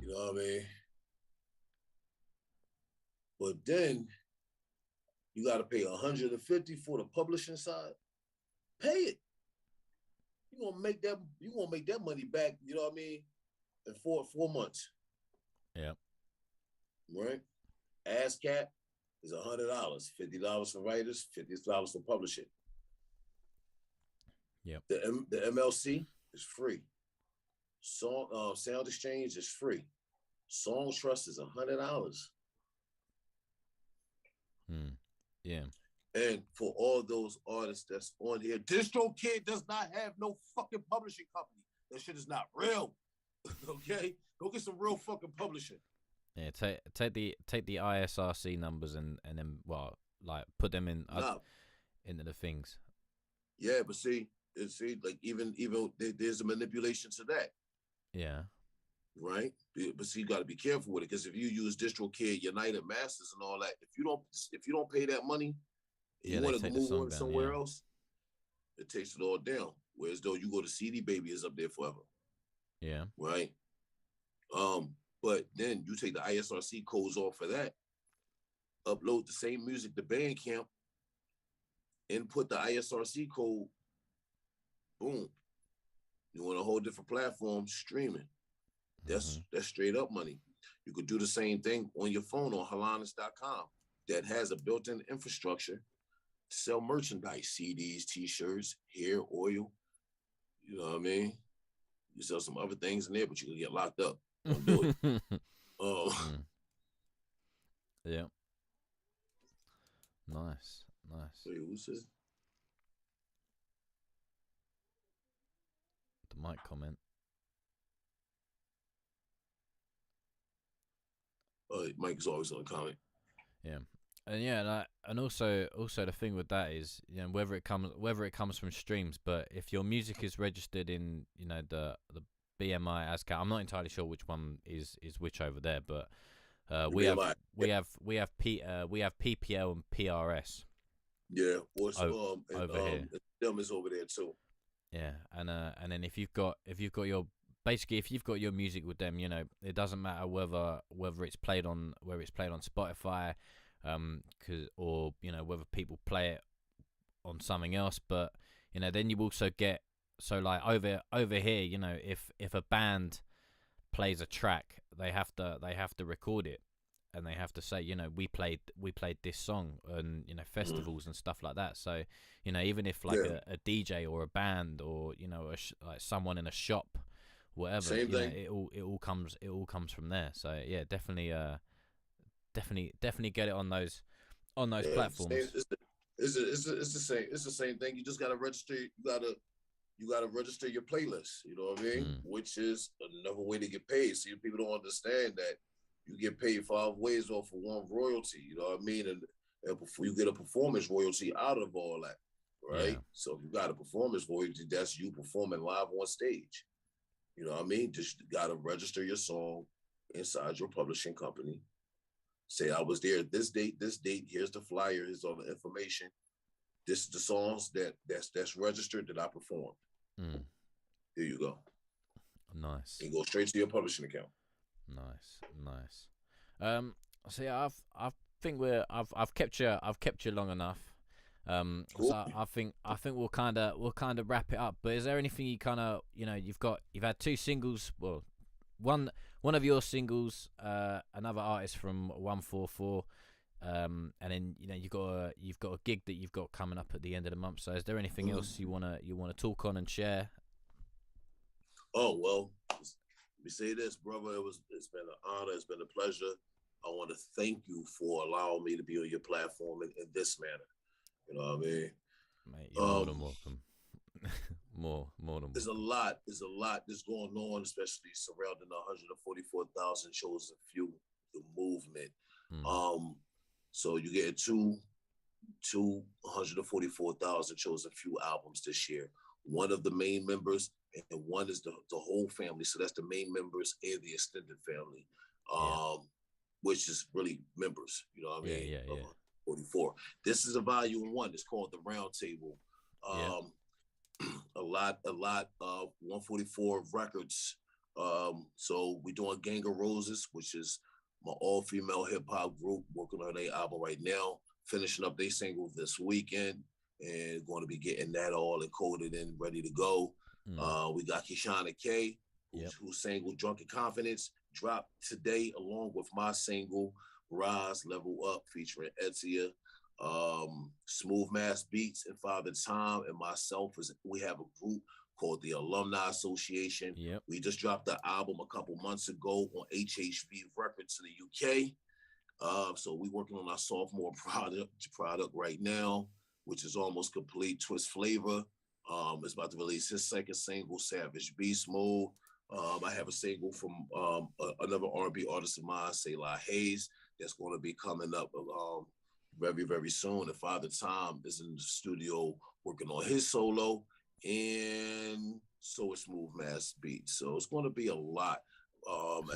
[SPEAKER 2] You know what I mean? But then you got to pay $150 for the publishing side. Pay it. You're gonna make that money back. You know what I mean? In 4 months.
[SPEAKER 1] Yeah.
[SPEAKER 2] Right. ASCAP is $100, $50 for writers, $50 for publishing.
[SPEAKER 1] Yep.
[SPEAKER 2] The MLC is free. Sound Exchange is free. Song Trust is $100.
[SPEAKER 1] Yeah.
[SPEAKER 2] And for all those artists that's on here, DistroKid does not have no fucking publishing company. That shit is not real. Okay? Go get some real fucking publishing.
[SPEAKER 1] Yeah, take the ISRC numbers and then put them in into the things.
[SPEAKER 2] Yeah, but see, like even there's a manipulation to that.
[SPEAKER 1] Yeah.
[SPEAKER 2] Right, but see, you got to be careful with it, because if you use DistroKid, United Masters, and all that, if you don't pay that money, and you want to move on somewhere else, it takes it all down. Whereas though you go to CD Baby, is up there forever.
[SPEAKER 1] Yeah.
[SPEAKER 2] Right. But then you take the ISRC codes off for that. upload the same music to Bandcamp, input the ISRC code, boom. You on a whole different platform streaming. That's straight up money. You could do the same thing on your phone on Halanas.com that has a built-in infrastructure to sell merchandise, CDs, T-shirts, hair, oil. You know what I mean? You sell some other things in there, but you can get locked up. Don't do it.
[SPEAKER 1] Yeah. Nice.
[SPEAKER 2] Wait, who says?
[SPEAKER 1] The mic comment.
[SPEAKER 2] Mike is always on a comment.
[SPEAKER 1] Yeah. And also the thing with that is, you know, whether it comes from streams, but if your music is registered in, you know, the BMI ASCAP, I'm not entirely sure which one is which over there, but we have PPL and PRS.
[SPEAKER 2] Yeah, what's
[SPEAKER 1] over here.
[SPEAKER 2] Them is over there too.
[SPEAKER 1] Yeah, and then if you've got your music with them, you know, it doesn't matter whether it's played on Spotify, or you know, whether people play it on something else, but you know, then you also get, so like over here, you know, if a band plays a track, they have to record it, and they have to say, you know, we played this song, and you know, festivals and stuff like that. So you know, even if like a DJ or a band, or you know, like someone in a shop, whatever,
[SPEAKER 2] same thing.
[SPEAKER 1] Know, it all comes from there. So yeah, definitely get it on those platforms.
[SPEAKER 2] It's the same thing. You just gotta register. You gotta register your playlist. You know what I mean? Which is another way to get paid. See, people don't understand that you get paid 5 ways off of one royalty. You know what I mean? And before you get a performance royalty out of all that, right? Yeah. So if you got a performance royalty, that's you performing live on stage. You know what I mean? Just gotta register your song inside your publishing company. Say, I was there this date. Here's the flyer. Here's all the information. This is the songs that's registered that I performed. Here you go.
[SPEAKER 1] Nice.
[SPEAKER 2] And go straight to your publishing account.
[SPEAKER 1] Nice. So yeah, I've kept you long enough. Cool. So I think we'll kind of wrap it up. But is there anything you kind of, you know, you've had 2 singles, well, one of your singles, another artist from 144, and then you know you've got a gig that you've got coming up at the end of the month. So is there anything else you wanna talk on and share?
[SPEAKER 2] Oh well, let me say this, brother. It's been an honor. It's been a pleasure. I want to thank you for allowing me to be on your platform in this manner. You know what I mean?
[SPEAKER 1] Mate, you're more than welcome. more than welcome.
[SPEAKER 2] There's a lot that's going on, especially surrounding 144,000 shows and few, the movement. So you get two 144,000 shows and few albums this year. One of the main members, and one is the whole family. So that's the main members and the extended family, which is really members. You know what I mean?
[SPEAKER 1] Yeah.
[SPEAKER 2] 44. This is a volume 1. It's called The Round Table. A lot of 144 records. So we're doing Gang of Roses, which is my all-female hip-hop group, working on their album right now, finishing up their single this weekend, and going to be getting that all encoded and ready to go. We got Kishana K, whose single Drunken Confidence dropped today, along with my single Rise Level Up featuring Etia. Smooth Mass Beats and Father Time and myself, we have a group called the Alumni Association. We just dropped the album a couple months ago on HHV Records in the UK. So we're working on our sophomore product right now, which is almost complete. Twist Flavor is about to release his second single, Savage Beast Mode. I have a single from another R&B artist of mine, Selah Hayes, that's going to be coming up very, very soon. And Father Time is in the studio working on his solo, and so is Smooth Mass Beats. So it's going to be a lot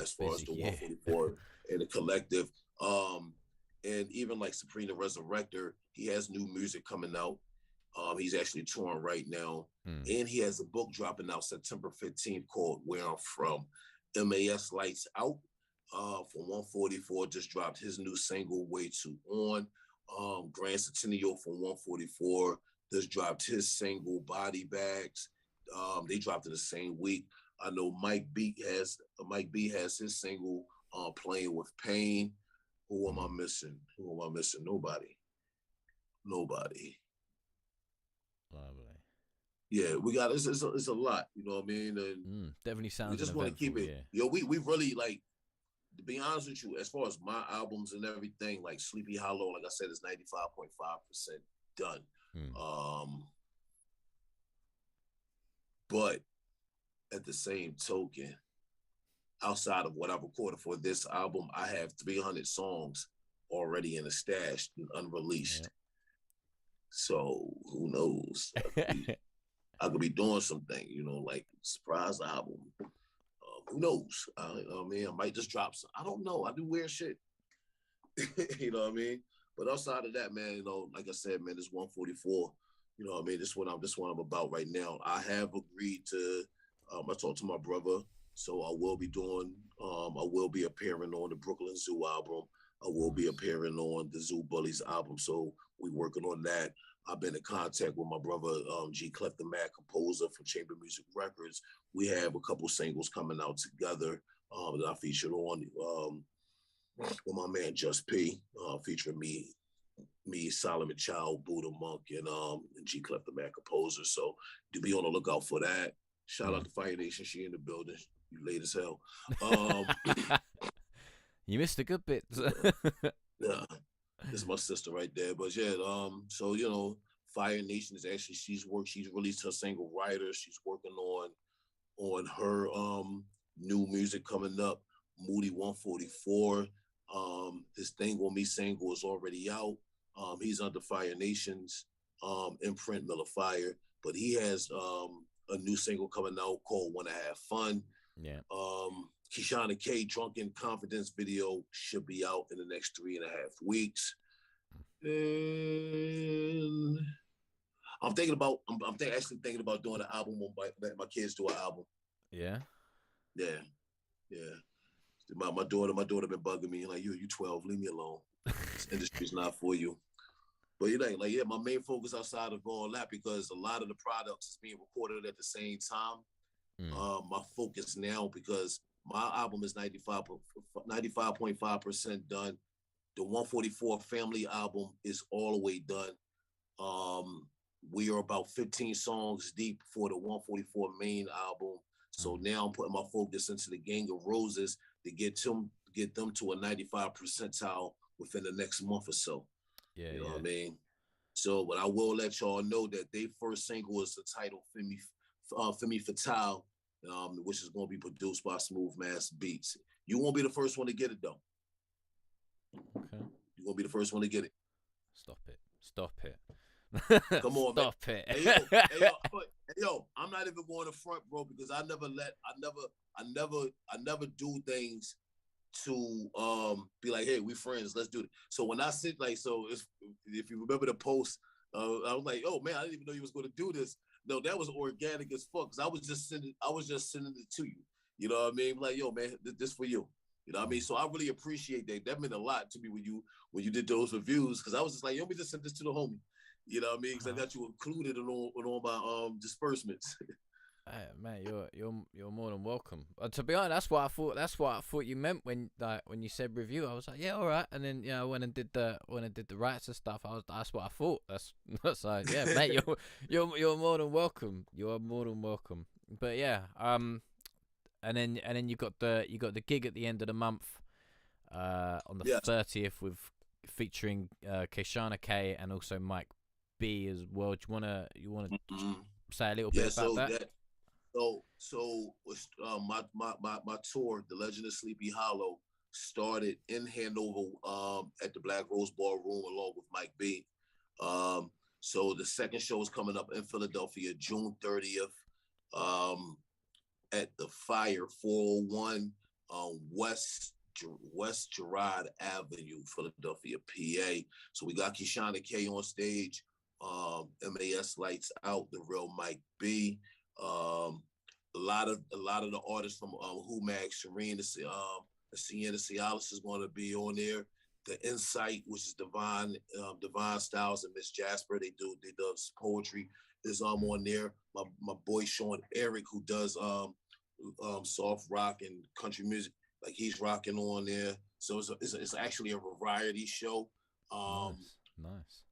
[SPEAKER 2] as far as the 144 and the collective. And even like Sabrina Resurrector, he has new music coming out. He's actually touring right now. And he has a book dropping out September 15th called Where I'm From. MAS Lights Out. from 144 just dropped his new single "Way Too On." Grand Centennial from 144 just dropped his single "Body Bags." They dropped it the same week. I know Mike B has his single "Playing with Pain." Who am I missing? Who am I missing? Nobody. Nobody.
[SPEAKER 1] Lovely.
[SPEAKER 2] Yeah, we got it's a lot. You know what I mean? And
[SPEAKER 1] Definitely
[SPEAKER 2] we
[SPEAKER 1] sounds an
[SPEAKER 2] just want to keep
[SPEAKER 1] eventful
[SPEAKER 2] it.
[SPEAKER 1] year.
[SPEAKER 2] Yo, we really like, to be honest with you, as far as my albums and everything, like Sleepy Hollow, like I said, is 95.5% done.
[SPEAKER 1] Mm.
[SPEAKER 2] But at the same token, outside of what I recorded for this album, I have 300 songs already in the stash and unreleased. Yep. So who knows? I could be doing something, you know, like surprise album. Who knows? I mean, I might just drop some. I don't know. I do weird shit. You know what I mean? But outside of that, man, you know, like I said, man, this 144. You know what I mean? This one I'm about right now. I have agreed to. I talked to my brother, so I will be doing. I will be appearing on the Brooklyn Zoo album. I will be appearing on the Zoo Bullies album. So we working on that. I've been in contact with my brother, G. Clef the Mad composer from Chamber Music Records. We have a couple singles coming out together that I featured on with my man Just P, featuring me, Solomon Child, Buddha Monk, and G. Clef the Mad composer. So do be on the lookout for that. Shout out to Fire Nation. She in the building. You late as hell.
[SPEAKER 1] You missed a good bit.
[SPEAKER 2] Yeah. This is my sister right there. But yeah, so you know, Fire Nation is actually she's released her single Writer. She's working on her new music coming up, Moody 144. This Thing on Me single is already out. He's under Fire Nation's imprint, Miller Fire, but he has a new single coming out called Wanna Have Fun.
[SPEAKER 1] Yeah.
[SPEAKER 2] Kishana K Drunken Confidence video should be out in the next 3.5 weeks. And I'm actually thinking about doing an album on my kids do an album.
[SPEAKER 1] Yeah.
[SPEAKER 2] Yeah. My daughter been bugging me like you 12, leave me alone. This industry's not for you. But you know, like yeah, my main focus outside of all that, because a lot of the products is being recorded at the same time. My focus now, because my album is 95.5% done. The 144 Family album is all the way done. We are about 15 songs deep for the 144 main album. So now I'm putting my focus into the Gang of Roses to get them to a 95 percentile within the next month or so.
[SPEAKER 1] Yeah,
[SPEAKER 2] you know what I mean? So, but I will let y'all know that their first single is the title Femme Fatale, which is going to be produced by Smooth Mass Beats. You won't be the first one to get it, though.
[SPEAKER 1] Okay.
[SPEAKER 2] You won't be the first one to get it.
[SPEAKER 1] Stop it.
[SPEAKER 2] Come on,
[SPEAKER 1] Stop
[SPEAKER 2] man.
[SPEAKER 1] it.
[SPEAKER 2] Hey, yo, I'm not even going to front, bro, because I never do things to be like, hey, we friends, let's do it. So when I sit like, so if you remember the post, I was like, oh man, I didn't even know you was going to do this. No, that was organic as fuck, because I was just sending it to you. You know what I mean? Like, yo, man, this for you. You know what I mean? So I really appreciate that. That meant a lot to me when you did those reviews, because I was just like, yo, let me just send this to the homie. You know what I mean? Because I got you included in all my disbursements.
[SPEAKER 1] Hey, man, you're more than welcome. To be honest, that's what I thought you meant when you said review. I was like, yeah, all right. And then when I did the rights and stuff, that's what I thought. That's so yeah, mate. You're more than welcome. You are more than welcome. But yeah, and then you got the gig at the end of the month, on the 30th with featuring Kishana K and also Mike B as well. Do you wanna say a little bit about that?
[SPEAKER 2] So my tour, The Legend of Sleepy Hollow, started in Hanover at the Black Rose Ballroom along with Mike B. So the second show is coming up in Philadelphia, June 30th, at the Fire 401 West Girard Avenue, Philadelphia, PA. So we got Kishana K on stage, MAS Lights Out, the real Mike B. A lot of the artists from Who Mag, Shireen, Sienna Cialis is going to be on there. The Insight, which is Divine Styles and Miss Jasper, they do poetry, is on there. My boy Sean Eric, who does soft rock and country music, like he's rocking on there. So it's actually a variety show.
[SPEAKER 1] Nice.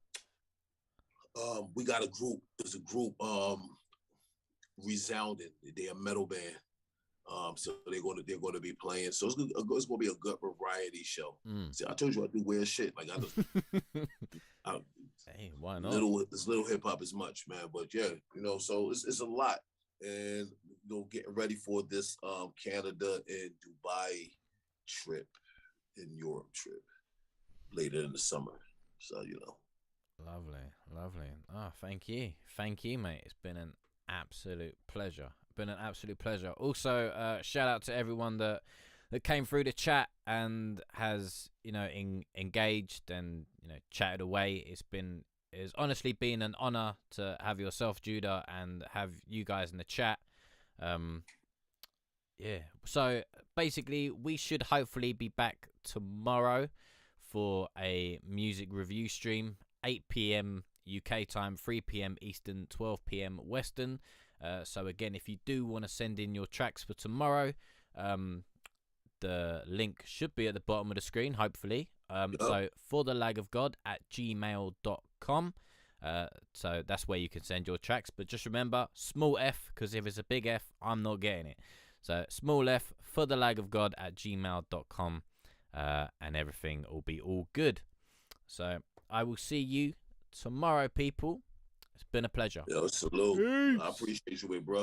[SPEAKER 2] We got a group. There's a group, Resounding. They're a metal band. So they're going to be playing. So it's going to be a good variety show. See, I told you I do weird shit. Like
[SPEAKER 1] hey, why not?
[SPEAKER 2] Little hip hop as much, man. But yeah, so it's a lot, and getting ready for this Canada and Dubai trip, and Europe trip later in the summer. So
[SPEAKER 1] Lovely. Thank you, mate. It's been an absolute pleasure. Also, shout out to everyone that came through the chat and has engaged and chatted away. It's honestly been an honor to have yourself, Judah, and have you guys in the chat. Yeah. So basically, we should hopefully be back tomorrow for a music review stream, 8 p.m. UK time, 3 p.m. Eastern, 12 p.m. Western. So again, if you do want to send in your tracks for tomorrow, the link should be at the bottom of the screen, hopefully. So forthelagofgod@gmail.com. So that's where you can send your tracks. But just remember, small f, because if it's a big F, I'm not getting it. So small f, forthelagofgod@gmail.com. And everything will be all good. So I will see you tomorrow, people. It's been a pleasure.
[SPEAKER 2] Salute. I appreciate you, bro.